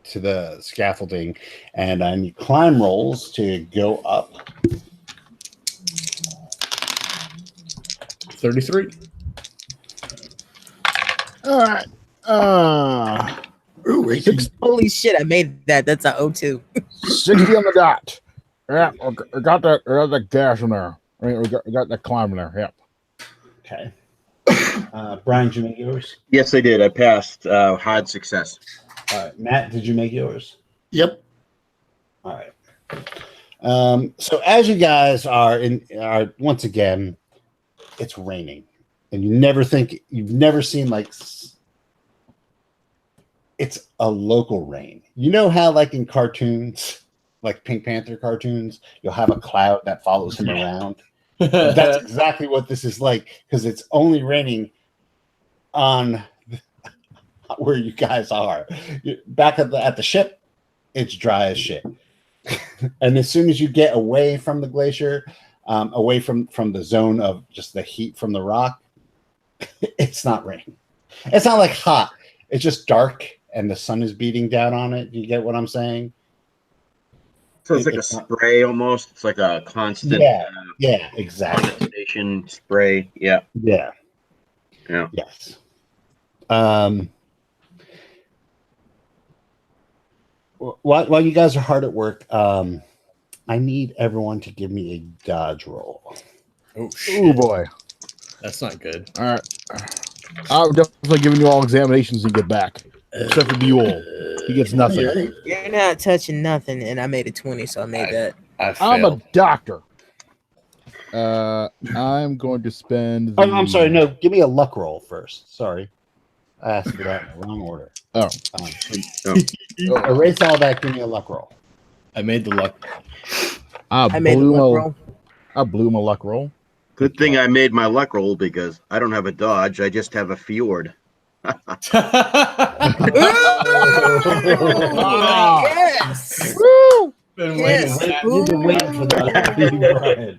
to the scaffolding, and I need climb rolls to go up. 33. All right. Ooh, 18. Holy shit, I made that. That's a 02. 60 on the dot. Yeah, I got that gas in there. I mean, we got that climb in there. Yep. Okay. Brian, did you make yours? Yes, I did. I passed. Hard success. All right. Matt, did you make yours? Yep. All right. So as you guys are once again, it's raining, and you've never seen like it's a local rain. You know how like in cartoons, like Pink Panther cartoons, you'll have a cloud that follows him around. That's exactly what this is like, because it's only raining on where you guys are. Back at the ship, it's dry as shit. And as soon as you get away from the glacier, away from the zone of just the heat from the rock, it's not raining. It's not like hot. It's just dark and the sun is beating down on it. You get what I'm saying? So it's like a spray almost. It's like a constant. Yeah, exactly. Condensation spray. Yeah. Yeah. Yes. While you guys are hard at work, I need everyone to give me a dodge roll. Oh, shit. Oh boy. That's not good. All right. I'm definitely giving you all examinations when you get back. Except for Buell. He gets nothing. You're not touching nothing, and I made a 20, so I made that. I'm a doctor. I'm going to spend. I'm sorry. No, give me a luck roll first. Sorry, I asked for that in the wrong order. Erase all that. Give me a luck roll. I made the luck. I made the luck roll. I blew my luck roll. Good thing I made my luck roll, because I don't have a dodge. I just have a fjord. Yes. Woo! Yes. You've been waiting for that.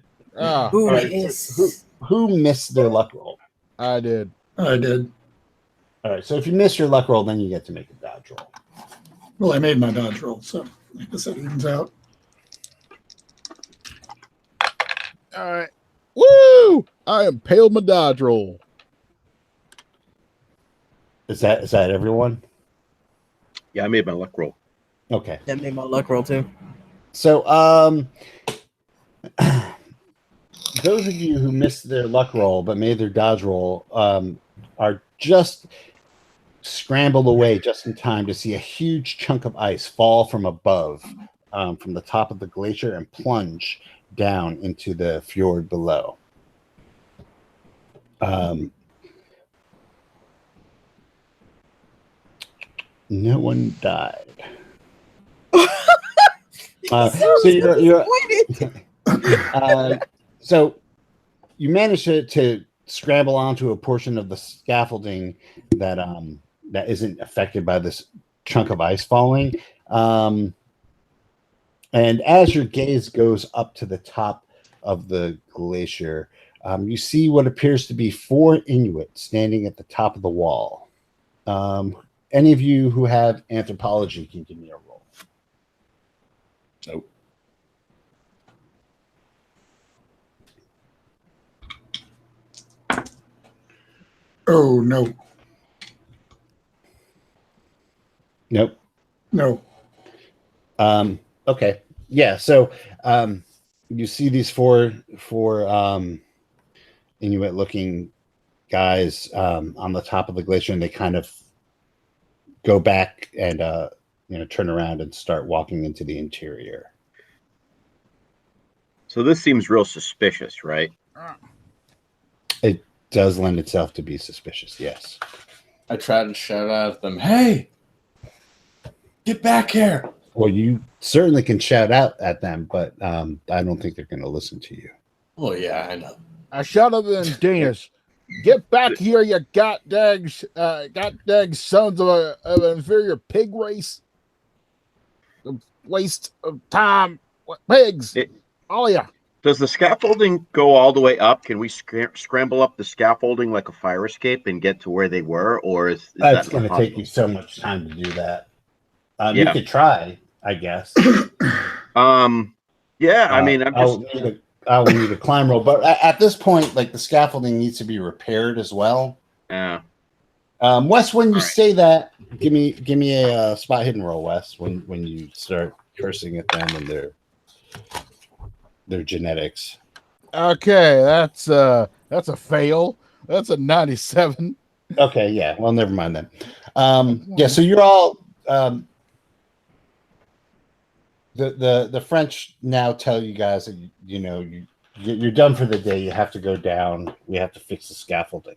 Who Right, is? who missed their luck roll? I did. I did. All right. So if you miss your luck roll, then you get to make a dodge roll. Well, I made my dodge roll, so I guess that evens out. All right. Woo! I impaled my dodge roll. Is that everyone? Yeah, I made my luck roll. Okay. That made my luck roll too. So those of you who missed their luck roll but made their dodge roll are just scrambled away just in time to see a huge chunk of ice fall from above, from the top of the glacier, and plunge down into the fjord below. No one died. So you managed to scramble onto a portion of the scaffolding that isn't affected by this chunk of ice falling. And as your gaze goes up to the top of the glacier, you see what appears to be 4 Inuit standing at the top of the wall. Any of you who have anthropology can give me a roll. Nope. Oh, no. Nope. No. Okay. Yeah. So you see these four Inuit looking guys on the top of the glacier, and they kind of go back and turn around and start walking into the interior. So this seems real suspicious, right? It does lend itself to be suspicious, yes. I try to shout out at them, "Hey, get back here!" Well, you certainly can shout out at them, but I don't think they're going to listen to you. Oh yeah, I know. I shout at them in Danish. Get back here, you goddamn sons of an inferior pig race. The waste of time. Pigs. All ya. Does the scaffolding go all the way up? Can we scramble up the scaffolding like a fire escape and get to where they were? Or is That's that going to impossible? take you so much time to do that. Yeah. You could try, I guess. Yeah, I mean, I'll need a climb roll, but at this point, like, the scaffolding needs to be repaired as well. Yeah. Wes, when you All right. say that, give me a spot hidden roll, Wes. When you start cursing at them and their genetics. Okay, that's a fail. That's a 97. Okay, yeah. Well, never mind then. Yeah, so you're all the French now tell you guys that you're done for the day. You have to go down. We have to fix the scaffolding.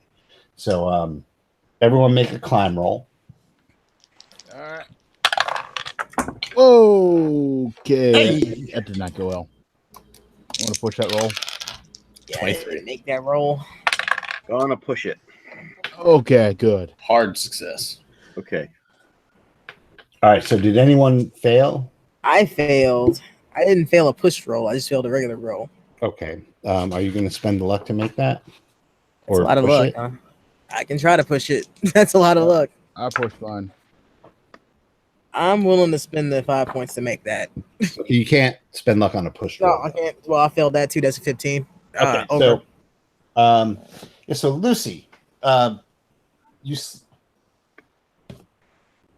So everyone make a climb roll. All right. Okay. Hey! That did not go well. I want to push that roll. Yeah, 23. Make that roll. Gonna push it. Okay, good. Hard success. Okay. All right. So did anyone fail? I failed. I didn't fail a push roll. I just failed a regular roll. Okay. Are you going to spend the luck to make that? That's a lot of push luck. it? Huh? I can try to push it. That's a lot of luck. I pushed mine. I'm willing to spend the 5 points to make that. You can't spend luck on a push roll. No, I can't. Well, I failed that too. That's a 15. Okay. Over. So Lucy,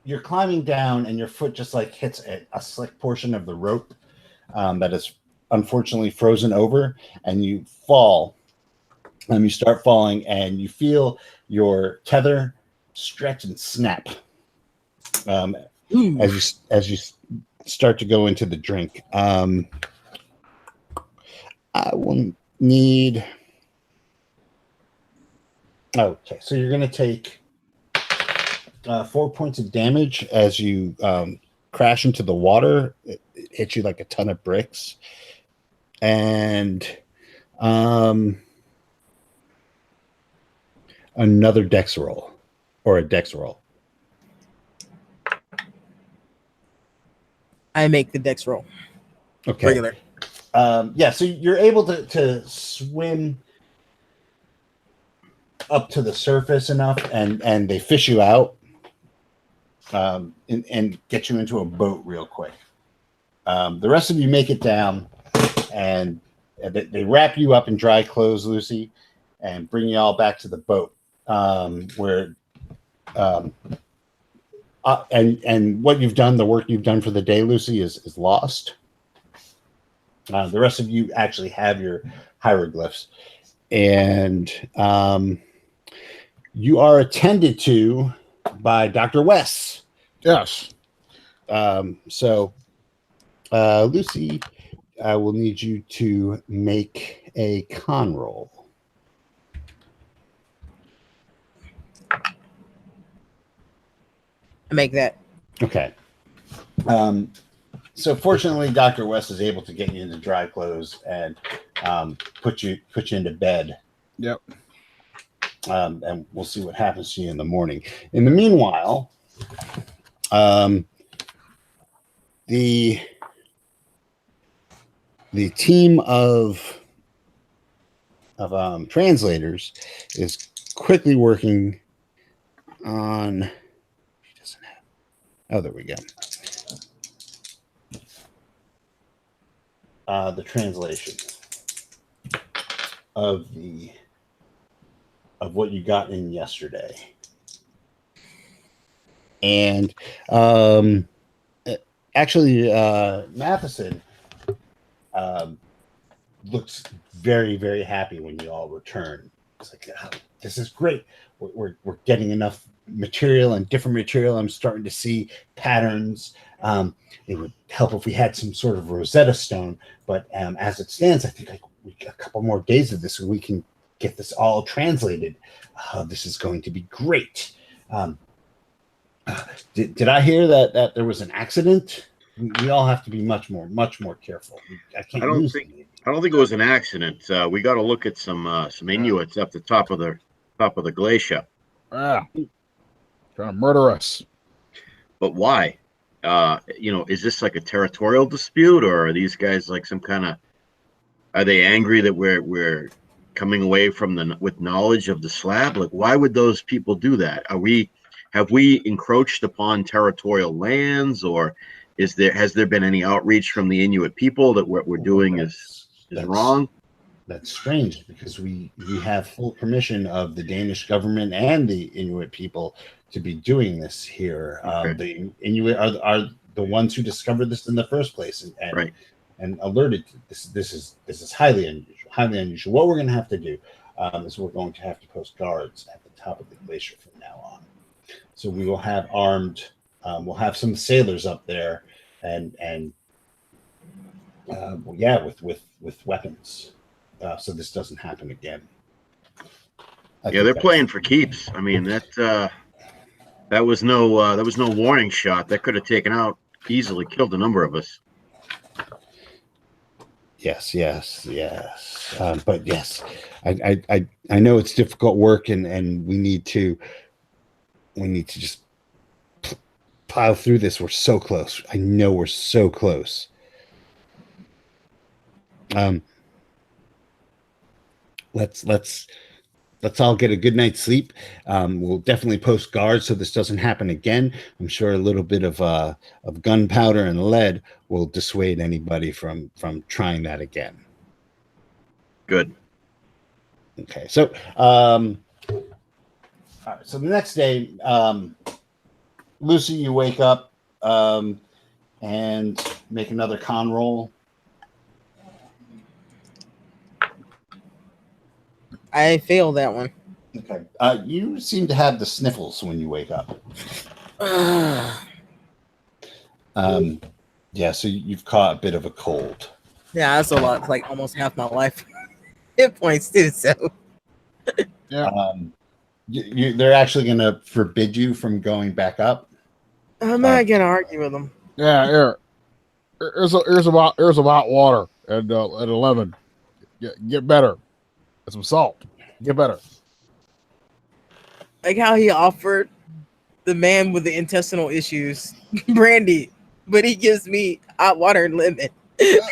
you're climbing down, and your foot just like hits a slick portion of the rope that is unfortunately frozen over, and you fall. You start falling, and you feel your tether stretch and snap as you start to go into the drink. I will need. Okay, so you're going to take 4 points of damage as you crash into the water. It hits you like a ton of bricks. And another dex roll, or a dex roll. I make the dex roll. Okay. Regular. Yeah, so you're able to swim up to the surface enough, and they fish you out and get you into a boat real quick. The rest of you make it down, and they wrap you up in dry clothes, Lucy, and bring you all back to the boat, where and what you've done, the work you've done for the day, Lucy, is lost. The rest of you actually have your hieroglyphs, and you are attended to by Dr. Wes. Yes. So, Lucy, I will need you to make a con roll. I make that. Okay. So fortunately, Dr. West is able to get you into dry clothes and put you into bed. Yep. And we'll see what happens to you in the morning. In the meanwhile, the team of translators is quickly working on. He doesn't have. Oh, there we go. The translation of what you got in yesterday, and actually, Matheson looks very, very happy when you all return. It's like, oh, this is great. We're getting enough material and different material. I'm starting to see patterns. It would help if we had some sort of Rosetta Stone, but as it stands, I think we got a couple more days of this and we can get this all translated. This is going to be great. Did I hear that there was an accident? We all have to be much more careful. I don't think it was an accident. We got to look at some Inuits up the top of the glacier. Trying to murder us. But why? Is this like a territorial dispute, or are these guys like some kind of? Are they angry that we're coming away from with knowledge of the slab? Like, why would those people do that? Have we encroached upon territorial lands, or has there been any outreach from the Inuit people that what we're doing is wrong? That's strange, because we have full permission of the Danish government and the Inuit people to be doing this here. Okay. The Inuit are the ones who discovered this in the first place and right. and alerted to this. This is highly unusual. What we're going to have to do is we're going to have to post guards at the top of the glacier from now on. So we will have armed. We'll have some sailors up there, and with weapons, so this doesn't happen again. They're playing for keeps. I mean that was no warning shot that could have taken out easily, killed a number of us. Yes. But yes, I know it's difficult work, and we need to just pile through this. We're so close. I know we're so close. Let's all get a good night's sleep. We'll definitely post guards so this doesn't happen again. I'm sure a little bit of gunpowder and lead will dissuade anybody from trying that again. Good. Okay, so all right, so the next day, Lucy, you wake up and make another con roll. I failed that one. Okay. You seem to have the sniffles when you wake up. Yeah, so you've caught a bit of a cold. Yeah, that's a lot. It's like almost half my life. Hit points too, so. Yeah. They're actually going to forbid you from going back up. I'm not going to argue with them. Yeah, here. Here's about water at 11. Get better. And some salt. Get better. Like how he offered the man with the intestinal issues brandy, but he gives me hot water and lemon. That's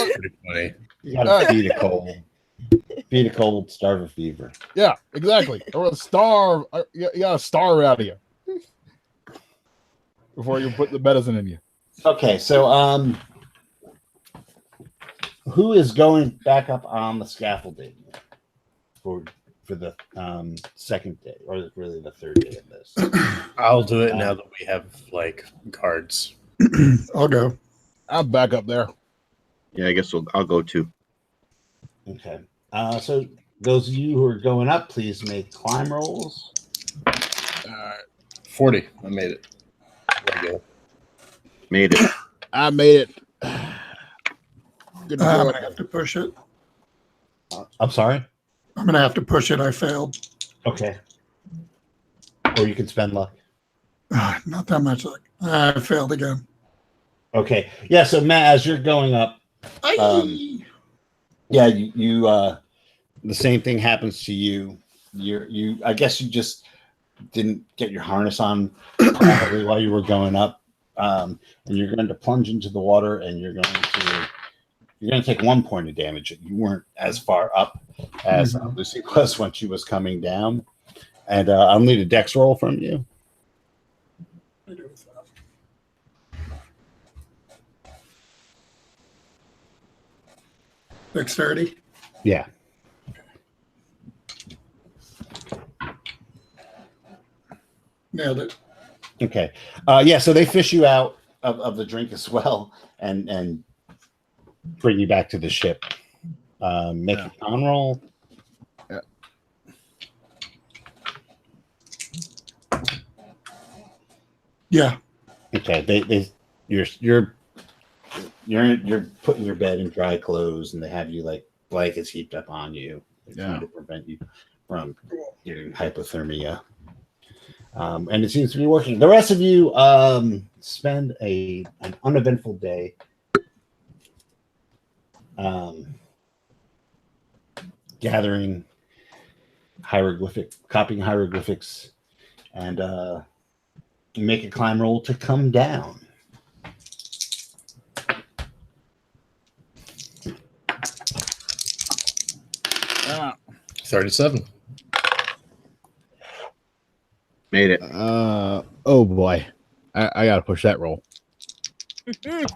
pretty funny. You got to feed a cold. Feed a cold, starve a fever. Yeah, exactly. Or starve. You got to starve out of you before you put the medicine in you. Okay, so who is going back up on the scaffolding for the second day, or really the third day of this? I'll do it now that we have like guards. I'll go. I'm back up there. Yeah, I guess I'll go too. Okay. So those of you who are going up, please make climb rolls. 40. I made it. Regular. Made it. I made it. Good I'm job. gonna have to push it. I'm sorry? I'm gonna have to push it. I failed. Okay. Or you can spend luck. Not that much luck. I failed again. Okay. Yeah, so Matt, as you're going up, yeah, you the same thing happens to you. You I guess you just didn't get your harness on properly while you were going up. And you're going to plunge into the water, and you're going to you're going to take 1 point of damage. You weren't as far up as Lucy was when she was coming down. And I'll need a dex roll from you. Dexterity? Yeah. Nailed it. Okay. So they fish you out of the drink as well and bring you back to the ship. Make a con roll. Yeah. Yeah. Okay. You're putting your bed in dry clothes, and they have you like blankets heaped up on you, trying to prevent you from getting hypothermia. And it seems to be working. The rest of you spend an uneventful day. Gathering copying hieroglyphics, and make a climb roll to come down. Ah, 37. Made it. Oh boy, I gotta push that roll.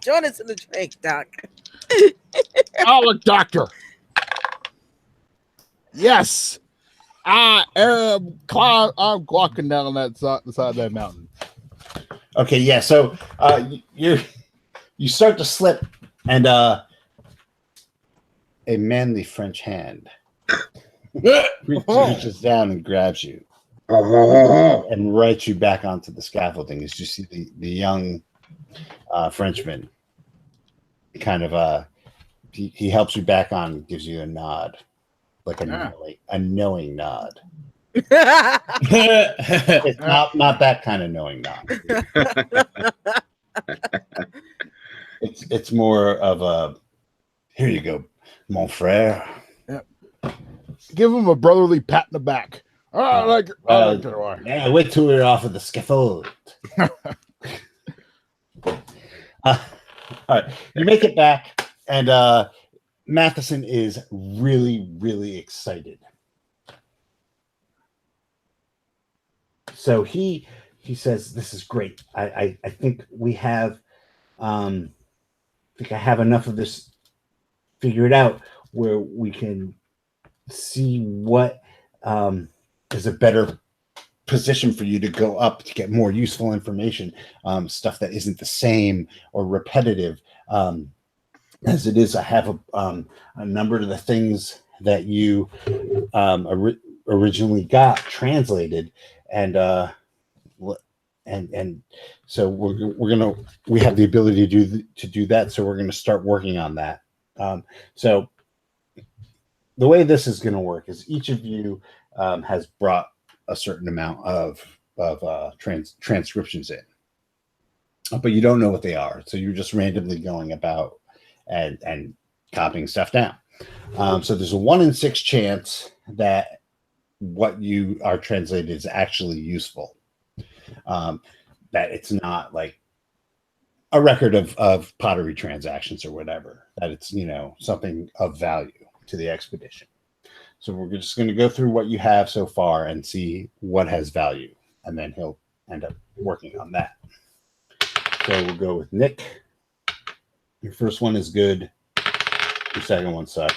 Join us in the drink, Doc. Oh, look, doctor. Yes, I am. I'm walking down the side of that mountain. Okay, yeah. So you start to slip, and a manly French hand reaches down and grabs you and writes you back onto the scaffolding. As you see the young Frenchman kind of he helps you back on, gives you a nod, like a knowing nod. It's not that kind of knowing nod. It's more of a, here you go, mon frère. Yep. Give him a brotherly pat in the back. Yeah, wait till we're off of the scaffold. All right, you make it back, and Matheson is really, really excited. So he says, "This is great. I think we have, I think I have enough of this figured out where we can see what is a better position for you to go up to get more useful information, stuff that isn't the same or repetitive as it is. I have a number of the things that you originally got translated, and so we have the ability to do that. So we're gonna start working on that. So the way this is going to work is each of you has brought a certain amount of transcriptions in, but you don't know what they are. So you're just randomly going about and copying stuff down. So there's a 1 in 6 chance that what you are translated is actually useful. That it's not like a record of pottery transactions or whatever, that it's, something of value to the expedition. So we're just going to go through what you have so far and see what has value, and then he'll end up working on that. So we'll go with Nick. Your first one is good. Your second one sucks.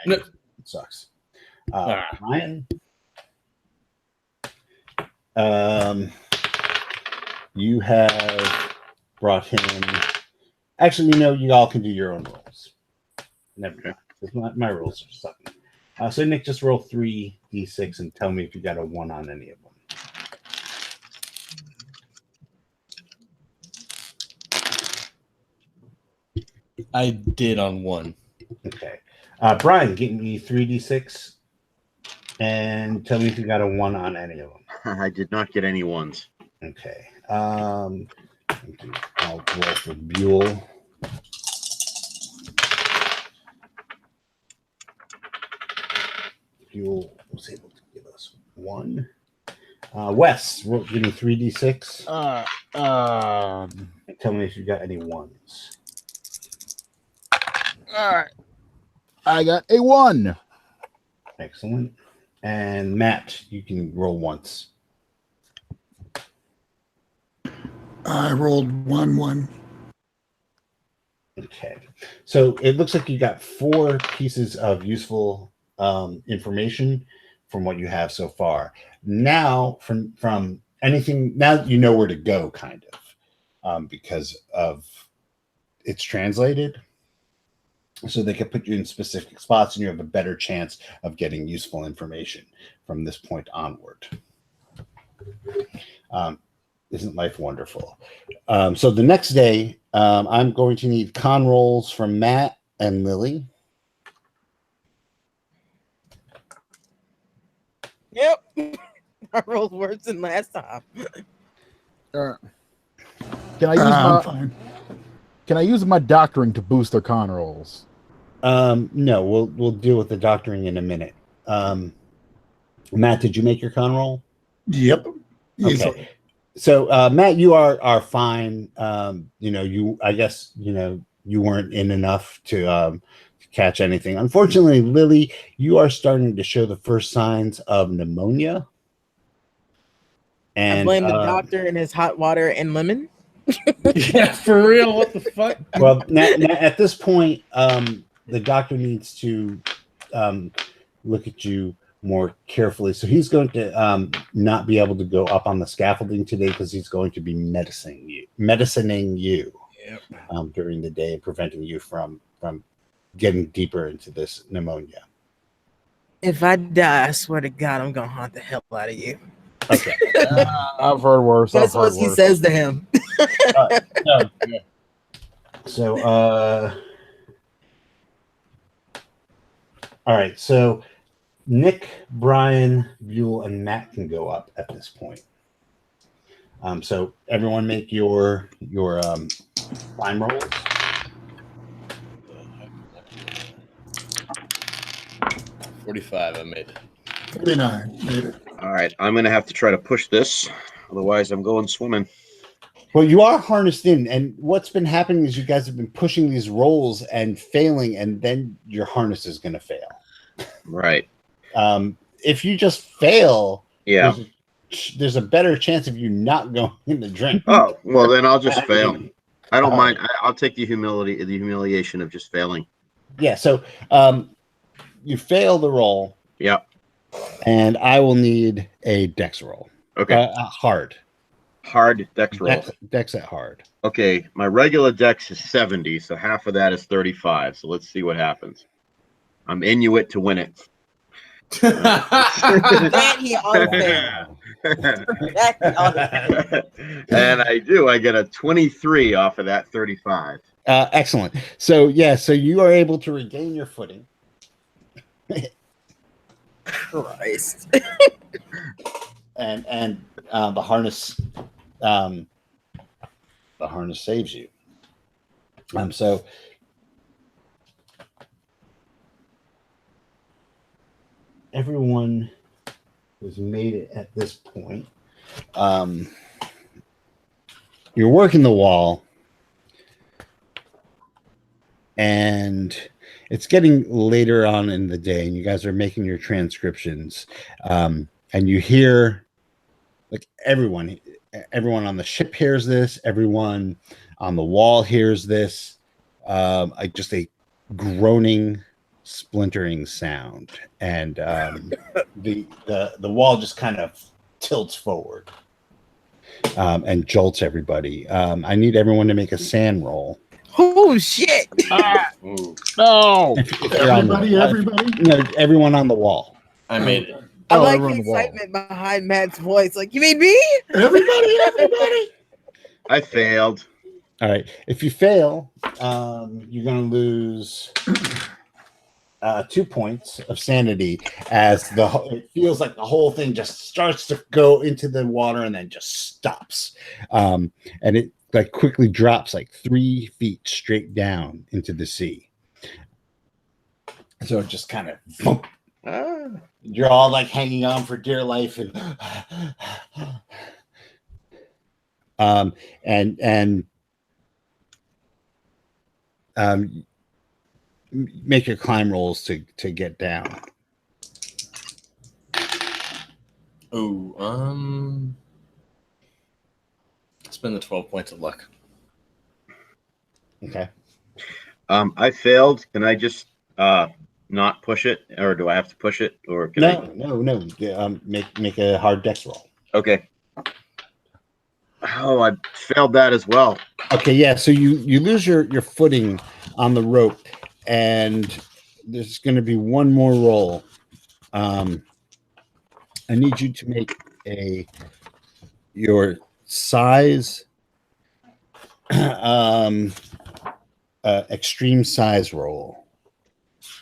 No. It sucks. Ryan. You have brought him. Actually, you all can do your own rolls. Never mind. My rolls are sucking. So Nick, just roll 3d6 and tell me if you got a 1 on any of them. I did on 1. Okay. Brian, give me 3d6 and tell me if you got a 1 on any of them. I did not get any 1s. Okay. I'll roll for Buell. Buell was able to give us 1. Wes, give me 3d6. And tell me if you got any 1s. All right. I got a 1. Excellent. And Matt, you can roll once. I rolled 1-1. Okay. So it looks like you got 4 pieces of useful information from what you have so far. Now, from anything, now you know where to go, kind of, because of it's translated. So they can put you in specific spots, and you have a better chance of getting useful information from this point onward. Isn't life wonderful? So the next day, I'm going to need con rolls from Matt and Lily. Yep. I rolled worse than last time. Can I use I'm fine. Can I use my doctoring to boost their con rolls? No, we'll deal with the doctoring in a minute. Matt, did you make your con roll? Yep. Easily. Okay. So Matt, you are fine. I guess you weren't in enough to catch anything. Unfortunately, Lily, you are starting to show the first signs of pneumonia. And I blame the doctor and his hot water and lemon. Yeah, for real. What the fuck? Well, now, at this point, the doctor needs to look at you more carefully. So he's going to not be able to go up on the scaffolding today because he's going to be medicining you during the day and preventing you from getting deeper into this pneumonia. If I die, I swear to God, I'm gonna haunt the hell out of you. Okay. I've heard worse. That's what he says to him. No. So, all right. So, Nick, Brian, Buell, and Matt can go up at this point. So everyone make your climb rolls. 45. I made it. 49. Made it. All right, I'm gonna have to try to push this, otherwise I'm going swimming. Well, you are harnessed in, and what's been happening is you guys have been pushing these rolls and failing, and then your harness is going to fail. Right. If you just fail, Yeah. there's a better chance of you not going in the drink. Oh, well, then I'll just fail. I don't mind. I'll take the humiliation of just failing. Yeah. So you fail the roll. Yep. And I will need a dex roll. Okay. Hard dex roll. Dex at hard. Okay, my regular dex is 70, so half of that is 35. So let's see what happens. I'm Inuit to win it. That he ought to fail. And I do. I get a 23 off of that 35. Excellent. So you are able to regain your footing. Christ. and the harness saves you. So everyone who's made it at this point, you're working the wall, and it's getting later on in the day, and you guys are making your transcriptions, and you hear, like, everyone on the ship hears this, everyone on the wall hears this, just a groaning, splintering sound, and the wall just kind of tilts forward and jolts everybody. I need everyone to make a sand roll. Oh shit! No! Everybody. No, everyone on the wall. I made it. I like everyone the on the wall. excitement behind Matt's voice. Like, you mean me? Everybody. I failed. All right. If you fail, you're going to lose 2 points of sanity as it feels like the whole thing just starts to go into the water and then just stops. And it like quickly drops like 3 feet straight down into the sea. So it just kind of, you're all like hanging on for dear life, and make your climb rolls to get down. Oh, spend the 12 points of luck. Okay. I failed. Can I just not push it, or do I have to push it, or can I? No. Make a hard dex roll. Okay. Oh, I failed that as well. Okay, yeah. So you lose your footing on the rope, and there's going to be one more roll. I need you to make your size, extreme size roll.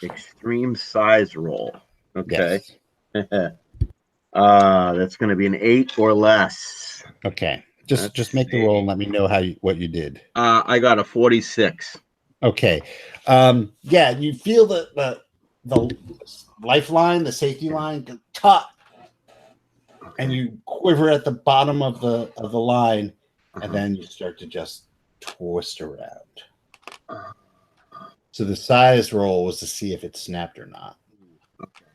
Extreme size roll. Okay. Yes. That's going to be an 8 or less. Okay. Just make the roll and let me know what you did. I got a 46. Okay. Yeah, you feel the lifeline, the safety line cut, and you quiver at the bottom of the line, and then you start to just twist around. So the size roll was to see if it snapped or not. Okay.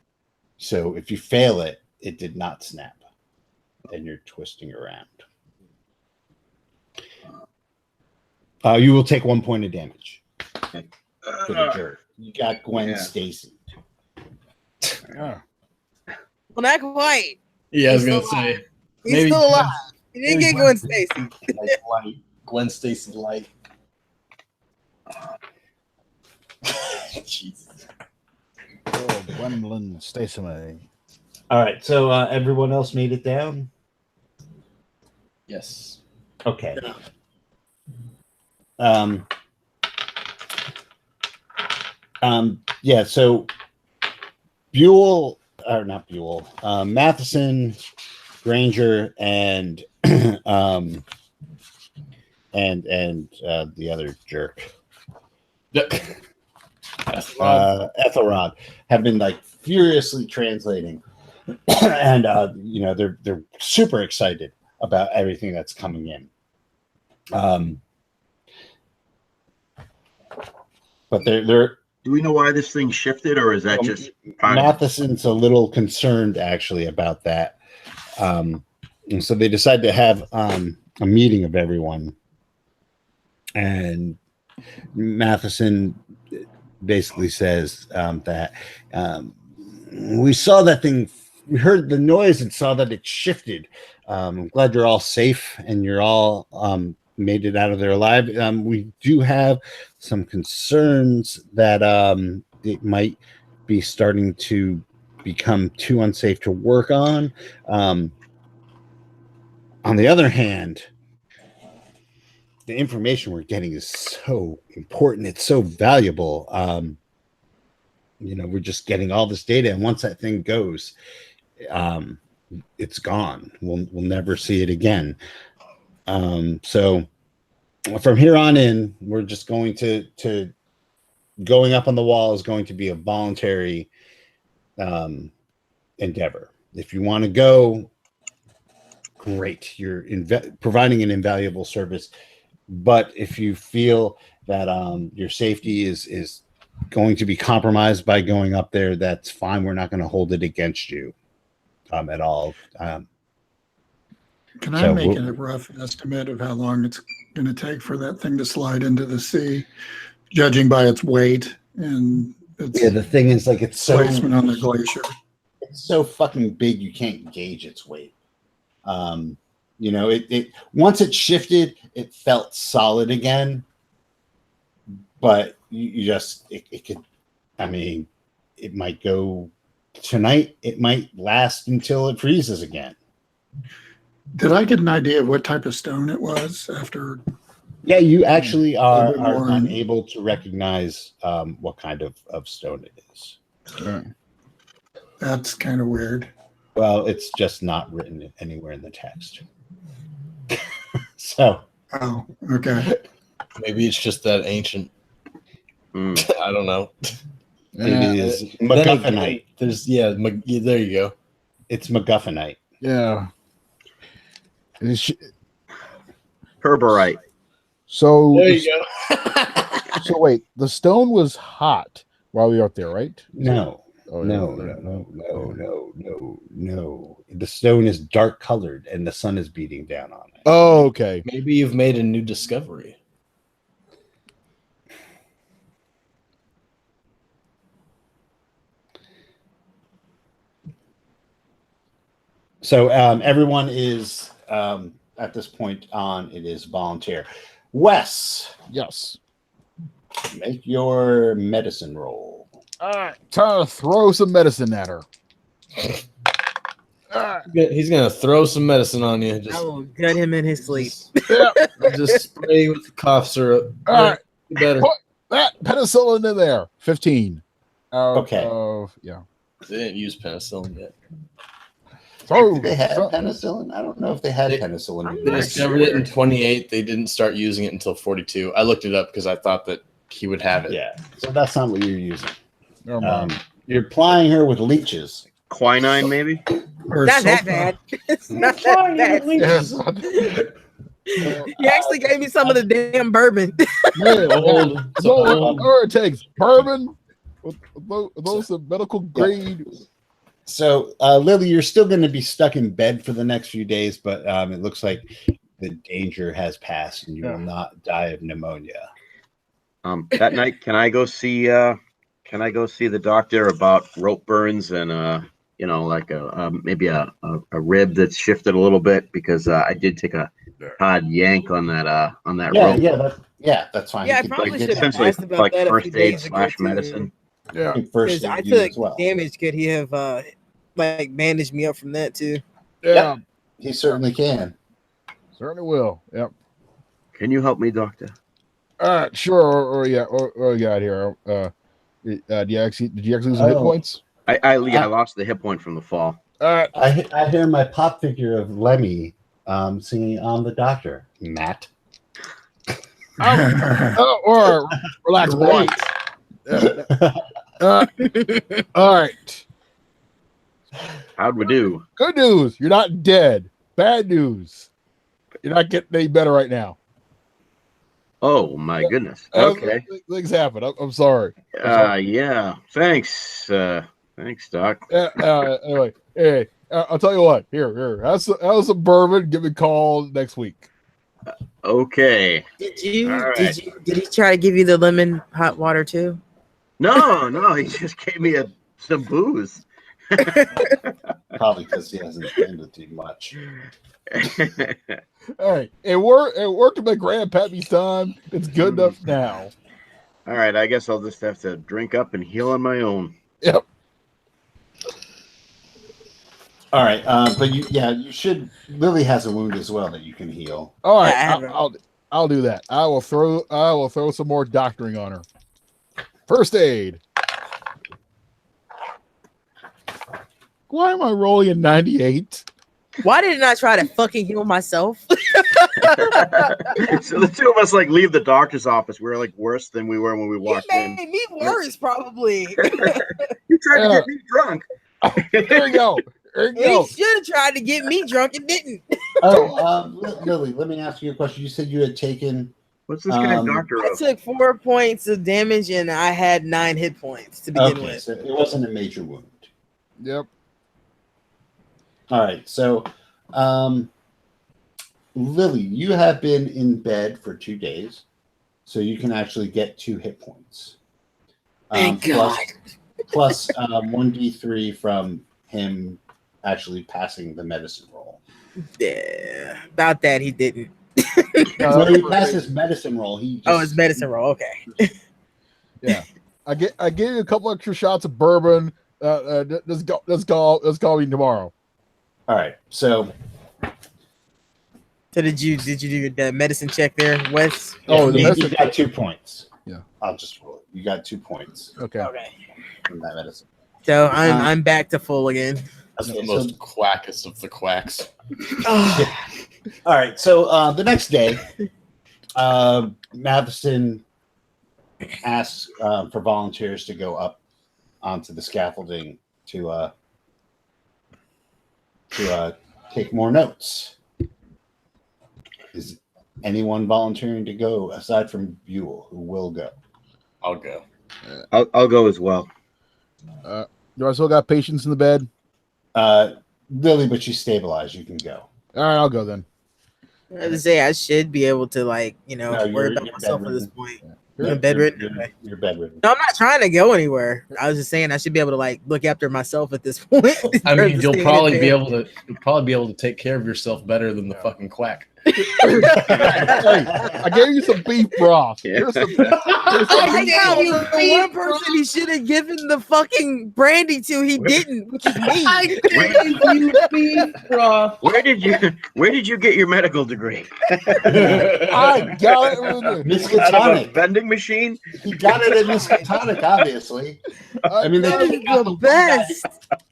So if you fail it, it did not snap, and you're twisting around. You will take 1 point of damage for the jerk. You got Gwen Stacy. Yeah. Well, not quite. Yeah, I was He's gonna still say He's maybe still alive. He didn't get Gwen Stacy. like light. Gwen Stacy light. Jesus. Oh, Gwendolyn Stacy. All right, so everyone else made it down? Yes. Okay. Yeah. Yeah, so Buell, or not Buell, Matheson, Granger, and the other jerk, Ethelrod, have been like furiously translating, and they're super excited about everything that's coming in. But they're. Do we know why this thing shifted, or is that just Matheson's a little concerned actually about that, and so they decided to have a meeting of everyone, and Matheson basically says that we saw that thing, we heard the noise and saw that it shifted. I'm glad you're all safe and you're all made it out of there alive. We do have some concerns that it might be starting to become too unsafe to work on. On the other hand, the information we're getting is so important. It's so valuable. We're just getting all this data, and once that thing goes, it's gone. We'll never see it again. So from here on in, we're just going to going up on the wall is going to be a voluntary endeavor. If you want to go, great. You're providing an invaluable service. But if you feel that your safety is going to be compromised by going up there, that's fine. We're not going to hold it against you at all. Can I make a rough estimate of how long it's going to take for that thing to slide into the sea, judging by its weight and its the thing is, like, it's so placement on the glacier? It's so fucking big you can't gauge its weight. It once it shifted, it felt solid again, but it could. I mean, it might go tonight. It might last until it freezes again. Did I get an idea of what type of stone it was after? Yeah, you actually are not able to recognize what kind of stone it is. Sure. That's kind of weird. Well, it's just not written anywhere in the text. So. Oh, okay. Maybe it's just that ancient. I don't know. It is MacGuffinite. There you go. It's MacGuffinite. Yeah. Herberite. So there you go. So wait, the stone was hot, while we were out there, right? No. Oh, No. The stone is dark colored and the sun is beating down on it. Oh, okay. Maybe you've made a new discovery. So everyone is at this point on. It is volunteer. Wes, Yes. make your medicine roll. All right. Trying to throw some medicine at her. All right. He's gonna throw some medicine on you. I Just, will gut him in his sleep. just spray with the cough syrup. All right. Better. Put that penicillin in there. 15. Okay. Yeah. They didn't use penicillin yet. Throw. They had penicillin. I don't know if they had penicillin. They discovered it in 28. They didn't start using it until 42. I looked it up because I thought that he would have it. Yeah. So that's not what you're using. Never mind. You're plying her with leeches. Quinine, maybe? Or Not that sulfa. bad. It's not that bad. Yes. You actually gave me some of the damn bourbon. Man, Old. so what it takes bourbon with those medical grade. So, Lily, you're still going to be stuck in bed for the next few days, but it looks like the danger has passed and you will not die of pneumonia. That night, can I go see the doctor about rope burns and like maybe a rib that's shifted a little bit, because I did take a hard yank on that rope. That's fine. Yeah, I You could, probably like, should have essentially asked about like that a first few aid days ago, / medicine. Yeah. first Because I aid you took as well. damage. Could he have bandaged me up from that too? Yeah. Yep. He certainly can. Certainly will. Yep. Can you help me, doctor? All right. Sure. Or you got here. Did you actually lose some hit points? I lost the hit point from the fall. All right. I hear my pop figure of Lemmy singing "I'm the Doctor." Matt. Or relax. Right. All right. How'd we do? Good news. You're not dead. Bad news. You're not getting any better right now. Oh my goodness. Okay. Things happen. I'm sorry. Yeah. Thanks. Thanks, Doc. Anyway, hey, I'll tell you what. Here. Have some bourbon. Give me a call next week. Okay. Did he All try to give you the lemon hot water too? No, he just gave me some booze. Probably because he hasn't been with you much. All right. It worked to make Grandpappy's time. It's good enough now. All right, I guess I'll just have to drink up and heal on my own. Yep. All right, but you should. Lily has a wound as well that you can heal. All right. Yeah, I'll do that. I will throw some more doctoring on her. First aid. Why am I rolling a 98? Why didn't I try to fucking heal myself? So the two of us leave the doctor's office. We were worse than we were when we walked He in. made me worse, probably. You tried to get me drunk. There you go. He should have tried to get me drunk and didn't. Lily, let me ask you a question. You said you had taken. What's this guy doctor I of? took 4 points of damage and I had 9 hit points to begin with. So it wasn't a major wound. Yep. All right, so Lily, you have been in bed for 2 days, so you can actually get 2 hit points. Thank God. Plus 1d3 from him actually passing the medicine roll. Yeah, about that he didn't. No, he passed his medicine roll. His medicine roll. Okay. Yeah. I gave you a couple extra shots of bourbon. Let's call me tomorrow. All right, so did you do the medicine check there, Wes? The you medicine. got 2 points. Yeah. I'll just roll it. You got 2 points Okay. from that medicine. So I'm back to full again. That's Okay, the most quackest of the quacks. All right, so the next day, Madison asks for volunteers to go up onto the scaffolding to take more notes. Is anyone volunteering to go aside from Buell, who will go? I'll go. I'll go as well. Do I still got patience in the bed? Lily, but she's stabilized. You can go. All right, I'll go then. I was say I should be able to worry you're about myself at this bedridden. point. Yeah, I'm bedridden. You're bedridden. No, I'm not trying to go anywhere. I was just saying I should be able to look after myself at this point. I mean, you'll Staying in probably bed. be able to take care of yourself better than the fucking quack. Hey, I gave you some beef broth. Yeah. Here's some I gave you the one person he should have given the fucking brandy to. He didn't, which is me. I gave you beef broth. Where did you get your medical degree? I got it with it. Miskatonic. Vending machine? He got it at Miskatonic, obviously. I mean, they That is kick out the one best.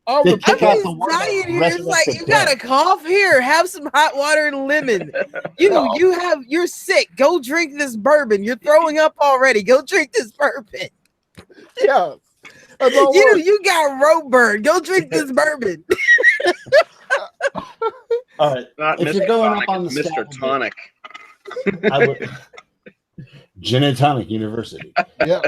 I They was kick out the I'm word. dying The here. rest It's of us like are you got a dead. cough here. Have some hot water and lemon. You're sick. Go drink this bourbon. You're throwing up already. Go drink this bourbon. yeah. That's all You got rope burn. Go drink this bourbon. All right. Not If Mr. you're going Tonic, up on the it's Mr. scaffold, Tonic. I would. Gin and Tonic University. Yeah.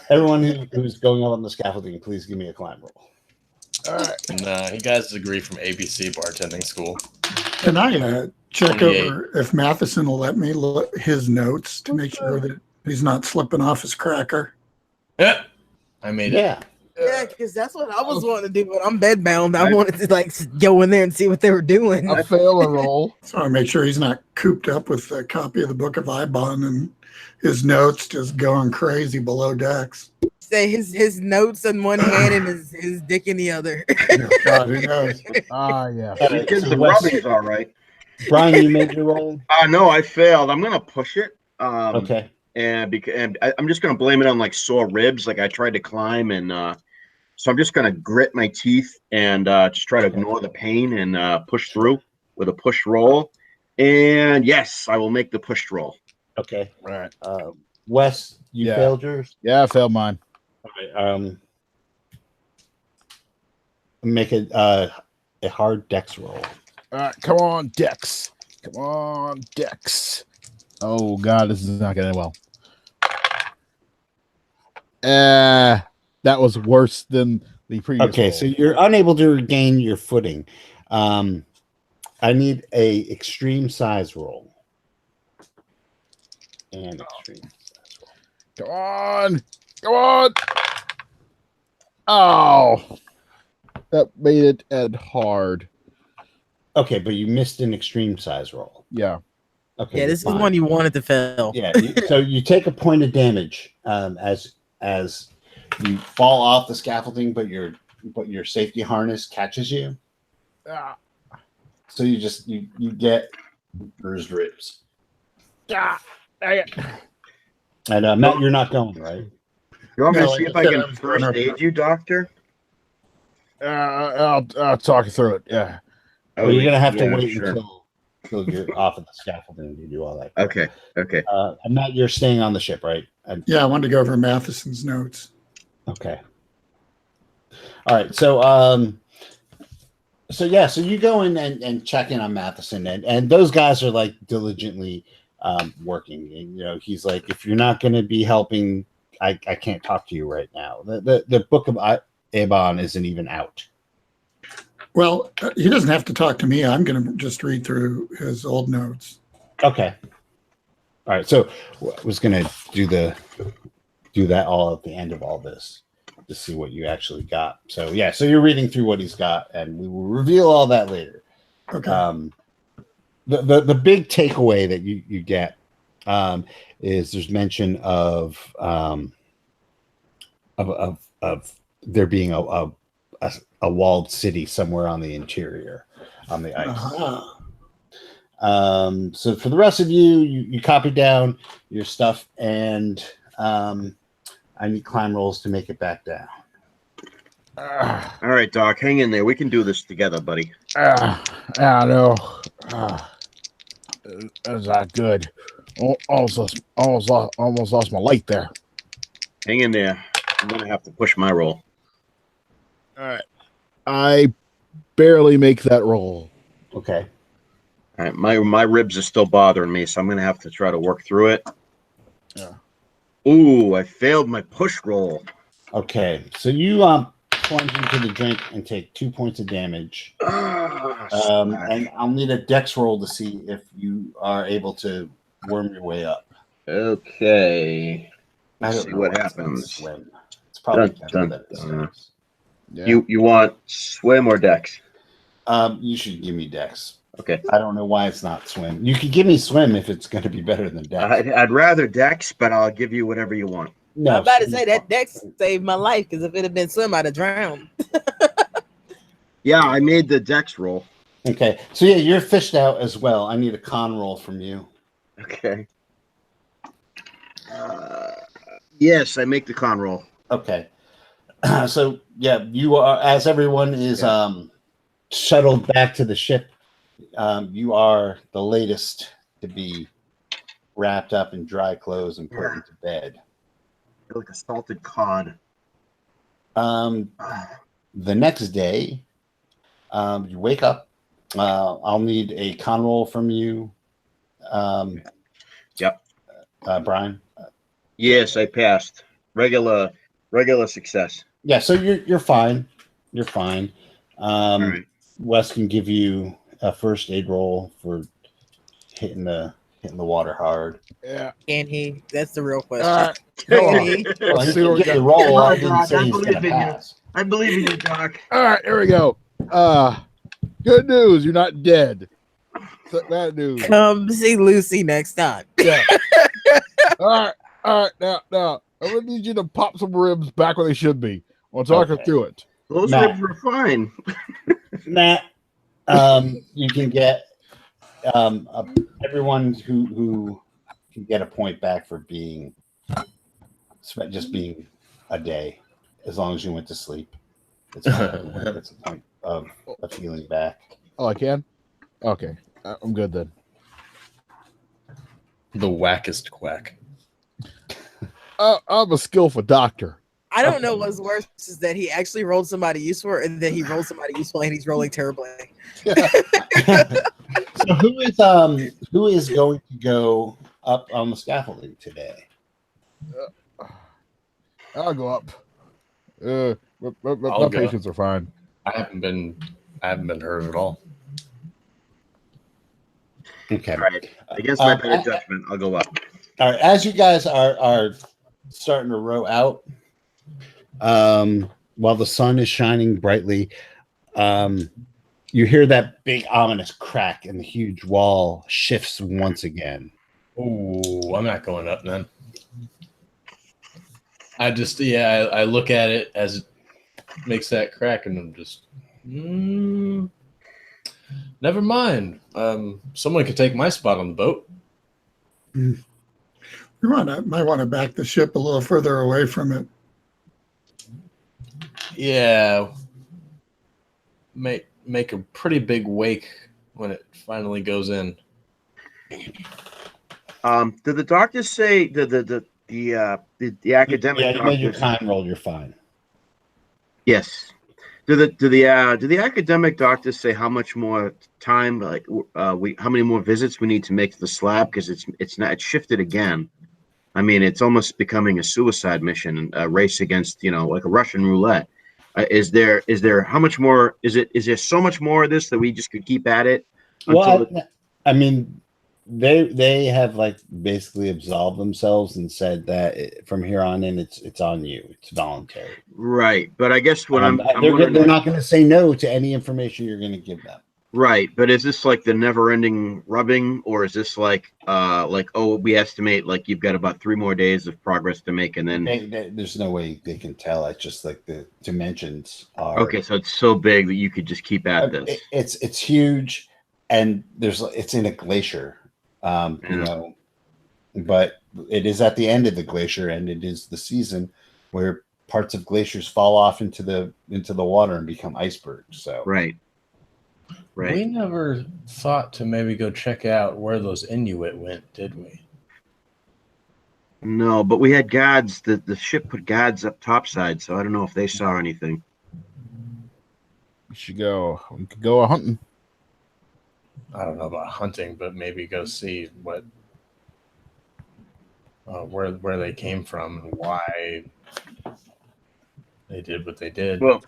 Everyone who's going up on the scaffolding, please give me a climb roll. All right. And he got his degree from ABC bartending school. Can I check 28. over if Matheson will let me look his notes to make sure that he's not slipping off his cracker? Yeah, I made it. Yeah. Yeah, because that's what I was wanting to do, but I'm bedbound. I wanted to go in there and see what they were doing. I fail a roll. So I make sure he's not cooped up with a copy of the Book of Ibon and his notes just going crazy below decks. Say his notes in one hand and his dick in the other. God, who knows? Yeah. All He right, did so the Wes- rubbings all right. Brian, you made your roll. No, I failed. I'm gonna push it. Okay. And I'm just gonna blame it on sore ribs. Like I tried to climb, and so I'm just gonna grit my teeth and just try to ignore the pain and push through with a push roll. And yes, I will make the push roll. Okay. All right. Wes, you Yeah. failed yours. Yeah, I failed mine. All right. Make it a hard dex roll. All right, come on, Dex. Come on, Dex. Oh God, this is not going well. That was worse than the previous. Okay, roll. so you're unable to regain your footing. I need a extreme size roll. And extreme size roll. Come on, come on. Oh, that made it and hard. Okay, but you missed an extreme size roll. Yeah. Okay. Yeah, this is fine. one you wanted to fail. Yeah. So you take a point of damage as you fall off the scaffolding, but your safety harness catches you. Ah, So you get bruised ribs. ah, dang it. And Matt, you're not going, right? You want me to No, see like if I I said, can I'm first gonna- aid you, doctor? I'll talk you through it. Yeah. Well, you're gonna have to Yeah, wait sure. until you're off of the scaffolding to do all that. Okay. And Matt, you're staying on the ship, right? Yeah, I wanted to go over Matheson's notes. Okay. All right. So so you go in and check in on Matheson, and those guys are diligently working. And, he's like, if you're not going to be helping, I can't talk to you right now. The book of Ibon isn't even out. Well, he doesn't have to talk to me. I'm going to just read through his old notes. Okay. All right. So I was going to do that all at the end of all this to see what you actually got. So yeah. So you're reading through what he's got, and we will reveal all that later. Okay. The big takeaway that you get is there's mention of there being a walled city somewhere on the interior, on the ice. Uh-huh. So for the rest of you copy down your stuff, and I need climb rolls to make it back down. All right, Doc, hang in there. We can do this together, buddy. I know. That's not good. Almost lost my light there. Hang in there. I'm gonna have to push my roll. All right. I barely make that roll. Okay. All right, my ribs are still bothering me, so I'm gonna have to try to work through it. Yeah. Ooh, I failed my push roll. Okay, so you plunge into the drink and take 2 points of damage. And I'll need a dex roll to see if you are able to worm your way up. Okay. I Let's don't see know what why it's not happens. swim. It's probably Dun, better dun, than it dun. says. Yeah. You want swim or dex? You should give me dex. Okay. I don't know why it's not swim. You could give me swim if it's going to be better than dex. I'd rather dex, but I'll give you whatever you want. No, I'm about to swim say is that fine. Dex saved my life because if it had been swim, I'd have drowned. Yeah, I made the dex roll. Okay, so yeah, you're fished out as well. I need a con roll from you. Okay. Yes, I make the con roll. Okay, so yeah, you are, as everyone is shuttled back to the ship. You are the latest to be wrapped up in dry clothes and put into bed. You're like a salted cod. The next day, you wake up. I'll need a con roll from you. Yep. Brian. Yes, I passed. Regular success. Yeah, so you're fine. You're fine. All right. Wes can give you a first aid roll for hitting the water hard. Yeah. Can he? That's the real question. All right. Can he? Well, Let's he see can what we get the got. roll. I Come on, didn't Doc, say I he's believe gonna in you. pass. I believe in you, Doc. All right, here we go. Good news, you're not dead. Bad news. Come see Lucy next time. Yeah. all right. Now, I'm gonna need you to pop some ribs back where they should be. We'll talk her through it. Those Matt. ribs were fine. Matt, you can get everyone who can get a point back for being just being a day, as long as you went to sleep. It's a point of healing back. Oh, I can? Okay. I'm good then. The wackest quack. I'm a skillful doctor. I don't know what's worse is that he actually rolled somebody useful and then he rolled somebody useful and he's rolling terribly. So who is going to go up on the scaffolding today? I'll go up. My I'll go. patients are fine. I haven't been hurt at all. Okay. All right. Against my better judgment, I'll go up. All right. As you guys are starting to row out, while the sun is shining brightly, you hear that big ominous crack and the huge wall shifts once again. Oh, I'm not going up then. I just, I look at it as it makes that crack and I'm just, never mind. Someone could take my spot on the boat. You might want to back the ship a little further away from it. Yeah. Make a pretty big wake when it finally goes in. Did the doctors say the academic? Yeah, you made your doctors, con roll. You're fine. yes. Do the academic doctors say how much more time, like how many more visits we need to make to the slab? Because it's shifted again. I mean, it's almost becoming a suicide mission, a race against, like a Russian roulette. Is there how much more? Is there so much more of this that we just could keep at it? Well, I mean, they have basically absolved themselves and said that from here on in, it's on you. It's voluntary. Right, but I guess what they're not going to say no to any information you're going to give them. Right, but is this like the never-ending rubbing, or is this like we estimate you've got about 3 more days of progress to make, and then there's no way they can tell. It's just like the dimensions are okay. So it's so big that you could just keep at this. It's huge, and it's in a glacier, but it is at the end of the glacier, and it is the season where parts of glaciers fall off into the water and become icebergs. So right. We never thought to maybe go check out where those Inuit went, did we? No, but we had guards. The ship put guards up topside, so I don't know if they saw anything. We should go. We could go hunting. I don't know about hunting, but maybe go see what where they came from and why they did what they did. Well,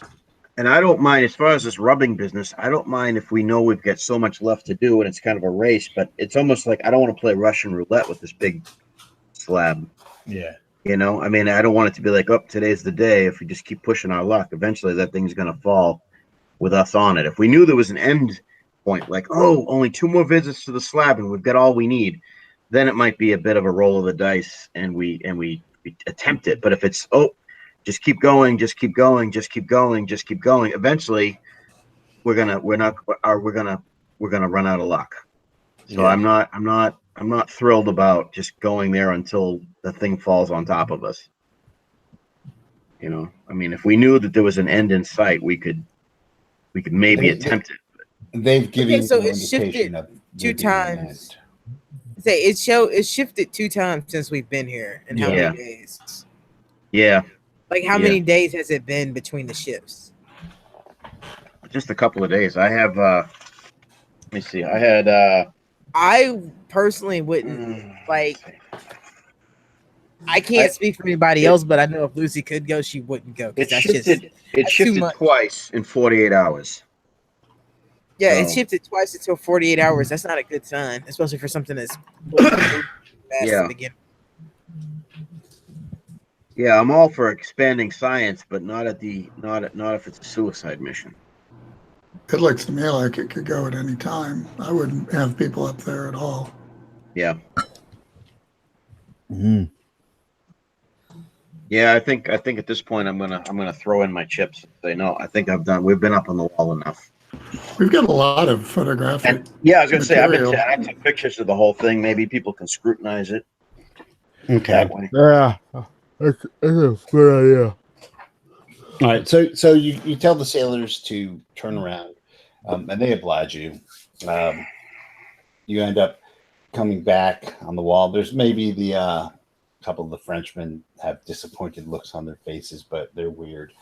and I don't mind as far as this rubbing business. I don't mind if we know we've got so much left to do and it's kind of a race. But it's almost like I don't want to play Russian roulette with this big slab. Yeah. You know, I mean, I don't want it to be like, oh, today's the day. If we just keep pushing our luck, eventually that thing's going to fall with us on it. If we knew there was an end point, like, oh, only 2 more visits to the slab and we've got all we need, then it might be a bit of a roll of the dice and we attempt it. But if it's, oh, just keep going, just keep going, just keep going, just keep going, eventually we're gonna run out of luck. So yeah. I'm not thrilled about just going there until the thing falls on top of us. You know, I mean, if we knew that there was an end in sight, we could maybe attempt it. They've given Okay, so you an it's indication shifted of 2 times. Say it's shifted 2 times since we've been here. And how many days? Yeah. Like how many days has it been between the shifts? Just a couple of days. I have let me see. I had I personally wouldn't like I can't speak for anybody else, but I know if Lucy could go, she wouldn't go. It shifted twice in 48 hours. Yeah, it shifted twice until 48 hours. That's not a good sign, especially for something that's fast to begin. Yeah, I'm all for expanding science, but not if it's a suicide mission. It looks to me like it could go at any time. I wouldn't have people up there at all. Yeah. Mm-hmm. Yeah, I think at this point I'm gonna throw in my chips and say no. I think we've been up on the wall enough. We've got a lot of photographic. And, yeah, I was gonna material. say I took pictures of the whole thing. Maybe people can scrutinize it. Okay. Yeah, that's a good idea. All right. So you tell the sailors to turn around, and they oblige you. You end up coming back on the wall. There's maybe the couple of the Frenchmen have disappointed looks on their faces, but they're weird.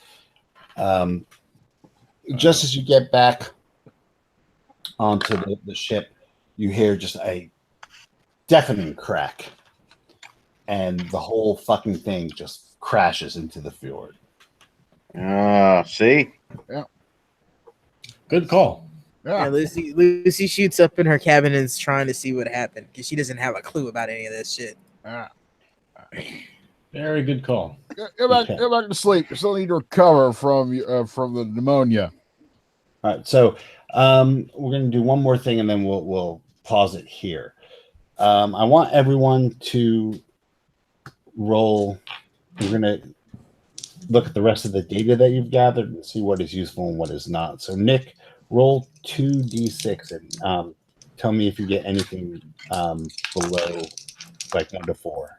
Just as you get back onto the ship, you hear just a deafening crack, and the whole fucking thing just crashes into the fjord. See? Yeah. Good call. Yeah, Lucy shoots up in her cabin and is trying to see what happened because she doesn't have a clue about any of this shit. Very good call. Go back to sleep. You still need to recover from the pneumonia. All right, so we're going to do one more thing, and then we'll pause it here. I want everyone to roll. We're going to look at the rest of the data that you've gathered and see what is useful and what is not. So, Nick, roll 2d6 and tell me if you get anything below like 1 to 4.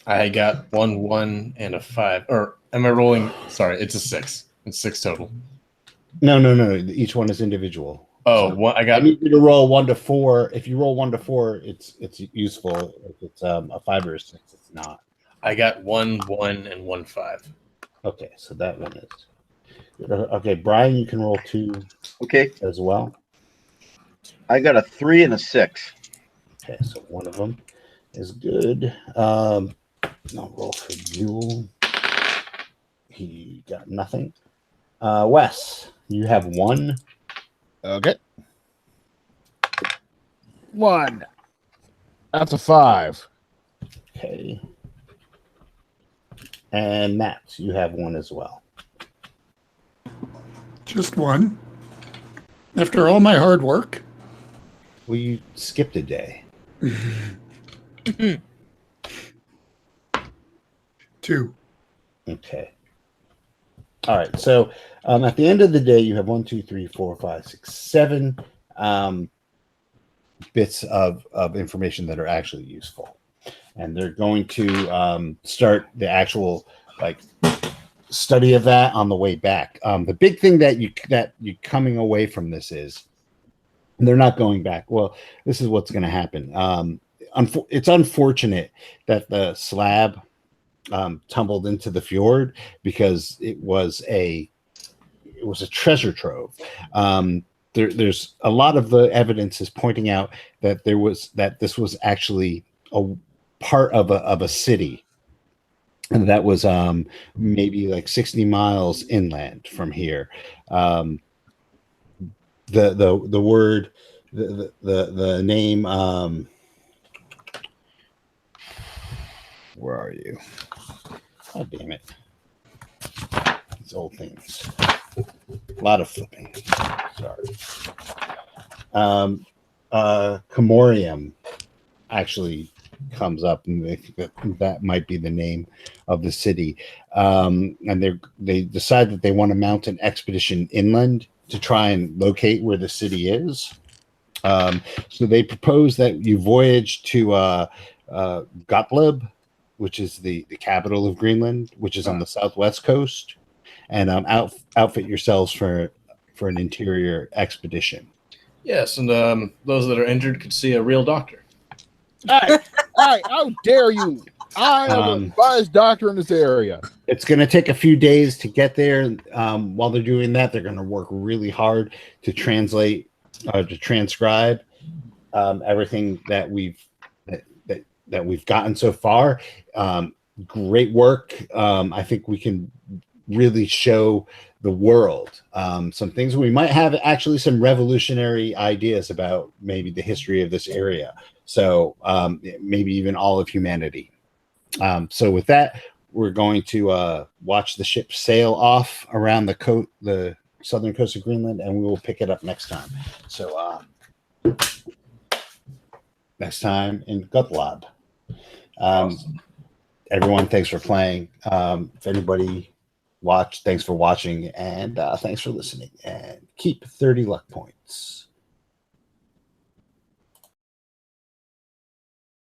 I got 1, 1, and a 5. Or am I rolling? Sorry, it's a 6. It's 6 total. No. Each one is individual. Oh, so I need you to roll 1 to 4. If you roll 1 to 4, it's useful. If it's a 5 or a 6, it's not. I got 1, 1, and 1, 5. Okay, so that one is. Okay, Brian, you can roll 2. Okay. As well. I got a 3 and a 6. Okay, so one of them is good. I'll roll for Jewel. He got nothing. Wes, you have 1. Okay. 1. That's a 5. Okay. And Matt, you have 1 as well. Just 1. After all my hard work. Well, you skipped a day. 2. Okay. All right. So at the end of the day, you have 1, 2, 3, 4, 5, 6, 7 bits of information that are actually useful, and they're going to start the actual study of that on the way back. The big thing that you coming away from this is they're not going back. Well, this is what's going to happen. It's unfortunate that the slab tumbled into the fjord because it was a treasure trove. there's a lot of the evidence is pointing out that this was actually a part of a city, and that was maybe like 60 miles inland from here. The word, the name, where are you? Oh, damn it. These old things. A lot of flipping. Sorry. Comorium actually comes up, and they think that might be the name of the city. And they decide that they want to mount an expedition inland to try and locate where the city is. So they propose that you voyage to Gottlieb, which is the capital of Greenland, which is on the southwest coast, and outfit yourselves for an interior expedition. Yes, and those that are injured could see a real doctor. Hey, how dare you? I am a advised doctor in this area. It's going to take a few days to get there. While they're doing that, they're going to work really hard to translate, to transcribe everything that we've gotten so far. Great work. I think we can really show the world some things. We might have actually some revolutionary ideas about maybe the history of this area. So maybe even all of humanity. So with that, we're going to watch the ship sail off around the southern coast of Greenland, and we will pick it up next time. So next time in Guthlab. Awesome. Everyone, thanks for playing. If anybody watched, thanks for watching, and thanks for listening. And keep 30 luck points.